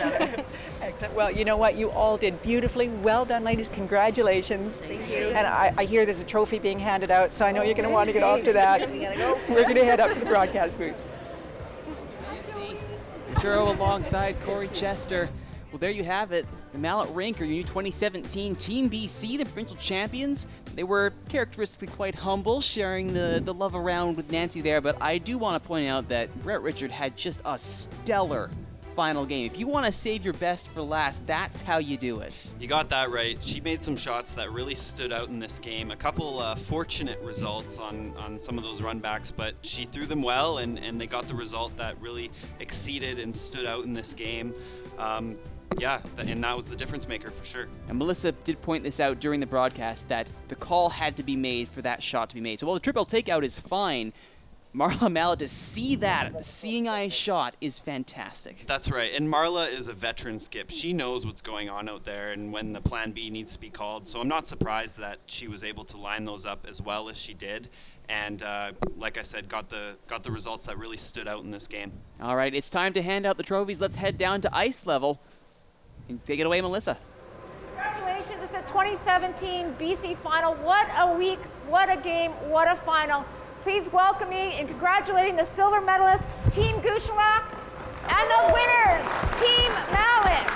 Excellent. Well, you know what? You all did beautifully. Well done, ladies. Congratulations. Thank you. And I hear there's a trophy being handed out, so I know you're going to want to get off to that. We gotta go. We're going to head up to the broadcast booth. Arturo alongside Corey Chester. Well, there you have it. The Mallett Rink, or your new 2017 Team BC, the provincial champions. They were characteristically quite humble, sharing the love around with Nancy there, but I do want to point out that Brett Richard had just a stellar final game. If you want to save your best for last, that's how you do it. You got that right. She made some shots that really stood out in this game. A couple fortunate results on some of those runbacks, but she threw them well, and they got the result that really exceeded and stood out in this game. And that was the difference maker for sure. And Melissa did point this out during the broadcast that the call had to be made for that shot to be made. So while the triple takeout is fine, Marla Mallett, to see that seeing eye shot is fantastic. That's right. And Marla is a veteran skip. She knows what's going on out there and when the plan B needs to be called. So I'm not surprised that she was able to line those up as well as she did. And like I said, got the results that really stood out in this game. All right, it's time to hand out the trophies. Let's head down to ice level. And take it away, Melissa. Congratulations, it's the 2017 BC final. What a week, what a game, what a final. Please welcome me in congratulating the silver medalists, Team Gushulak, and the winners, Team Mallett.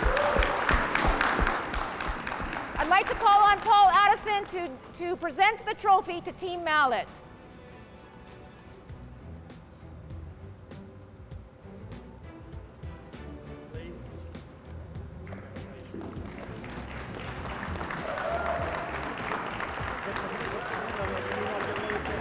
I'd like to call on Paul Addison to present the trophy to Team Mallett.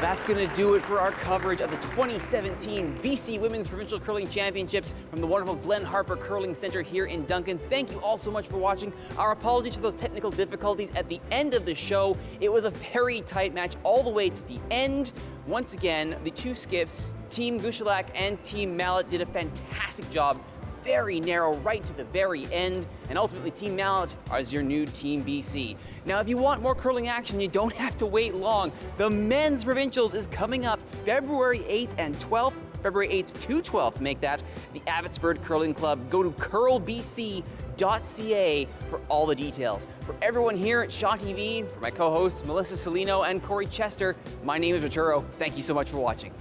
That's going to do it for our coverage of the 2017 BC Women's Provincial Curling Championships from the wonderful Glen Harper Curling Center here in Duncan. Thank you all so much for watching. Our apologies for those technical difficulties at the end of the show. It was a very tight match all the way to the end. Once again, the two skips, Team Gushulak and Team Mallett, did a fantastic job. Very narrow right to the very end, and ultimately Team Mallett is your new Team BC. Now, if you want more curling action, you don't have to wait long. The men's provincials is coming up February 8th and 12th. February 8th to 12th, make that the Abbotsford Curling Club. Go to curlbc.ca for all the details. For everyone here at Shaw TV, for my co-hosts Melissa Salino and Corey Chester, my name is Arturo. Thank you so much for watching.